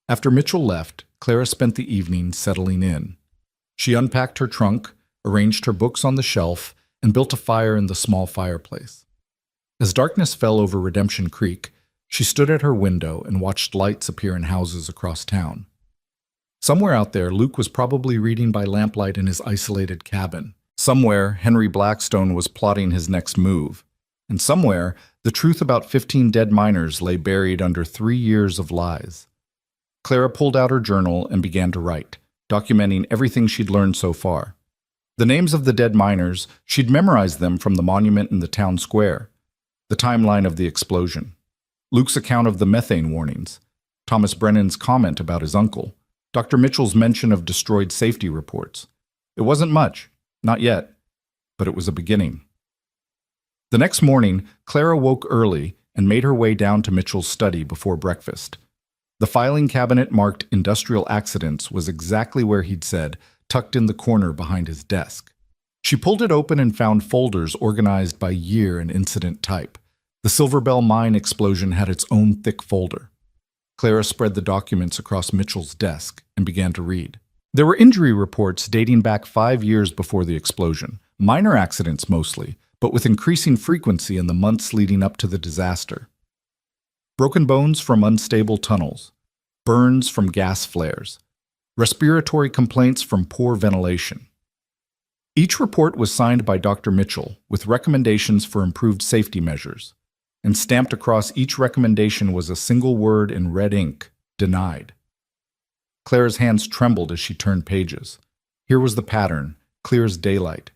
After Mitchell left, Clara spent the evening settling in. She unpacked her trunk, arranged her books on the shelf, and built a fire in the small fireplace. As darkness fell over Redemption Creek, she stood at her window and watched lights appear in houses across town. Somewhere out there, Luke was probably reading by lamplight in his isolated cabin. Somewhere, Henry Blackstone was plotting his next move. And somewhere, the truth about 15 dead miners lay buried under 3 years of lies. Clara pulled out her journal and began to write, documenting everything she'd learned so far. The names of the dead miners, she'd memorized them from the monument in the town square, the timeline of the explosion, Luke's account of the methane warnings, Thomas Brennan's comment about his uncle, Dr. Mitchell's mention of destroyed safety reports. It wasn't much, not yet, but it was a beginning. The next morning, Clara woke early and made her way down to Mitchell's study before breakfast. The filing cabinet marked industrial accidents was exactly where he'd said, tucked in the corner behind his desk. She pulled it open and found folders organized by year and incident type. The Silverbell mine explosion had its own thick folder. Clara spread the documents across Mitchell's desk, and began to read. There were injury reports dating back 5 years before the explosion, minor accidents mostly, but with increasing frequency in the months leading up to the disaster. Broken bones from unstable tunnels, burns from gas flares, respiratory complaints from poor ventilation. Each report was signed by Dr. Mitchell with recommendations for improved safety measures, and stamped across each recommendation was a single word in red ink: denied. Clara's hands trembled as she turned pages. Here was the pattern, clear as daylight.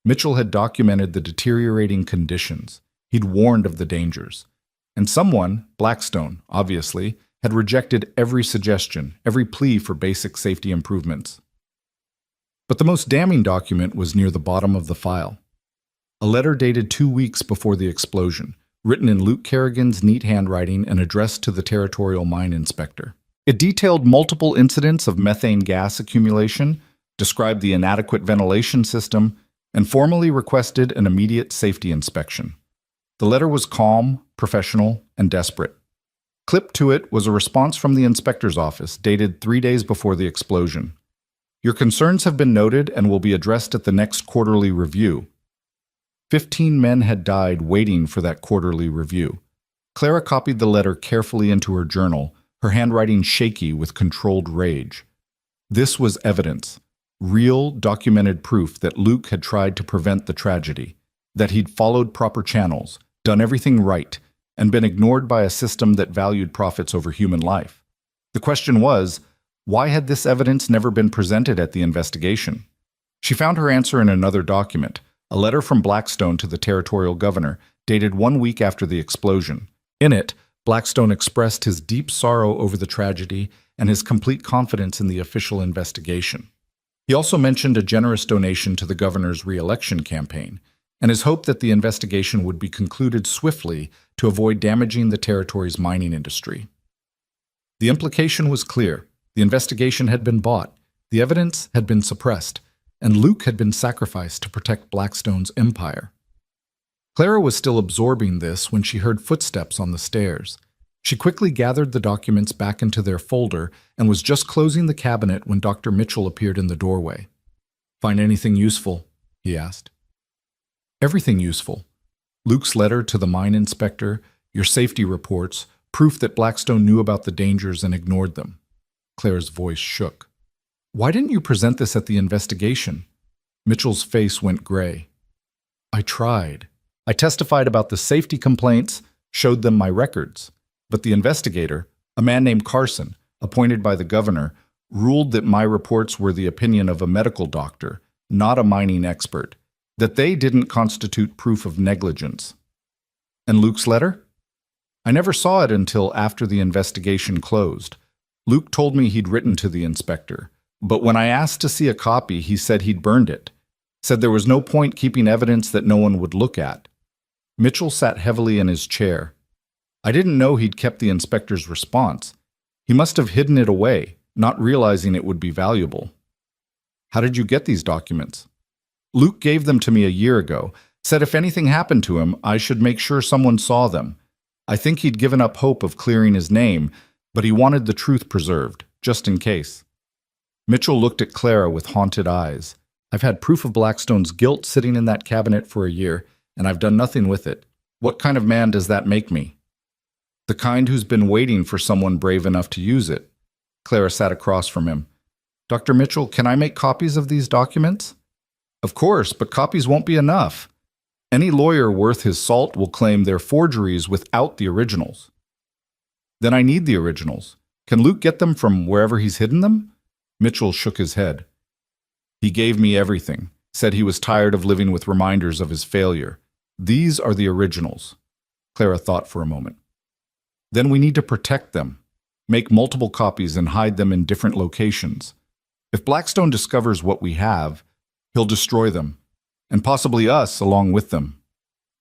Mitchell had documented the deteriorating conditions. He'd warned of the dangers. And someone, Blackstone, obviously, had rejected every suggestion, every plea for basic safety improvements. But the most damning document was near the bottom of the file. A letter dated 2 weeks before the explosion, written in Luke Kerrigan's neat handwriting and addressed to the territorial mine inspector. It detailed multiple incidents of methane gas accumulation, described the inadequate ventilation system, and formally requested an immediate safety inspection. The letter was calm, professional, and desperate. Clipped to it was a response from the inspector's office, dated 3 days before the explosion. Your concerns have been noted and will be addressed at the next quarterly review. 15 men had died waiting for that quarterly review. Clara copied the letter carefully into her journal, her handwriting shaky with controlled rage. This was evidence, real documented proof that Luke had tried to prevent the tragedy, that he'd followed proper channels, done everything right, and been ignored by a system that valued profits over human life. The question was, why had this evidence never been presented at the investigation? She found her answer in another document, a letter from Blackstone to the territorial governor, dated 1 week after the explosion. In it, Blackstone expressed his deep sorrow over the tragedy and his complete confidence in the official investigation. He also mentioned a generous donation to the governor's re-election campaign, and his hope that the investigation would be concluded swiftly to avoid damaging the territory's mining industry. The implication was clear. The investigation had been bought, the evidence had been suppressed, and Luke had been sacrificed to protect Blackstone's empire. Clara was still absorbing this when she heard footsteps on the stairs. She quickly gathered the documents back into their folder and was just closing the cabinet when Dr. Mitchell appeared in the doorway. "Find anything useful?" he asked. "Everything useful. Luke's letter to the mine inspector, your safety reports, proof that Blackstone knew about the dangers and ignored them." Clara's voice shook. "Why didn't you present this at the investigation?" Mitchell's face went gray. "I tried. I testified about the safety complaints, showed them my records. But the investigator, a man named Carson, appointed by the governor, ruled that my reports were the opinion of a medical doctor, not a mining expert, that they didn't constitute proof of negligence." "And Luke's letter?" "I never saw it until after the investigation closed. Luke told me he'd written to the inspector, but when I asked to see a copy, he said he'd burned it, said there was no point keeping evidence that no one would look at." Mitchell sat heavily in his chair. "I didn't know he'd kept the inspector's response. He must have hidden it away, not realizing it would be valuable." "How did you get these documents?" "Luke gave them to me a year ago, said if anything happened to him, I should make sure someone saw them. I think he'd given up hope of clearing his name, but he wanted the truth preserved, just in case." Mitchell looked at Clara with haunted eyes. "I've had proof of Blackstone's guilt sitting in that cabinet for a year, and I've done nothing with it. What kind of man does that make me?" "The kind who's been waiting for someone brave enough to use it." Clara sat across from him. "Dr. Mitchell, can I make copies of these documents?" "Of course, but copies won't be enough. Any lawyer worth his salt will claim they're forgeries without the originals." "Then I need the originals. Can Luke get them from wherever he's hidden them?" Mitchell shook his head. "He gave me everything, said he was tired of living with reminders of his failure. These are the originals." Clara thought for a moment. "Then we need to protect them, make multiple copies and hide them in different locations. If Blackstone discovers what we have, he'll destroy them, and possibly us along with them."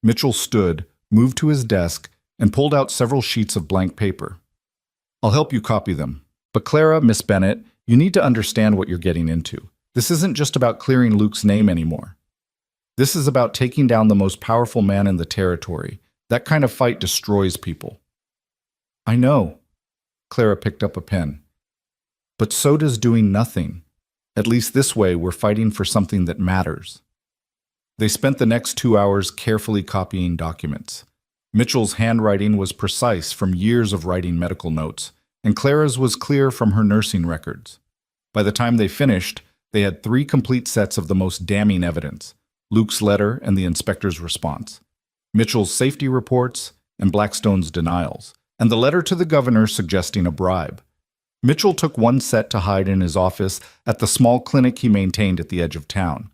Mitchell stood, moved to his desk, and pulled out several sheets of blank paper. "I'll help you copy them. But Clara, Miss Bennett, you need to understand what you're getting into. This isn't just about clearing Luke's name anymore. This is about taking down the most powerful man in the territory. That kind of fight destroys people." "I know." Clara picked up a pen. But so does doing nothing. At least this way, we're fighting for something that matters. They spent the next 2 hours carefully copying documents. Mitchell's handwriting was precise from years of writing medical notes, and Clara's was clear from her nursing records. By the time they finished, they had 3 complete sets of the most damning evidence: Luke's letter and the inspector's response, Mitchell's safety reports, and Blackstone's denials, and the letter to the governor suggesting a bribe. Mitchell took 1 set to hide in his office at the small clinic he maintained at the edge of town.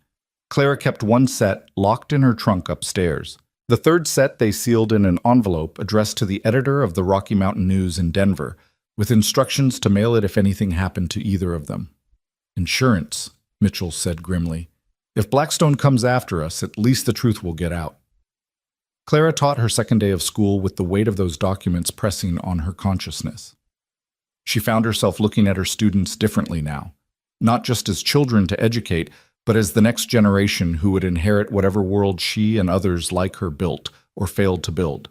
Clara kept 1 set locked in her trunk upstairs. The 3rd set they sealed in an envelope addressed to the editor of the Rocky Mountain News in Denver, with instructions to mail it if anything happened to either of them. "Insurance," Mitchell said grimly. "If Blackstone comes after us, at least the truth will get out." Clara taught her second day of school with the weight of those documents pressing on her consciousness. She found herself looking at her students differently now, not just as children to educate, but as the next generation who would inherit whatever world she and others like her built or failed to build.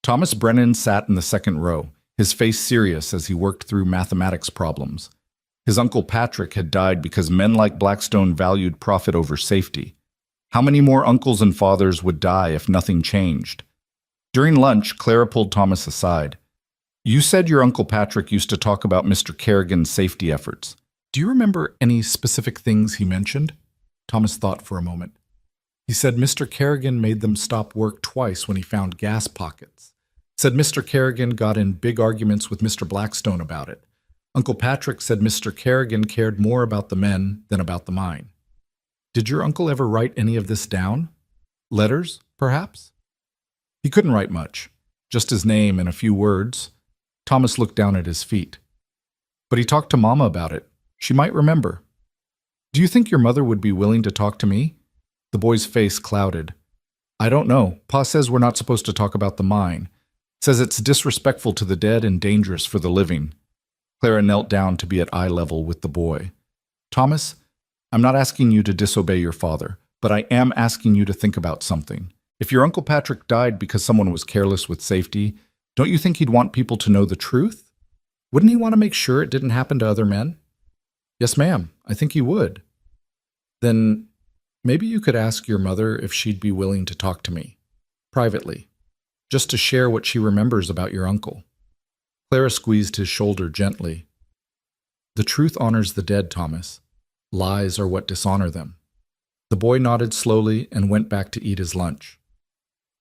Thomas Brennan sat in the second row, his face serious as he worked through mathematics problems. His uncle Patrick had died because men like Blackstone valued profit over safety. How many more uncles and fathers would die if nothing changed? During lunch, Clara pulled Thomas aside. "You said your Uncle Patrick used to talk about Mr. Kerrigan's safety efforts. Do you remember any specific things he mentioned?" Thomas thought for a moment. "He said Mr. Kerrigan made them stop work twice when he found gas pockets. Said Mr. Kerrigan got in big arguments with Mr. Blackstone about it. Uncle Patrick said Mr. Kerrigan cared more about the men than about the mine." "Did your uncle ever write any of this down? Letters, perhaps?" "He couldn't write much. Just his name and a few words." Thomas looked down at his feet. "But he talked to Mama about it. She might remember." "Do you think your mother would be willing to talk to me?" The boy's face clouded. "I don't know. Pa says we're not supposed to talk about the mine. Says it's disrespectful to the dead and dangerous for the living." Clara knelt down to be at eye level with the boy. "Thomas, I'm not asking you to disobey your father, but I am asking you to think about something. If your Uncle Patrick died because someone was careless with safety, don't you think he'd want people to know the truth? Wouldn't he want to make sure it didn't happen to other men?" "Yes, ma'am, I think he would." "Then maybe you could ask your mother if she'd be willing to talk to me, privately, just to share what she remembers about your uncle." Clara squeezed his shoulder gently. "The truth honors the dead, Thomas. Lies are what dishonor them." The boy nodded slowly and went back to eat his lunch.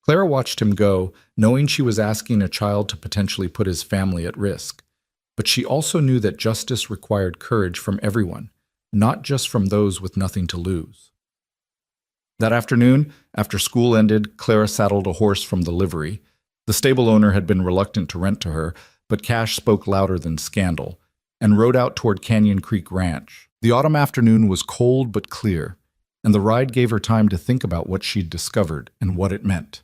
Clara watched him go, knowing she was asking a child to potentially put his family at risk. But she also knew that justice required courage from everyone, not just from those with nothing to lose. That afternoon, after school ended, Clara saddled a horse from the livery. The stable owner had been reluctant to rent to her, but cash spoke louder than scandal, and rode out toward Canyon Creek Ranch. The autumn afternoon was cold but clear, and the ride gave her time to think about what she'd discovered and what it meant.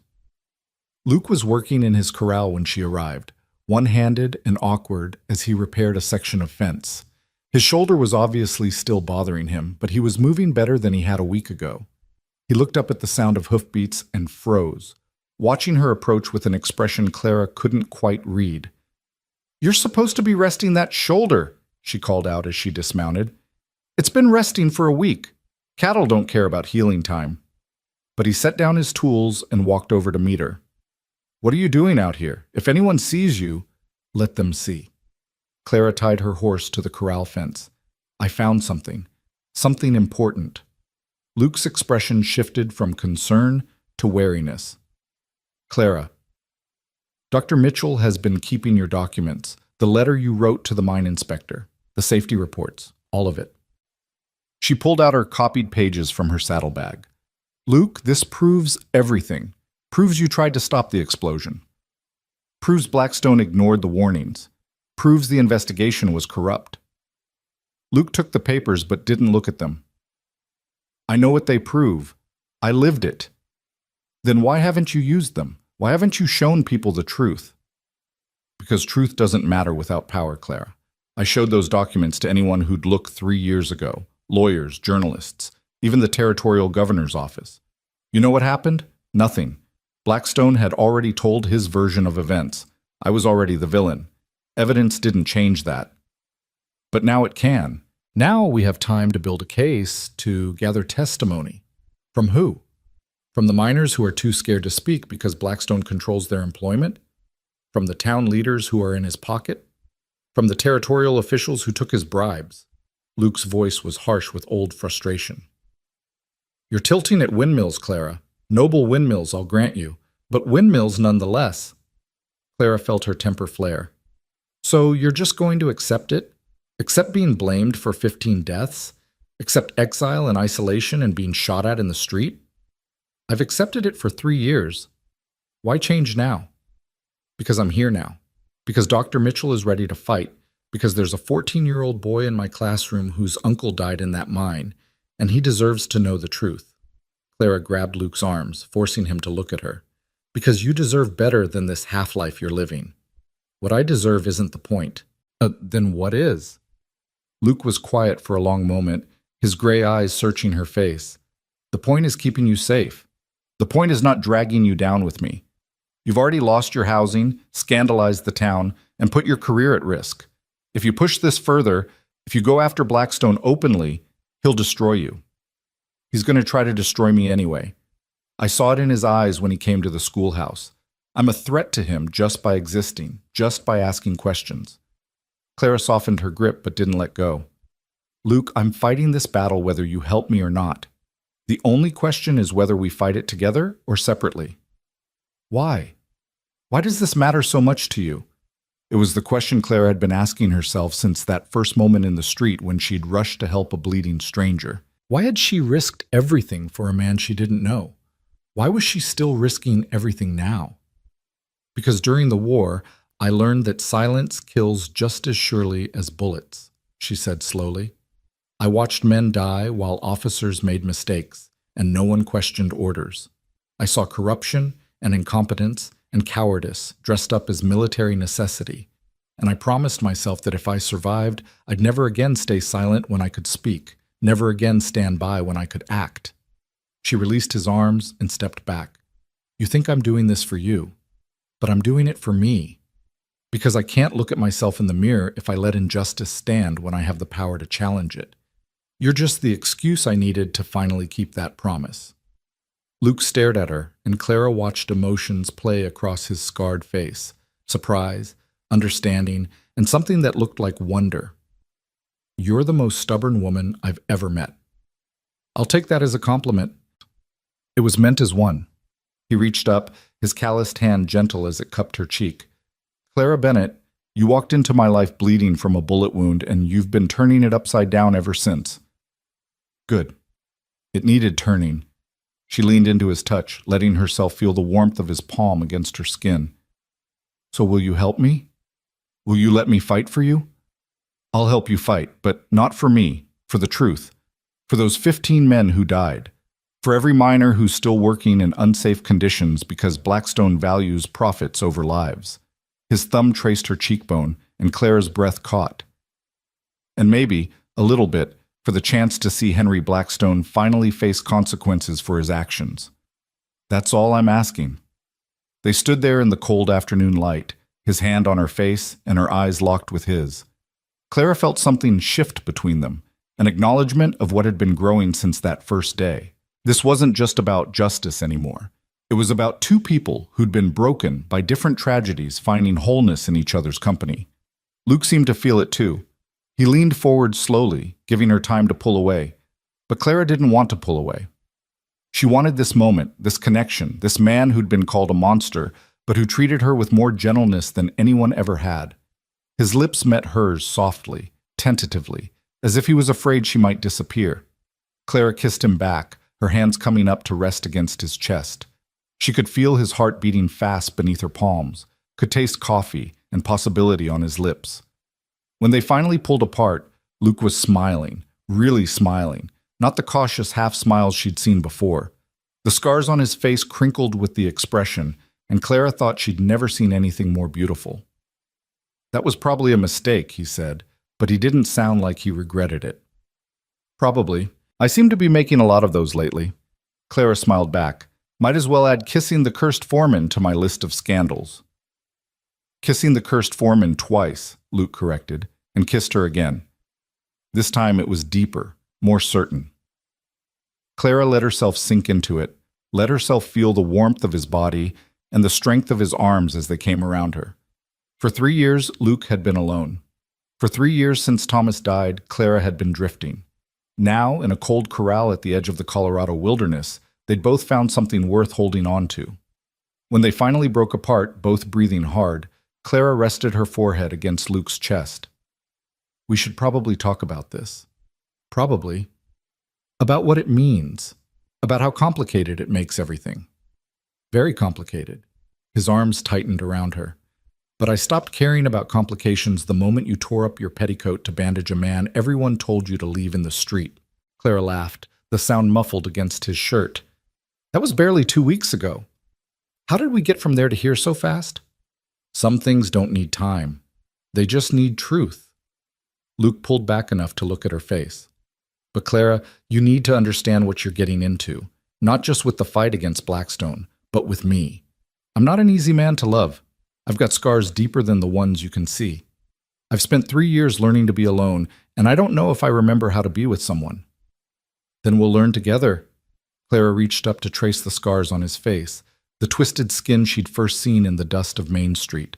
Luke was working in his corral when she arrived, one-handed and awkward as he repaired a section of fence. His shoulder was obviously still bothering him, but he was moving better than he had a week ago. He looked up at the sound of hoofbeats and froze, watching her approach with an expression Clara couldn't quite read. "You're supposed to be resting that shoulder," she called out as she dismounted. "It's been resting for a week. Cattle don't care about healing time." But he set down his tools and walked over to meet her. "What are you doing out here? If anyone sees you, let them see." Clara tied her horse to the corral fence. "I found something. Something important." Luke's expression shifted from concern to wariness. "Clara, Dr. Mitchell has been keeping your documents, the letter you wrote to the mine inspector, the safety reports, all of it." She pulled out her copied pages from her saddlebag. "Luke, this proves everything. Proves you tried to stop the explosion. Proves Blackstone ignored the warnings. Proves the investigation was corrupt." Luke took the papers but didn't look at them. "I know what they prove. I lived it." "Then why haven't you used them? Why haven't you shown people the truth?" "Because truth doesn't matter without power, Clara. I showed those documents to anyone who'd look 3 years ago. Lawyers, journalists, even the territorial governor's office. You know what happened? Nothing. Blackstone had already told his version of events. I was already the villain. Evidence didn't change that." But now it can. Now we have time to build a case, to gather testimony. From who? From the miners who are too scared to speak because Blackstone controls their employment? From the town leaders who are in his pocket? From the territorial officials who took his bribes? Luke's voice was harsh with old frustration. You're tilting at windmills, Clara. Noble windmills, I'll grant you, but windmills nonetheless. Clara felt her temper flare. So you're just going to accept it? Accept being blamed for 15 deaths? Accept exile and isolation and being shot at in the street? I've accepted it for 3 years. Why change now? Because I'm here now. Because Dr. Mitchell is ready to fight. Because there's a 14-year-old boy in my classroom whose uncle died in that mine, and he deserves to know the truth. Clara grabbed Luke's arms, forcing him to look at her. Because you deserve better than this half-life you're living. What I deserve isn't the point. Then what is? Luke was quiet for a long moment, his gray eyes searching her face. The point is keeping you safe. The point is not dragging you down with me. You've already lost your housing, scandalized the town, and put your career at risk. If you push this further, if you go after Blackstone openly, he'll destroy you. He's going to try to destroy me anyway. I saw it in his eyes when he came to the schoolhouse. I'm a threat to him just by existing, just by asking questions. Clara softened her grip but didn't let go. Luke, I'm fighting this battle whether you help me or not. The only question is whether we fight it together or separately. Why? Why does this matter so much to you? It was the question Clara had been asking herself since that first moment in the street when she'd rushed to help a bleeding stranger. Why had she risked everything for a man she didn't know? Why was she still risking everything now? Because during the war, I learned that silence kills just as surely as bullets, she said slowly. I watched men die while officers made mistakes, and no one questioned orders. I saw corruption and incompetence and cowardice dressed up as military necessity, and I promised myself that if I survived, I'd never again stay silent when I could speak, never again stand by when I could act. She released his arms and stepped back. You think I'm doing this for you, but I'm doing it for me, because I can't look at myself in the mirror if I let injustice stand when I have the power to challenge it. You're just the excuse I needed to finally keep that promise. Luke stared at her, and Clara watched emotions play across his scarred face, surprise, understanding, and something that looked like wonder. You're the most stubborn woman I've ever met. I'll take that as a compliment. It was meant as one. He reached up, his calloused hand gentle as it cupped her cheek. Clara Bennett, you walked into my life bleeding from a bullet wound, and you've been turning it upside down ever since. Good. It needed turning. She leaned into his touch, letting herself feel the warmth of his palm against her skin. So will you help me? Will you let me fight for you? I'll help you fight, but not for me, for the truth. For those 15 men who died. For every miner who's still working in unsafe conditions because Blackstone values profits over lives. His thumb traced her cheekbone, and Clara's breath caught. And maybe, a little bit, for the chance to see Henry Blackstone finally face consequences for his actions. That's all I'm asking. They stood there in the cold afternoon light, his hand on her face and her eyes locked with his. Clara felt something shift between them, an acknowledgement of what had been growing since that first day. This wasn't just about justice anymore. It was about two people who'd been broken by different tragedies finding wholeness in each other's company. Luke seemed to feel it too. He leaned forward slowly, giving her time to pull away. But Clara didn't want to pull away. She wanted this moment, this connection, this man who'd been called a monster, but who treated her with more gentleness than anyone ever had. His lips met hers softly, tentatively, as if he was afraid she might disappear. Clara kissed him back, her hands coming up to rest against his chest. She could feel his heart beating fast beneath her palms, could taste coffee and possibility on his lips. When they finally pulled apart, Luke was smiling, really smiling, not the cautious half-smiles she'd seen before. The scars on his face crinkled with the expression, and Clara thought she'd never seen anything more beautiful. That was probably a mistake, he said, but he didn't sound like he regretted it. Probably. I seem to be making a lot of those lately. Clara smiled back. Might as well add kissing the cursed foreman to my list of scandals. Kissing the cursed foreman twice, Luke corrected, and kissed her again. This time it was deeper, more certain. Clara let herself sink into it, let herself feel the warmth of his body and the strength of his arms as they came around her. For 3 years, Luke had been alone. For 3 years since Thomas died, Clara had been drifting. Now, in a cold corral at the edge of the Colorado wilderness, they'd both found something worth holding on to. When they finally broke apart, both breathing hard, Clara rested her forehead against Luke's chest. "We should probably talk about this." "Probably." "About what it means. About how complicated it makes everything." "Very complicated." His arms tightened around her. "But I stopped caring about complications the moment you tore up your petticoat to bandage a man everyone told you to leave in the street." Clara laughed, the sound muffled against his shirt. "That was barely 2 weeks ago. How did we get from there to here so fast?" "Some things don't need time. They just need truth." Luke pulled back enough to look at her face. "But Clara, you need to understand what you're getting into, not just with the fight against Blackstone, but with me. I'm not an easy man to love. I've got scars deeper than the ones you can see. I've spent 3 years learning to be alone, and I don't know if I remember how to be with someone." "Then we'll learn together." Clara reached up to trace the scars on his face, the twisted skin she'd first seen in the dust of Main Street.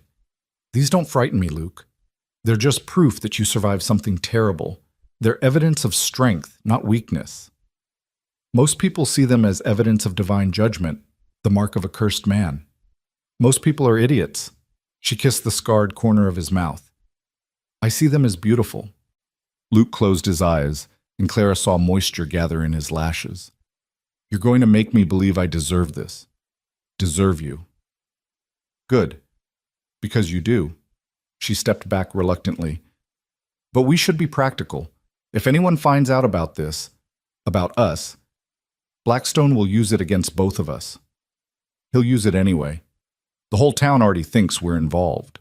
"These don't frighten me, Luke. They're just proof that you survived something terrible. They're evidence of strength, not weakness. Most people see them as evidence of divine judgment, the mark of a cursed man. Most people are idiots." She kissed the scarred corner of his mouth. "I see them as beautiful." Luke closed his eyes, and Clara saw moisture gather in his lashes. "You're going to make me believe I deserve this. Deserve you." "Good. Because you do." She stepped back reluctantly. "But we should be practical. If anyone finds out about this, about us, Blackstone will use it against both of us. He'll use it anyway. The whole town already thinks we're involved."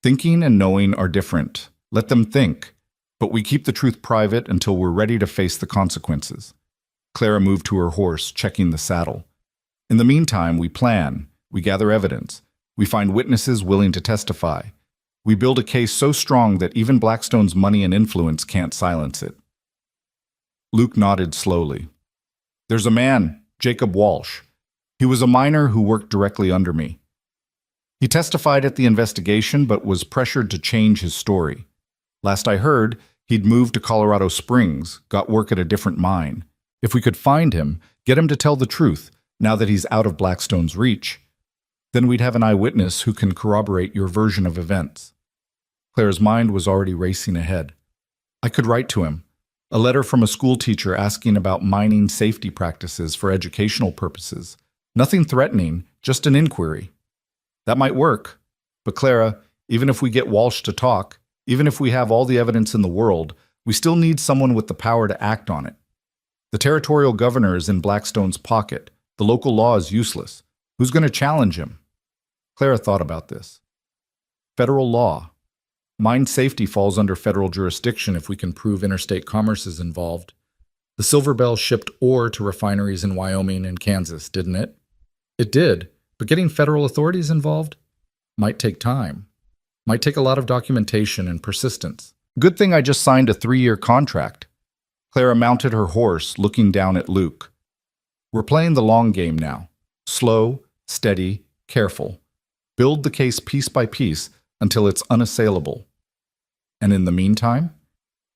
"Thinking and knowing are different. Let them think. But we keep the truth private until we're ready to face the consequences." Clara moved to her horse, checking the saddle. "In the meantime, we plan. We gather evidence. We find witnesses willing to testify. We build a case so strong that even Blackstone's money and influence can't silence it." Luke nodded slowly. "There's a man, Jacob Walsh. He was a miner who worked directly under me. He testified at the investigation but was pressured to change his story. Last I heard, he'd moved to Colorado Springs, got work at a different mine. If we could find him, get him to tell the truth, now that he's out of Blackstone's reach, then we'd have an eyewitness who can corroborate your version of events." Clara's mind was already racing ahead. "I could write to him. A letter from a school teacher asking about mining safety practices for educational purposes. Nothing threatening, just an inquiry. That might work. But Clara, even if we get Walsh to talk, even if we have all the evidence in the world, we still need someone with the power to act on it. The territorial governor is in Blackstone's pocket. The local law is useless. Who's going to challenge him?" Clara thought about this. Federal law. Mine safety falls under federal jurisdiction if we can prove interstate commerce is involved. The Silver Bell shipped ore to refineries in Wyoming and Kansas, didn't it? It did, but getting federal authorities involved might take time. Might take a lot of documentation and persistence. Good thing I just signed a 3-year contract. Clara mounted her horse, looking down at Luke. "We're playing the long game now. Slow, steady, careful. Build the case piece by piece until it's unassailable. And in the meantime?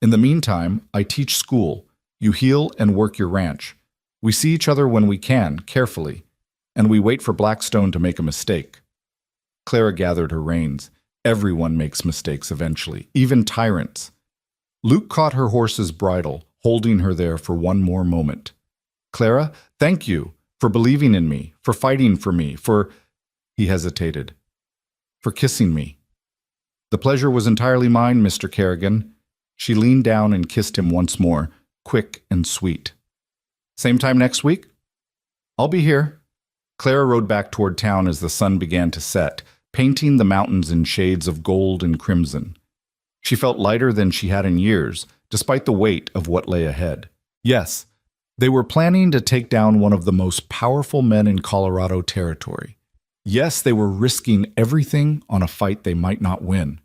In the meantime, I teach school. You heal and work your ranch. We see each other when we can, carefully, and we wait for Blackstone to make a mistake." Clara gathered her reins. Everyone makes mistakes eventually, even tyrants. Luke caught her horse's bridle, holding her there for one more moment. "Clara, thank you for believing in me, for fighting for me, for—" He hesitated. "For kissing me." "The pleasure was entirely mine, Mr. Kerrigan." She leaned down and kissed him once more, quick and sweet. "Same time next week?" "I'll be here." Clara rode back toward town as the sun began to set, painting the mountains in shades of gold and crimson. She felt lighter than she had in years, despite the weight of what lay ahead. Yes, they were planning to take down one of the most powerful men in Colorado territory. Yes, they were risking everything on a fight they might not win.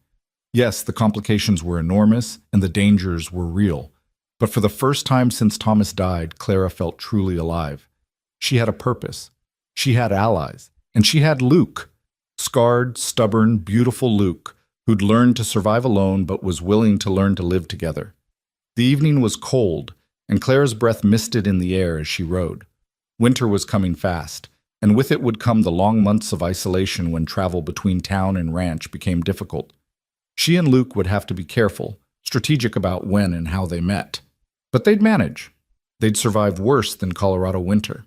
Yes, the complications were enormous and the dangers were real. But for the first time since Thomas died, Clara felt truly alive. She had a purpose. She had allies. And she had Luke. Scarred, stubborn, beautiful Luke, who'd learned to survive alone but was willing to learn to live together. The evening was cold, and Clara's breath misted in the air as she rode. Winter was coming fast, and with it would come the long months of isolation when travel between town and ranch became difficult. She and Luke would have to be careful, strategic about when and how they met. But they'd manage. They'd survive worse than Colorado winter.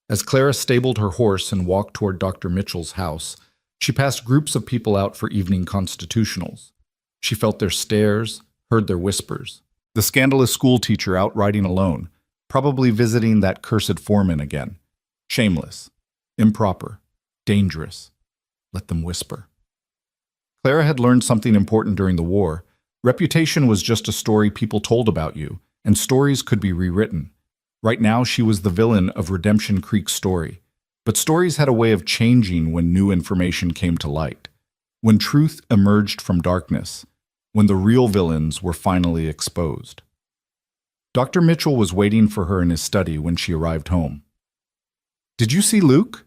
As Clara stabled her horse and walked toward Dr. Mitchell's house, she passed groups of people out for evening constitutionals. She felt their stares, heard their whispers. The scandalous schoolteacher out riding alone, probably visiting that cursed foreman again. Shameless, improper, dangerous. Let them whisper. Clara had learned something important during the war. Reputation was just a story people told about you, and stories could be rewritten. Right now, she was the villain of Redemption Creek's story. But stories had a way of changing when new information came to light, when truth emerged from darkness, when the real villains were finally exposed. Dr. Mitchell was waiting for her in his study when she arrived home. "Did you see Luke?"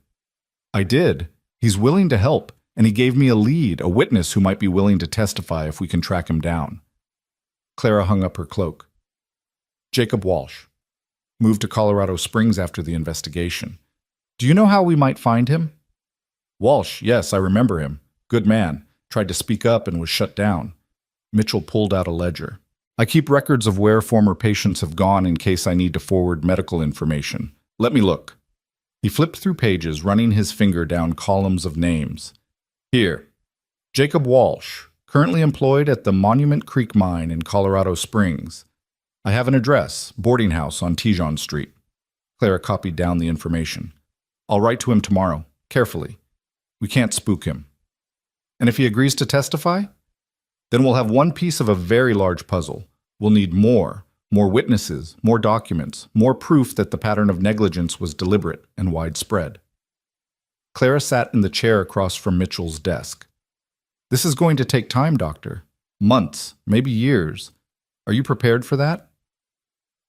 "I did. He's willing to help, and he gave me a lead, a witness who might be willing to testify if we can track him down." Clara hung up her cloak. "Jacob Walsh. Moved to Colorado Springs after the investigation. Do you know how we might find him?" "Walsh, yes, I remember him. Good man. Tried to speak up and was shut down." Mitchell pulled out a ledger. "I keep records of where former patients have gone in case I need to forward medical information. Let me look." He flipped through pages, running his finger down columns of names. "Here. Jacob Walsh, currently employed at the Monument Creek Mine in Colorado Springs. I have an address, boarding house on Tejon Street." Clara copied down the information. "I'll write to him tomorrow, carefully. We can't spook him. And if he agrees to testify? Then we'll have one piece of a very large puzzle. We'll need more witnesses, more documents, more proof that the pattern of negligence was deliberate and widespread." Clara sat in the chair across from Mitchell's desk. "This is going to take time, Doctor. Months, maybe years. Are you prepared for that?"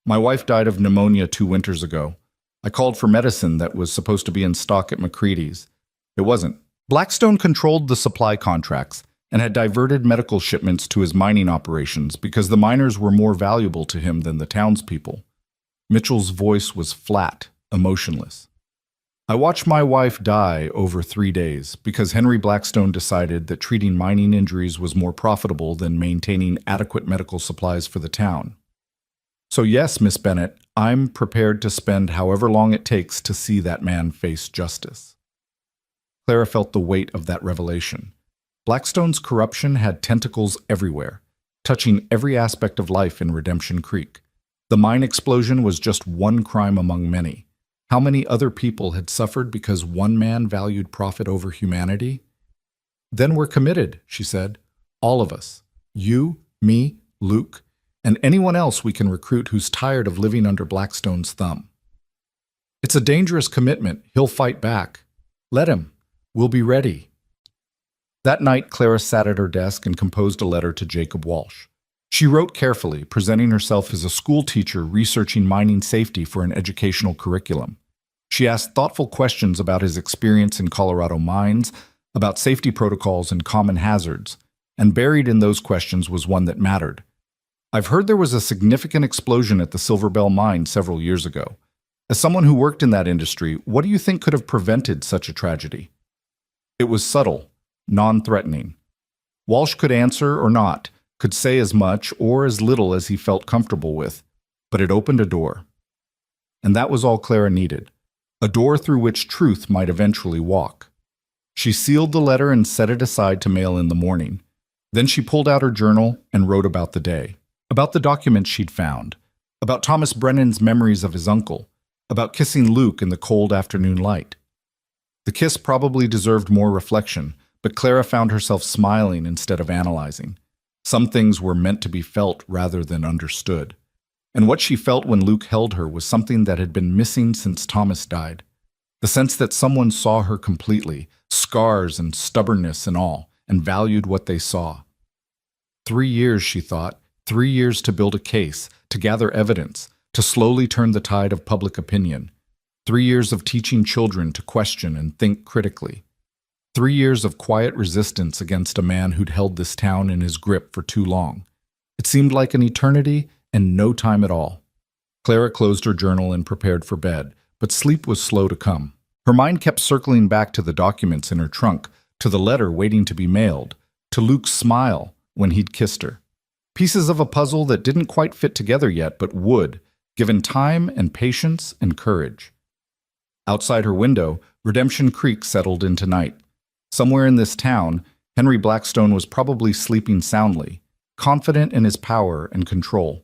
"My wife died of pneumonia 2 winters ago. I called for medicine that was supposed to be in stock at McCready's. It wasn't. Blackstone controlled the supply contracts and had diverted medical shipments to his mining operations because the miners were more valuable to him than the townspeople." Mitchell's voice was flat, emotionless. "I watched my wife die over 3 days because Henry Blackstone decided that treating mining injuries was more profitable than maintaining adequate medical supplies for the town. So yes, Miss Bennett, I'm prepared to spend however long it takes to see that man face justice." Clara felt the weight of that revelation. Blackstone's corruption had tentacles everywhere, touching every aspect of life in Redemption Creek. The mine explosion was just one crime among many. How many other people had suffered because one man valued profit over humanity? "Then we're committed," she said. "All of us. You, me, Luke, and anyone else we can recruit who's tired of living under Blackstone's thumb." "It's a dangerous commitment. He'll fight back. Let him. We'll be ready." That night, Clara sat at her desk and composed a letter to Jacob Walsh. She wrote carefully, presenting herself as a school teacher researching mining safety for an educational curriculum. She asked thoughtful questions about his experience in Colorado mines, about safety protocols and common hazards, and buried in those questions was one that mattered. "I've heard there was a significant explosion at the Silver Bell mine several years ago. As someone who worked in that industry, what do you think could have prevented such a tragedy?" It was subtle, non-threatening. Walsh could answer or not, could say as much or as little as he felt comfortable with, but it opened a door. And that was all Clara needed, a door through which truth might eventually walk. She sealed the letter and set it aside to mail in the morning. Then she pulled out her journal and wrote about the day, about the documents she'd found, about Thomas Brennan's memories of his uncle, about kissing Luke in the cold afternoon light. The kiss probably deserved more reflection, but Clara found herself smiling instead of analyzing. Some things were meant to be felt rather than understood. And what she felt when Luke held her was something that had been missing since Thomas died. The sense that someone saw her completely, scars and stubbornness and all, and valued what they saw. 3 years, she thought. 3 years to build a case, to gather evidence, to slowly turn the tide of public opinion. 3 years of teaching children to question and think critically. 3 years of quiet resistance against a man who'd held this town in his grip for too long. It seemed like an eternity and no time at all. Clara closed her journal and prepared for bed, but sleep was slow to come. Her mind kept circling back to the documents in her trunk, to the letter waiting to be mailed, to Luke's smile when he'd kissed her. Pieces of a puzzle that didn't quite fit together yet, but would, given time and patience and courage. Outside her window, Redemption Creek settled into night. Somewhere in this town, Henry Blackstone was probably sleeping soundly, confident in his power and control.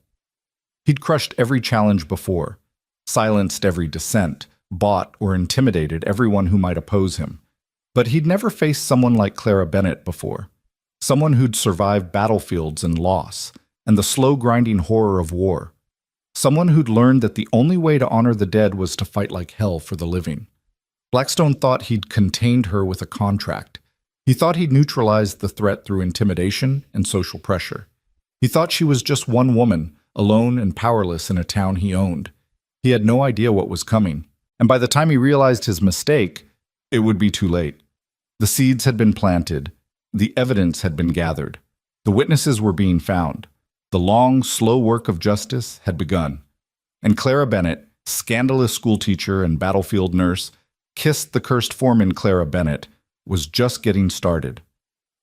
He'd crushed every challenge before, silenced every dissent, bought or intimidated everyone who might oppose him. But he'd never faced someone like Clara Bennett before, someone who'd survived battlefields and loss, and the slow grinding horror of war. Someone who'd learned that the only way to honor the dead was to fight like hell for the living. Blackstone thought he'd contained her with a contract. He thought he'd neutralized the threat through intimidation and social pressure. He thought she was just one woman, alone and powerless in a town he owned. He had no idea what was coming, and by the time he realized his mistake, it would be too late. The seeds had been planted, the evidence had been gathered, the witnesses were being found. The long, slow work of justice had begun, and Clara Bennett, scandalous schoolteacher and battlefield nurse, kissed the cursed foreman Clara Bennett, was just getting started.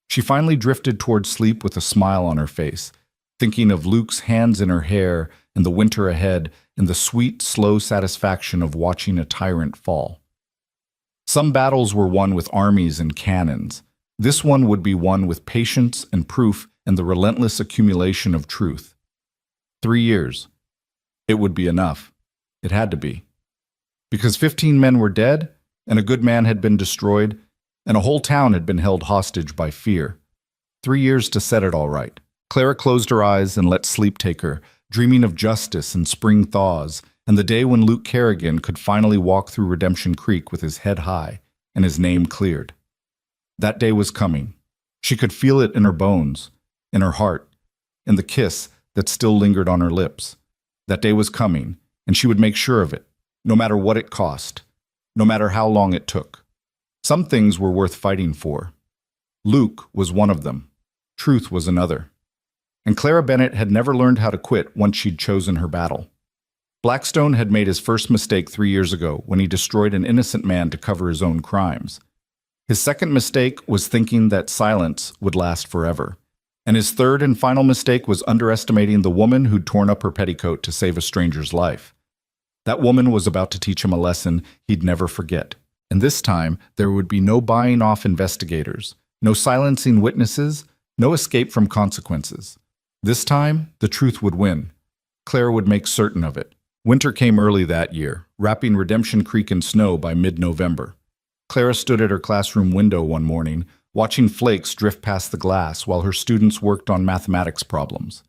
She finally drifted toward sleep with a smile on her face, thinking of Luke's hands in her hair and the winter ahead and the sweet, slow satisfaction of watching a tyrant fall. Some battles were won with armies and cannons. This one would be won with patience and proof and the relentless accumulation of truth. 3 years. It would be enough. It had to be. Because 15 men were dead, and a good man had been destroyed, and a whole town had been held hostage by fear. 3 years to set it all right. Clara closed her eyes and let sleep take her, dreaming of justice and spring thaws, and the day when Luke Kerrigan could finally walk through Redemption Creek with his head high and his name cleared. That day was coming. She could feel it in her bones, in her heart, in the kiss that still lingered on her lips. That day was coming, and she would make sure of it, no matter what it cost, no matter how long it took. Some things were worth fighting for. Luke was one of them. Truth was another. And Clara Bennett had never learned how to quit once she'd chosen her battle. Blackstone had made his first mistake 3 years ago when he destroyed an innocent man to cover his own crimes. His second mistake was thinking that silence would last forever. And his third and final mistake was underestimating the woman who'd torn up her petticoat to save a stranger's life. That woman was about to teach him a lesson he'd never forget. And this time, there would be no buying off investigators, no silencing witnesses, no escape from consequences. This time, the truth would win. Clara would make certain of it. Winter came early that year, wrapping Redemption Creek in snow by mid-November. Clara stood at her classroom window one morning, watching flakes drift past the glass while her students worked on mathematics problems.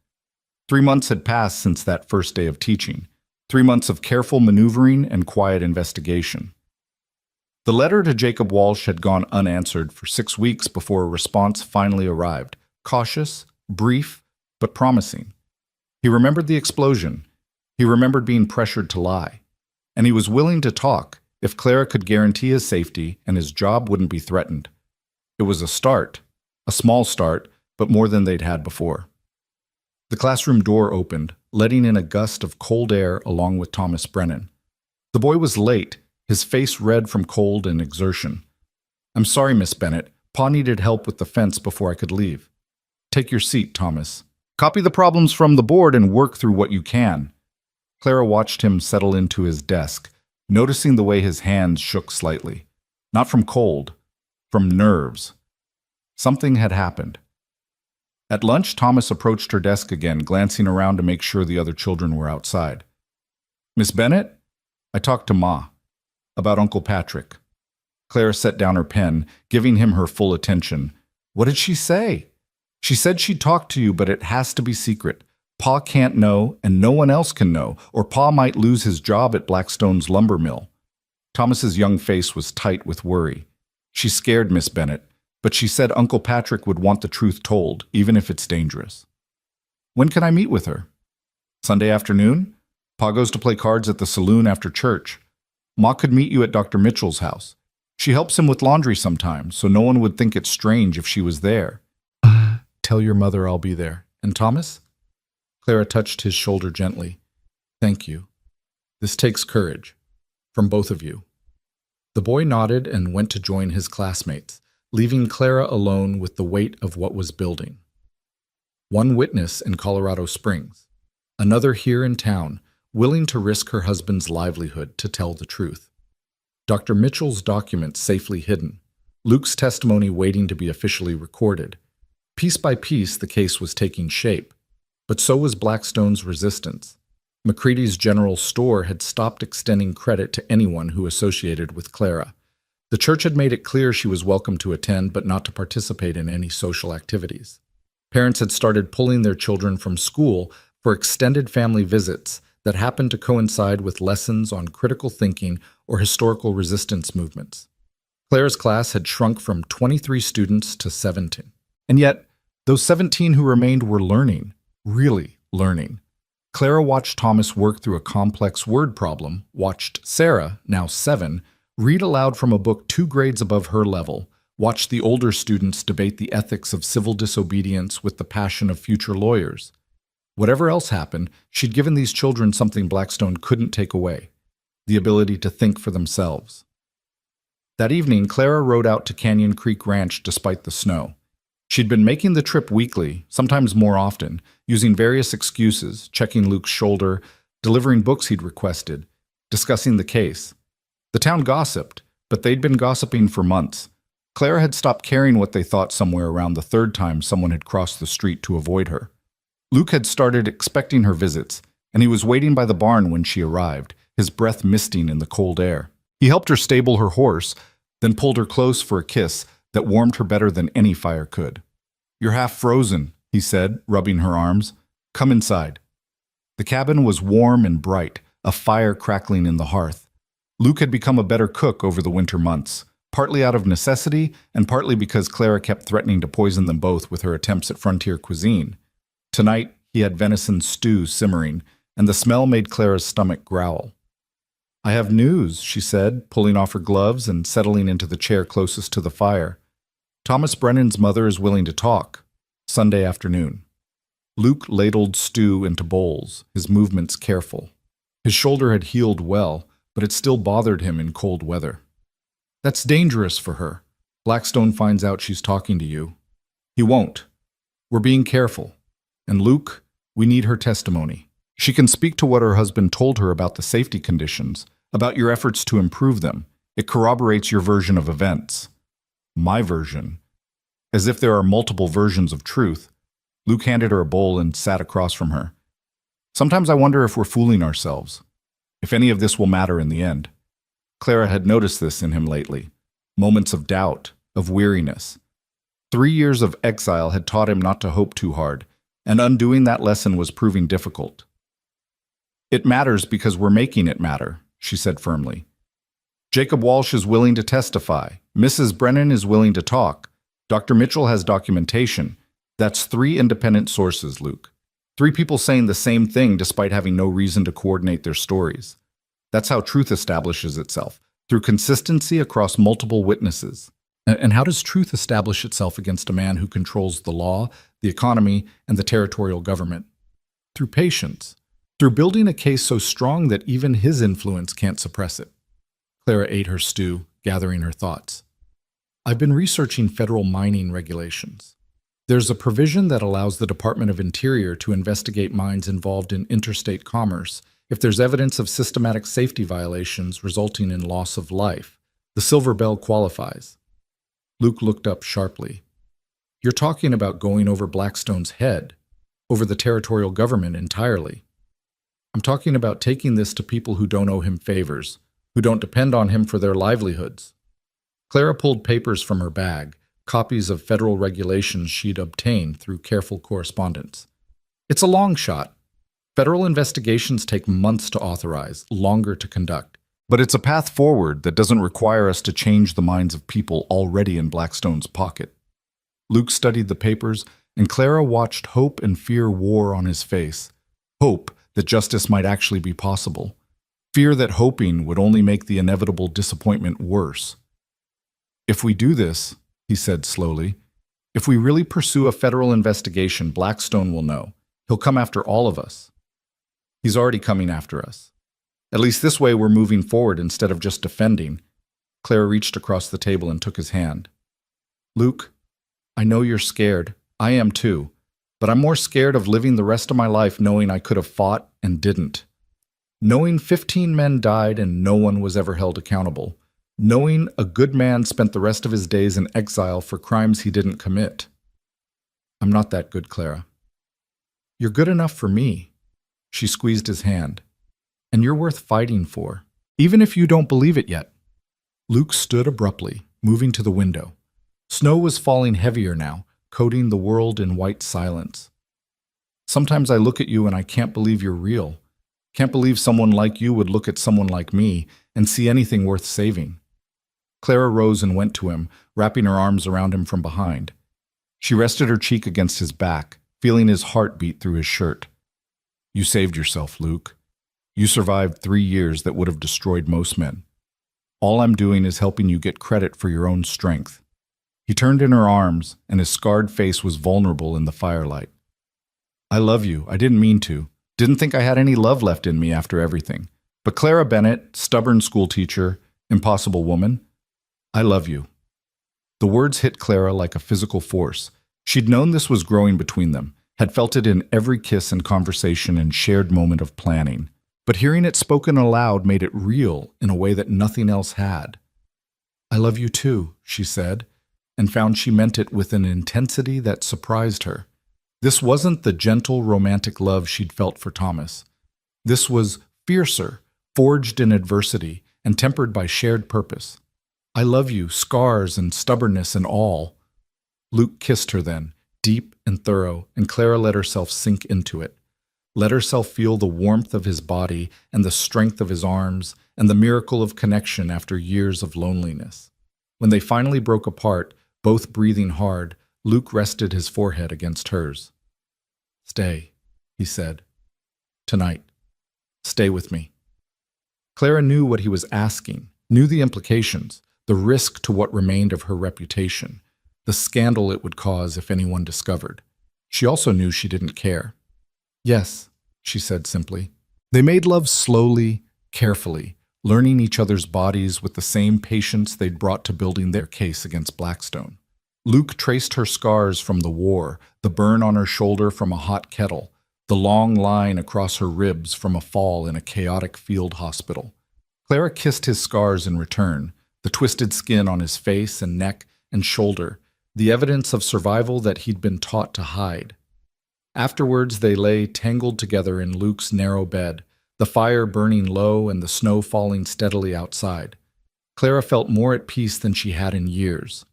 3 months had passed since that first day of teaching, 3 months of careful maneuvering and quiet investigation. The letter to Jacob Walsh had gone unanswered for 6 weeks before a response finally arrived, cautious, brief, but promising. He remembered the explosion. He remembered being pressured to lie. And he was willing to talk if Clara could guarantee his safety and his job wouldn't be threatened. It was a start, a small start, but more than they'd had before. The classroom door opened, letting in a gust of cold air along with Thomas Brennan. The boy was late, his face red from cold and exertion. "I'm sorry, Miss Bennett. Pa needed help with the fence before I could leave." "Take your seat, Thomas. Copy the problems from the board and work through what you can." Clara watched him settle into his desk, noticing the way his hands shook slightly. Not from cold, from nerves. Something had happened. At lunch, Thomas approached her desk again, glancing around to make sure the other children were outside. "Miss Bennett, I talked to Ma about Uncle Patrick." Clara set down her pen, giving him her full attention. "What did she say?" "She said she'd talk to you, but it has to be secret. Pa can't know, and no one else can know, or Pa might lose his job at Blackstone's lumber mill." Thomas's young face was tight with worry. "She's scared, Miss Bennett, but she said Uncle Patrick would want the truth told, even if it's dangerous. When can I meet with her? Sunday afternoon? Pa goes to play cards at the saloon after church. Ma could meet you at Dr. Mitchell's house. She helps him with laundry sometimes, so no one would think it strange if she was there. Tell your mother I'll be there. And Thomas? Clara touched his shoulder gently. Thank you. This takes courage. From both of you. The boy nodded and went to join his classmates, leaving Clara alone with the weight of what was building. One witness in Colorado Springs, another here in town, willing to risk her husband's livelihood to tell the truth. Dr. Mitchell's documents safely hidden, Luke's testimony waiting to be officially recorded. Piece by piece, the case was taking shape, but so was Blackstone's resistance. McCready's General Store had stopped extending credit to anyone who associated with Clara. The church had made it clear she was welcome to attend, but not to participate in any social activities. Parents had started pulling their children from school for extended family visits that happened to coincide with lessons on critical thinking or historical resistance movements. Clara's class had shrunk from 23 students to 17. And yet, those 17 who remained were learning, really learning. Clara watched Thomas work through a complex word problem, watched Sarah, now 7, read aloud from a book 2 grades above her level, watched the older students debate the ethics of civil disobedience with the passion of future lawyers. Whatever else happened, she'd given these children something Blackstone couldn't take away, the ability to think for themselves. That evening, Clara rode out to Canyon Creek Ranch despite the snow. She'd been making the trip weekly, sometimes more often, using various excuses, checking Luke's shoulder, delivering books he'd requested, discussing the case. The town gossiped, but they'd been gossiping for months. Clara had stopped caring what they thought somewhere around the 3rd time someone had crossed the street to avoid her. Luke had started expecting her visits, and he was waiting by the barn when she arrived, his breath misting in the cold air. He helped her stable her horse, then pulled her close for a kiss that warmed her better than any fire could. "You're half frozen," he said, rubbing her arms. "Come inside." The cabin was warm and bright, a fire crackling in the hearth. Luke had become a better cook over the winter months, partly out of necessity and partly because Clara kept threatening to poison them both with her attempts at frontier cuisine. Tonight, he had venison stew simmering, and the smell made Clara's stomach growl. "I have news," she said, pulling off her gloves and settling into the chair closest to the fire. "Thomas Brennan's mother is willing to talk. Sunday afternoon." Luke ladled stew into bowls, his movements careful. His shoulder had healed well, but it still bothered him in cold weather. "That's dangerous for her. Blackstone finds out she's talking to you." "He won't. We're being careful. And Luke, we need her testimony. She can speak to what her husband told her about the safety conditions, about your efforts to improve them. It corroborates your version of events." "My version?" As if there are multiple versions of truth, Luke handed her a bowl and sat across from her. "Sometimes I wonder if we're fooling ourselves, if any of this will matter in the end." Clara had noticed this in him lately, moments of doubt, of weariness. 3 years of exile had taught him not to hope too hard, and undoing that lesson was proving difficult. "It matters because we're making it matter," she said firmly. "Jacob Walsh is willing to testify. Mrs. Brennan is willing to talk. Dr. Mitchell has documentation. That's 3 independent sources, Luke. 3 people saying the same thing despite having no reason to coordinate their stories. That's how truth establishes itself, through consistency across multiple witnesses. And how does truth establish itself against a man who controls the law, the economy, and the territorial government? Through patience, through building a case so strong that even his influence can't suppress it. Clara ate her stew, gathering her thoughts. "I've been researching federal mining regulations. There's a provision that allows the Department of Interior to investigate mines involved in interstate commerce if there's evidence of systematic safety violations resulting in loss of life. The Silver Bell qualifies." Luke looked up sharply. "You're talking about going over Blackstone's head, over the territorial government entirely. I'm talking about taking this to people who don't owe him favors, who don't depend on him for their livelihoods." Clara pulled papers from her bag, copies of federal regulations she'd obtained through careful correspondence. "It's a long shot. Federal investigations take months to authorize, longer to conduct. But it's a path forward that doesn't require us to change the minds of people already in Blackstone's pocket." Luke studied the papers, and Clara watched hope and fear war on his face. Hope that justice might actually be possible. Fear that hoping would only make the inevitable disappointment worse. "If we do this," he said slowly, "if we really pursue a federal investigation, Blackstone will know. He'll come after all of us. He's already coming after us. At least this way we're moving forward instead of just defending." Clara reached across the table and took his hand. "Luke, I know you're scared. I am too. But I'm more scared of living the rest of my life knowing I could have fought and didn't. Knowing 15 men died and no one was ever held accountable. Knowing a good man spent the rest of his days in exile for crimes he didn't commit. I'm not that good, Clara. You're good enough for me." She squeezed his hand. "And you're worth fighting for, even if you don't believe it yet." Luke stood abruptly, moving to the window. Snow was falling heavier now, coating the world in white silence. "Sometimes I look at you and I can't believe you're real. Can't believe someone like you would look at someone like me and see anything worth saving." Clara rose and went to him, wrapping her arms around him from behind. She rested her cheek against his back, feeling his heart beat through his shirt. "You saved yourself, Luke. You survived 3 years that would have destroyed most men. All I'm doing is helping you get credit for your own strength." He turned in her arms, and his scarred face was vulnerable in the firelight. "I love you. I didn't mean to. Didn't think I had any love left in me after everything. But Clara Bennett, stubborn schoolteacher, impossible woman, I love you." The words hit Clara like a physical force. She'd known this was growing between them, had felt it in every kiss and conversation and shared moment of planning. But hearing it spoken aloud made it real in a way that nothing else had. "I love you too," she said, and found she meant it with an intensity that surprised her. This wasn't the gentle, romantic love she'd felt for Thomas. This was fiercer, forged in adversity, and tempered by shared purpose. "I love you, scars and stubbornness and all." Luke kissed her then, deep and thorough, and Clara let herself sink into it. Let herself feel the warmth of his body and the strength of his arms and the miracle of connection after years of loneliness. When they finally broke apart, both breathing hard, Luke rested his forehead against hers. "Stay," he said. "Tonight. Stay with me." Clara knew what he was asking, knew the implications, the risk to what remained of her reputation, the scandal it would cause if anyone discovered. She also knew she didn't care. "Yes," she said simply. They made love slowly, carefully, learning each other's bodies with the same patience they'd brought to building their case against Blackstone. Luke traced her scars from the war, the burn on her shoulder from a hot kettle, the long line across her ribs from a fall in a chaotic field hospital. Clara kissed his scars in return, the twisted skin on his face and neck and shoulder, the evidence of survival that he'd been taught to hide. Afterwards, they lay tangled together in Luke's narrow bed, the fire burning low and the snow falling steadily outside. Clara felt more at peace than she had in years.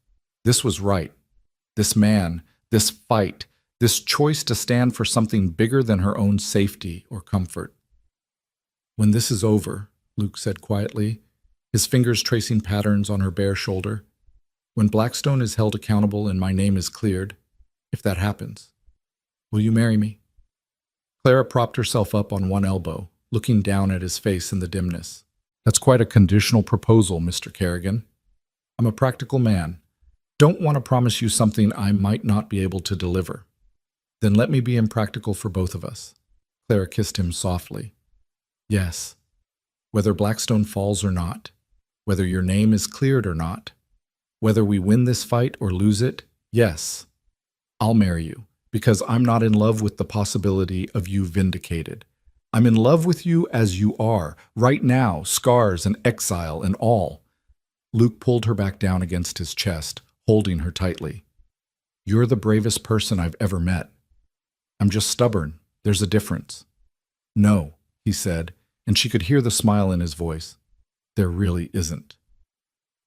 This was right. This man, this fight, this choice to stand for something bigger than her own safety or comfort. "When this is over," Luke said quietly, his fingers tracing patterns on her bare shoulder, "when Blackstone is held accountable and my name is cleared, if that happens, will you marry me?" Clara propped herself up on one elbow, looking down at his face in the dimness. "That's quite a conditional proposal, Mr. Kerrigan. I'm a practical man. Don't want to promise you something I might not be able to deliver." "Then let me be impractical for both of us." Clara kissed him softly. "Yes. Whether Blackstone falls or not, whether your name is cleared or not, whether we win this fight or lose it, yes, I'll marry you, because I'm not in love with the possibility of you vindicated. I'm in love with you as you are, right now, scars and exile and all." Luke pulled her back down against his chest, holding her tightly. "You're the bravest person I've ever met. I'm just stubborn. There's a difference." "No," he said, and she could hear the smile in his voice. "There really isn't."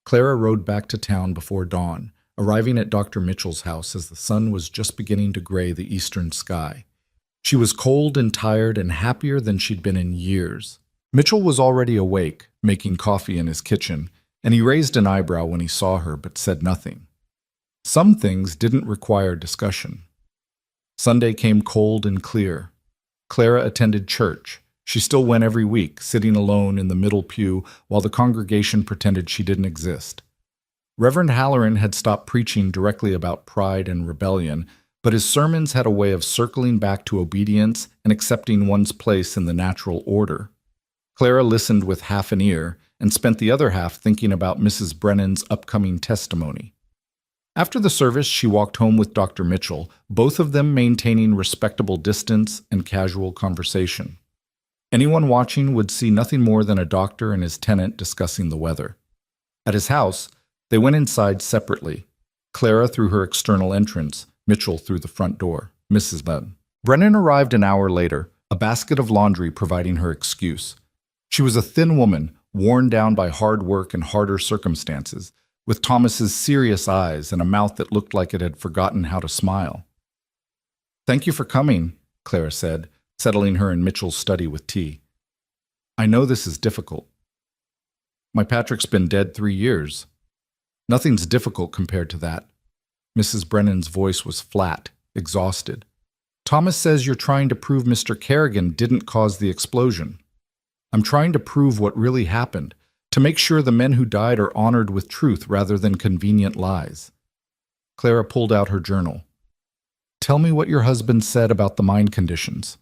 Clara rode back to town before dawn, arriving at Dr. Mitchell's house as the sun was just beginning to gray the eastern sky. She was cold and tired and happier than she'd been in years. Mitchell was already awake, making coffee in his kitchen, and he raised an eyebrow when he saw her but said nothing. Some things didn't require discussion. Sunday came cold and clear. Clara attended church. She still went every week, sitting alone in the middle pew while the congregation pretended she didn't exist. Reverend Halloran had stopped preaching directly about pride and rebellion, but his sermons had a way of circling back to obedience and accepting one's place in the natural order. Clara listened with half an ear and spent the other half thinking about Mrs. Brennan's upcoming testimony. After the service, she walked home with Dr. Mitchell, both of them maintaining respectable distance and casual conversation. Anyone watching would see nothing more than a doctor and his tenant discussing the weather. At his house, they went inside separately, Clara through her external entrance, Mitchell through the front door, Mrs. Brennan arrived an hour later, a basket of laundry providing her excuse. She was a thin woman, worn down by hard work and harder circumstances, with Thomas's serious eyes and a mouth that looked like it had forgotten how to smile. "Thank you for coming," Clara said, settling her in Mitchell's study with tea. "I know this is difficult. My Patrick's been dead 3 years. Nothing's difficult compared to that." Mrs. Brennan's voice was flat, exhausted. "Thomas says you're trying to prove Mr. Kerrigan didn't cause the explosion. I'm trying to prove what really happened, to make sure the men who died are honored with truth rather than convenient lies." Clara pulled out her journal. "Tell me what your husband said about the mine conditions."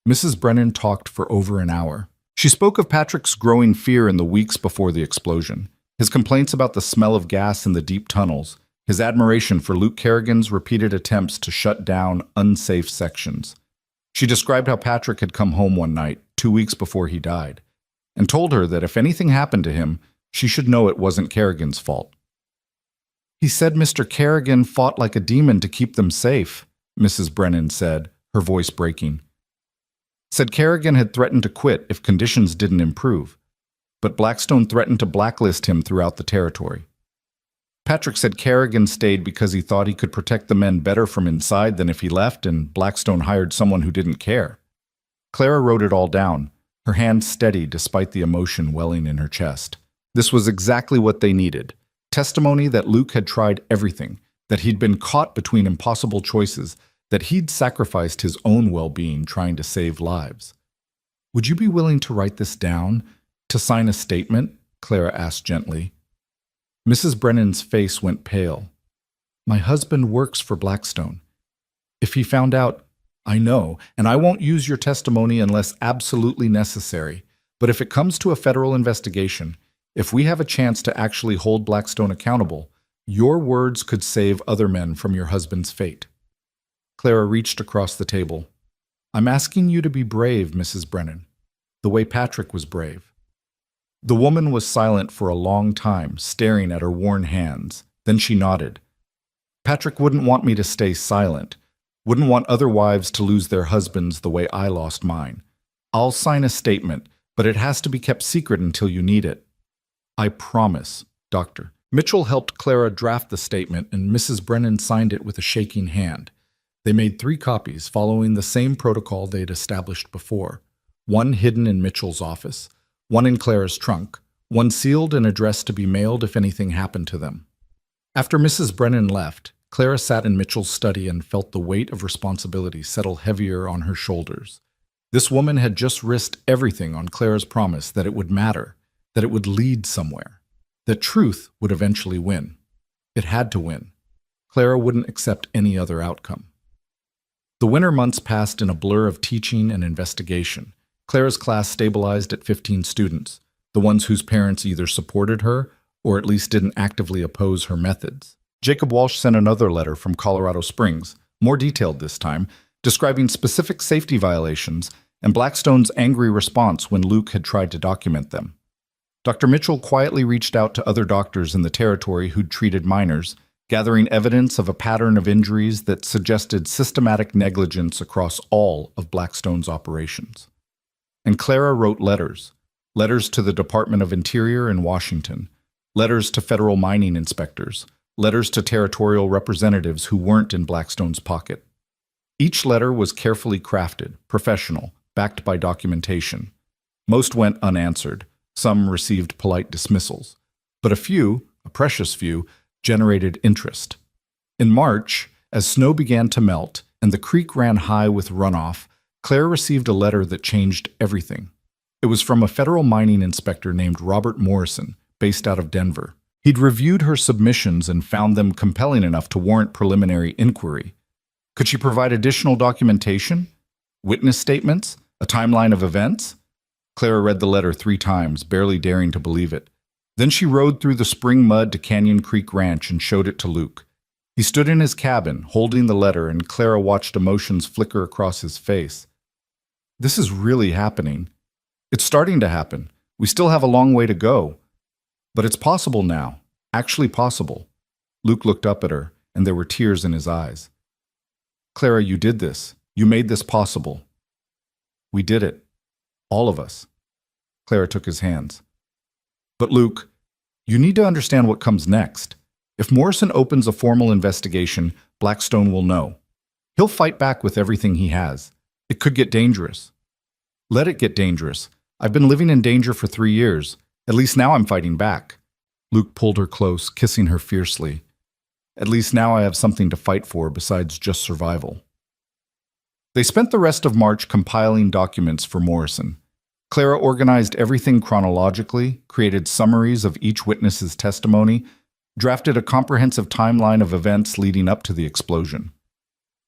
Mrs. Brennan talked for over an hour. She spoke of Patrick's growing fear in the weeks before the explosion, his complaints about the smell of gas in the deep tunnels, his admiration for Luke Kerrigan's repeated attempts to shut down unsafe sections. She described how Patrick had come home one night, 2 weeks before he died, and told her that if anything happened to him, she should know it wasn't Kerrigan's fault. "He said Mr. Kerrigan fought like a demon to keep them safe," Mrs. Brennan said, her voice breaking. "Said Kerrigan had threatened to quit if conditions didn't improve, but Blackstone threatened to blacklist him throughout the territory. Patrick said Kerrigan stayed because he thought he could protect the men better from inside than if he left, and Blackstone hired someone who didn't care." Clara wrote it all down, her hand steady despite the emotion welling in her chest. This was exactly what they needed. Testimony that Luke had tried everything, that he'd been caught between impossible choices, that he'd sacrificed his own well-being trying to save lives. "Would you be willing to write this down, to sign a statement?" Clara asked gently. Mrs. Brennan's face went pale. "My husband works for Blackstone. If he found out, I know, and I won't use your testimony unless absolutely necessary, but if it comes to a federal investigation, if we have a chance to actually hold Blackstone accountable, your words could save other men from your husband's fate." Clara reached across the table. "I'm asking you to be brave, Mrs. Brennan, the way Patrick was brave." The woman was silent for a long time, staring at her worn hands. Then she nodded. "Patrick wouldn't want me to stay silent, wouldn't want other wives to lose their husbands the way I lost mine. I'll sign a statement, but it has to be kept secret until you need it." "I promise, Doctor." Mitchell helped Clara draft the statement, and Mrs. Brennan signed it with a shaking hand. They made 3 copies, following the same protocol they had established before. One hidden in Mitchell's office, one in Clara's trunk, one sealed and addressed to be mailed if anything happened to them. After Mrs. Brennan left, Clara sat in Mitchell's study and felt the weight of responsibility settle heavier on her shoulders. This woman had just risked everything on Clara's promise that it would matter, that it would lead somewhere, that truth would eventually win. It had to win. Clara wouldn't accept any other outcome. The winter months passed in a blur of teaching and investigation. Clara's class stabilized at 15 students, the ones whose parents either supported her or at least didn't actively oppose her methods. Jacob Walsh sent another letter from Colorado Springs, more detailed this time, describing specific safety violations and Blackstone's angry response when Luke had tried to document them. Dr. Mitchell quietly reached out to other doctors in the territory who'd treated miners, gathering evidence of a pattern of injuries that suggested systematic negligence across all of Blackstone's operations. And Clara wrote letters to the Department of Interior in Washington, letters to federal mining inspectors, letters to territorial representatives who weren't in Blackstone's pocket. Each letter was carefully crafted, professional, backed by documentation. Most went unanswered, some received polite dismissals, but a few, a precious few, generated interest. In March, as snow began to melt and the creek ran high with runoff, Clara received a letter that changed everything. It was from a federal mining inspector named Robert Morrison, based out of Denver. He'd reviewed her submissions and found them compelling enough to warrant preliminary inquiry. Could she provide additional documentation? Witness statements? A timeline of events? Clara read the letter 3 times, barely daring to believe it. Then she rode through the spring mud to Canyon Creek Ranch and showed it to Luke. He stood in his cabin, holding the letter, and Clara watched emotions flicker across his face. This is really happening. It's starting to happen. We still have a long way to go. But it's possible now. Actually possible. Luke looked up at her, and there were tears in his eyes. Clara, you did this. You made this possible. We did it. All of us. Clara took his hands. But Luke, you need to understand what comes next. If Morrison opens a formal investigation, Blackstone will know. He'll fight back with everything he has. It could get dangerous. Let it get dangerous. I've been living in danger for 3 years. At least now I'm fighting back. Luke pulled her close, kissing her fiercely. At least now I have something to fight for besides just survival. They spent the rest of March compiling documents for Morrison. Clara organized everything chronologically, created summaries of each witness's testimony, drafted a comprehensive timeline of events leading up to the explosion.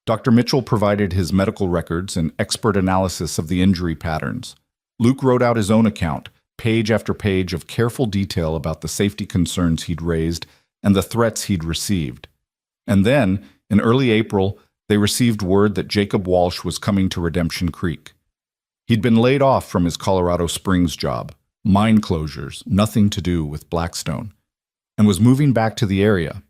Dr. Mitchell provided his medical records and expert analysis of the injury patterns. Luke wrote out his own account, page after page of careful detail about the safety concerns he'd raised and the threats he'd received. And then, in early April, they received word that Jacob Walsh was coming to Redemption Creek. He'd been laid off from his Colorado Springs job, mine closures, nothing to do with Blackstone, and was moving back to the area.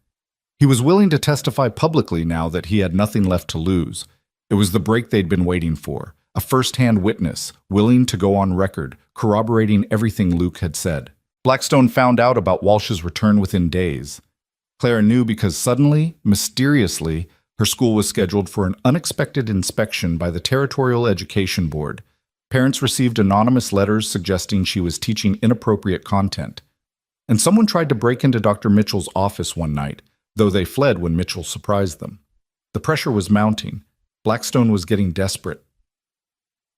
He was willing to testify publicly now that he had nothing left to lose. It was the break they'd been waiting for, a first-hand witness, willing to go on record, corroborating everything Luke had said. Blackstone found out about Walsh's return within days. Clara knew because suddenly, mysteriously, her school was scheduled for an unexpected inspection by the Territorial Education Board. Parents received anonymous letters suggesting she was teaching inappropriate content. And someone tried to break into Dr. Mitchell's office one night, though they fled when Mitchell surprised them. The pressure was mounting. Blackstone was getting desperate.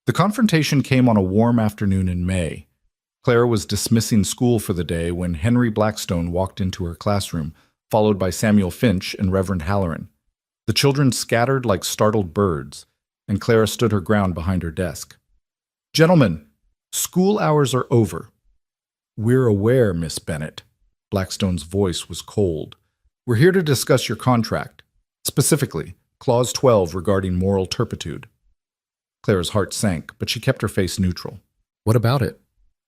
The confrontation came on a warm afternoon in May. Clara was dismissing school for the day when Henry Blackstone walked into her classroom, followed by Samuel Finch and Reverend Halloran. The children scattered like startled birds, and Clara stood her ground behind her desk. "Gentlemen, school hours are over." "We're aware, Miss Bennett." Blackstone's voice was cold. "We're here to discuss your contract, specifically Clause 12 regarding moral turpitude." Clara's heart sank, but she kept her face neutral. "What about it?"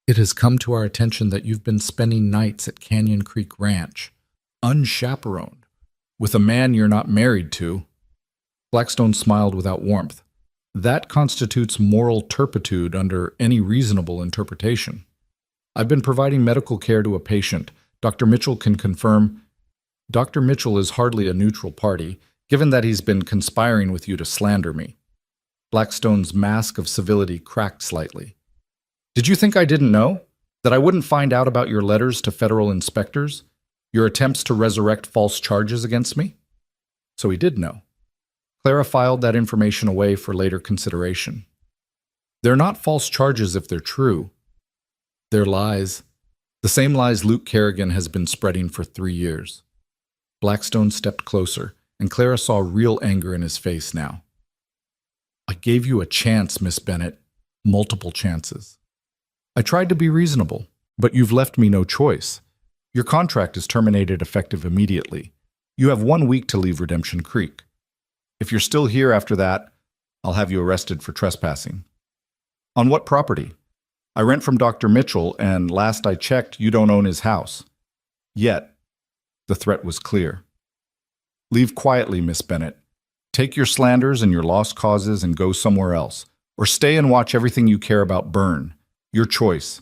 "It has come to our attention that you've been spending nights at Canyon Creek Ranch, unchaperoned, with a man you're not married to." Blackstone smiled without warmth. "That constitutes moral turpitude under any reasonable interpretation. I've been providing medical care to a patient. Dr. Mitchell can confirm." "Dr. Mitchell is hardly a neutral party, given that he's been conspiring with you to slander me." Blackstone's mask of civility cracked slightly. "Did you think I didn't know? That I wouldn't find out about your letters to federal inspectors? Your attempts to resurrect false charges against me?" So he did know. Clara filed that information away for later consideration. "They're not false charges if they're true. They're lies. The same lies Luke Kerrigan has been spreading for 3 years." Blackstone stepped closer, and Clara saw real anger in his face now. "I gave you a chance, Miss Bennett. Multiple chances. I tried to be reasonable, but you've left me no choice. Your contract is terminated effective immediately. You have 1 week to leave Redemption Creek. If you're still here after that, I'll have you arrested for trespassing." "On what property?" "I rent from Dr. Mitchell, and last I checked, you don't own his house." "Yet." The threat was clear. "Leave quietly, Miss Bennett. Take your slanders and your lost causes and go somewhere else, or stay and watch everything you care about burn. Your choice."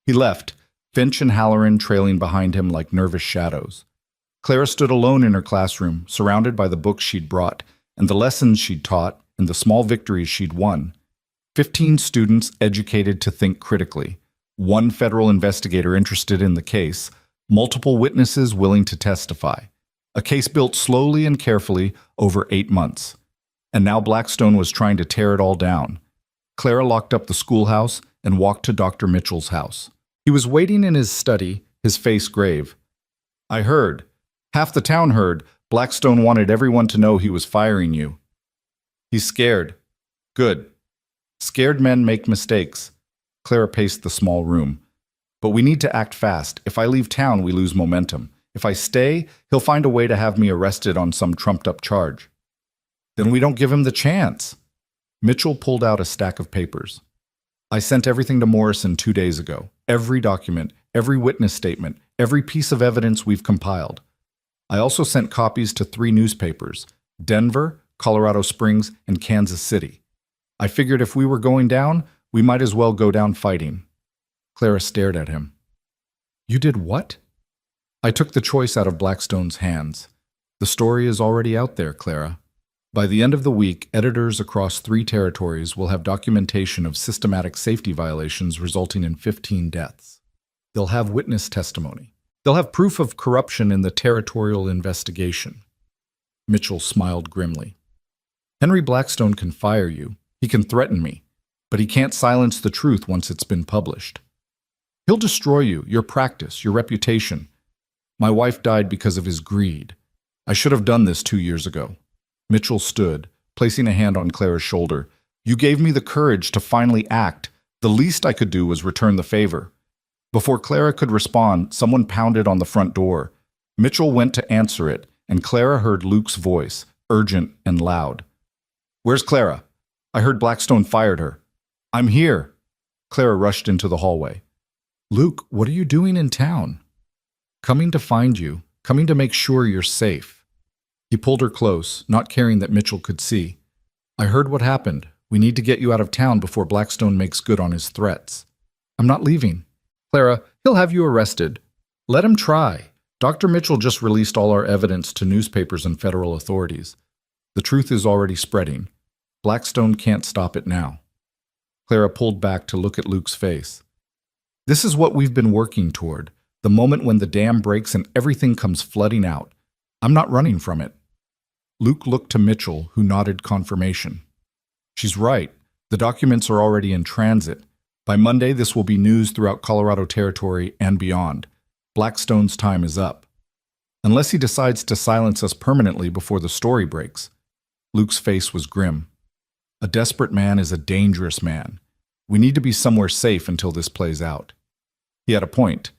He left, Finch and Halloran trailing behind him like nervous shadows. Clara stood alone in her classroom, surrounded by the books she'd brought, and the lessons she'd taught, and the small victories she'd won. 15 students educated to think critically, 1 federal investigator interested in the case, multiple witnesses willing to testify. A case built slowly and carefully over 8 months. And now Blackstone was trying to tear it all down. Clara locked up the schoolhouse and walked to Dr. Mitchell's house. He was waiting in his study, his face grave. I heard. Half the town heard. Blackstone wanted everyone to know he was firing you. He's scared. Good. Scared men make mistakes. Clara paced the small room. But we need to act fast. If I leave town, we lose momentum. If I stay, he'll find a way to have me arrested on some trumped-up charge. Then we don't give him the chance. Mitchell pulled out a stack of papers. I sent everything to Morrison 2 days ago. Every document, every witness statement, every piece of evidence we've compiled. I also sent copies to 3 newspapers: Denver, Colorado Springs, and Kansas City. I figured if we were going down, we might as well go down fighting. Clara stared at him. You did what? I took the choice out of Blackstone's hands. The story is already out there, Clara. By the end of the week, editors across 3 territories will have documentation of systematic safety violations resulting in 15 deaths. They'll have witness testimony. They'll have proof of corruption in the territorial investigation. Mitchell smiled grimly. Henry Blackstone can fire you. He can threaten me. But he can't silence the truth once it's been published. He'll destroy you, your practice, your reputation. My wife died because of his greed. I should have done this 2 years ago. Mitchell stood, placing a hand on Clara's shoulder. You gave me the courage to finally act. The least I could do was return the favor. Before Clara could respond, someone pounded on the front door. Mitchell went to answer it, and Clara heard Luke's voice, urgent and loud. Where's Clara? I heard Blackstone fired her. I'm here. Clara rushed into the hallway. Luke, what are you doing in town? Coming to find you, coming to make sure you're safe. He pulled her close, not caring that Mitchell could see. I heard what happened. We need to get you out of town before Blackstone makes good on his threats. I'm not leaving. Clara, he'll have you arrested. Let him try. Dr. Mitchell just released all our evidence to newspapers and federal authorities. The truth is already spreading. Blackstone can't stop it now. Clara pulled back to look at Luke's face. This is what we've been working toward, the moment when the dam breaks and everything comes flooding out. I'm not running from it. Luke looked to Mitchell, who nodded confirmation. She's right. The documents are already in transit. By Monday, this will be news throughout Colorado Territory and beyond. Blackstone's time is up. Unless he decides to silence us permanently before the story breaks. Luke's face was grim. A desperate man is a dangerous man. We need to be somewhere safe until this plays out. He had a point.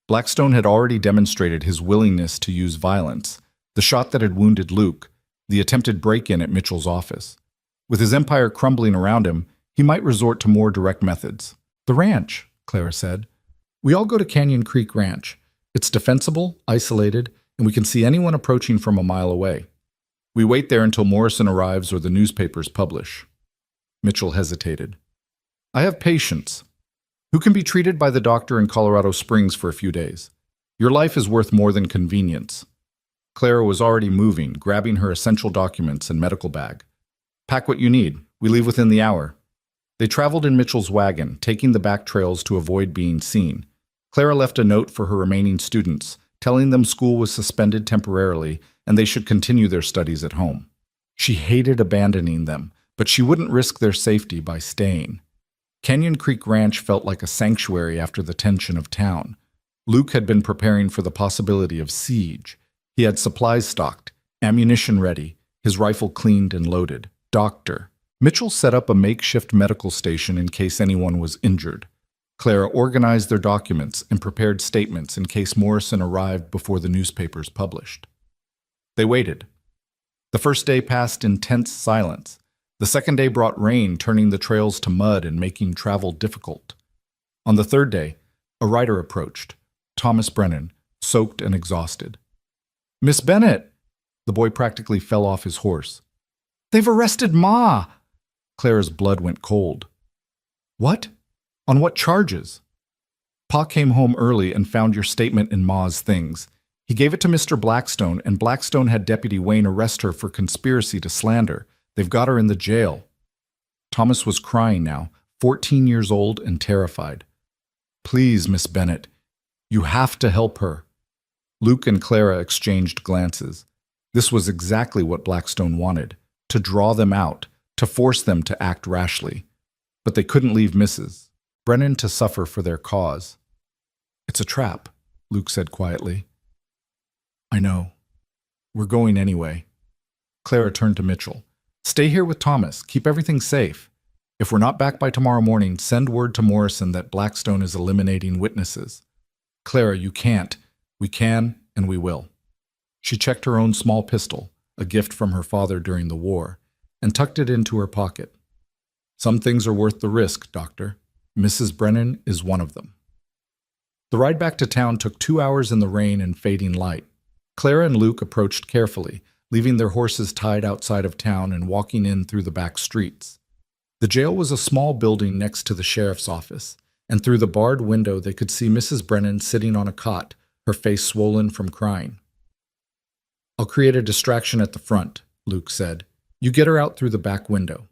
Blackstone had already demonstrated his willingness to use violence. The shot that had wounded Luke, the attempted break-in at Mitchell's office. With his empire crumbling around him, he might resort to more direct methods. The ranch, Clara said. We all go to Canyon Creek Ranch. It's defensible, isolated, and we can see anyone approaching from a mile away. We wait there until Morrison arrives or the newspapers publish. Mitchell hesitated. I have patience. Who can be treated by the doctor in Colorado Springs for a few days? Your life is worth more than convenience. Clara was already moving, grabbing her essential documents and medical bag. Pack what you need. We leave within the hour. They traveled in Mitchell's wagon, taking the back trails to avoid being seen. Clara left a note for her remaining students, telling them school was suspended temporarily and they should continue their studies at home. She hated abandoning them, but she wouldn't risk their safety by staying. Canyon Creek Ranch felt like a sanctuary after the tension of town. Luke had been preparing for the possibility of siege. He had supplies stocked, ammunition ready, his rifle cleaned and loaded. Doctor. Mitchell set up a makeshift medical station in case anyone was injured. Clara organized their documents and prepared statements in case Morrison arrived before the newspapers published. They waited. The first day passed in tense silence. The second day brought rain, turning the trails to mud and making travel difficult. On the third day, a rider approached, Thomas Brennan, soaked and exhausted. Miss Bennett! The boy practically fell off his horse. They've arrested Ma! Clara's blood went cold. What? On what charges? Pa came home early and found your statement in Ma's things. He gave it to Mr. Blackstone, and Blackstone had Deputy Wayne arrest her for conspiracy to slander. They've got her in the jail. Thomas was crying now, 14 years old and terrified. Please, Miss Bennett, you have to help her. Luke and Clara exchanged glances. This was exactly what Blackstone wanted, to draw them out, to force them to act rashly. But they couldn't leave Mrs. Brennan to suffer for their cause. "It's a trap," Luke said quietly. "I know. We're going anyway." Clara turned to Mitchell. "Stay here with Thomas. Keep everything safe. If we're not back by tomorrow morning, send word to Morrison that Blackstone is eliminating witnesses. Clara, you can't. We can, and we will." She checked her own small pistol, a gift from her father during the war, and tucked it into her pocket. "Some things are worth the risk, Doctor. Mrs. Brennan is one of them." The ride back to town took 2 hours in the rain and fading light. Clara and Luke approached carefully, leaving their horses tied outside of town and walking in through the back streets. The jail was a small building next to the sheriff's office, and through the barred window they could see Mrs. Brennan sitting on a cot, her face swollen from crying. "I'll create a distraction at the front," Luke said. "You get her out through the back window."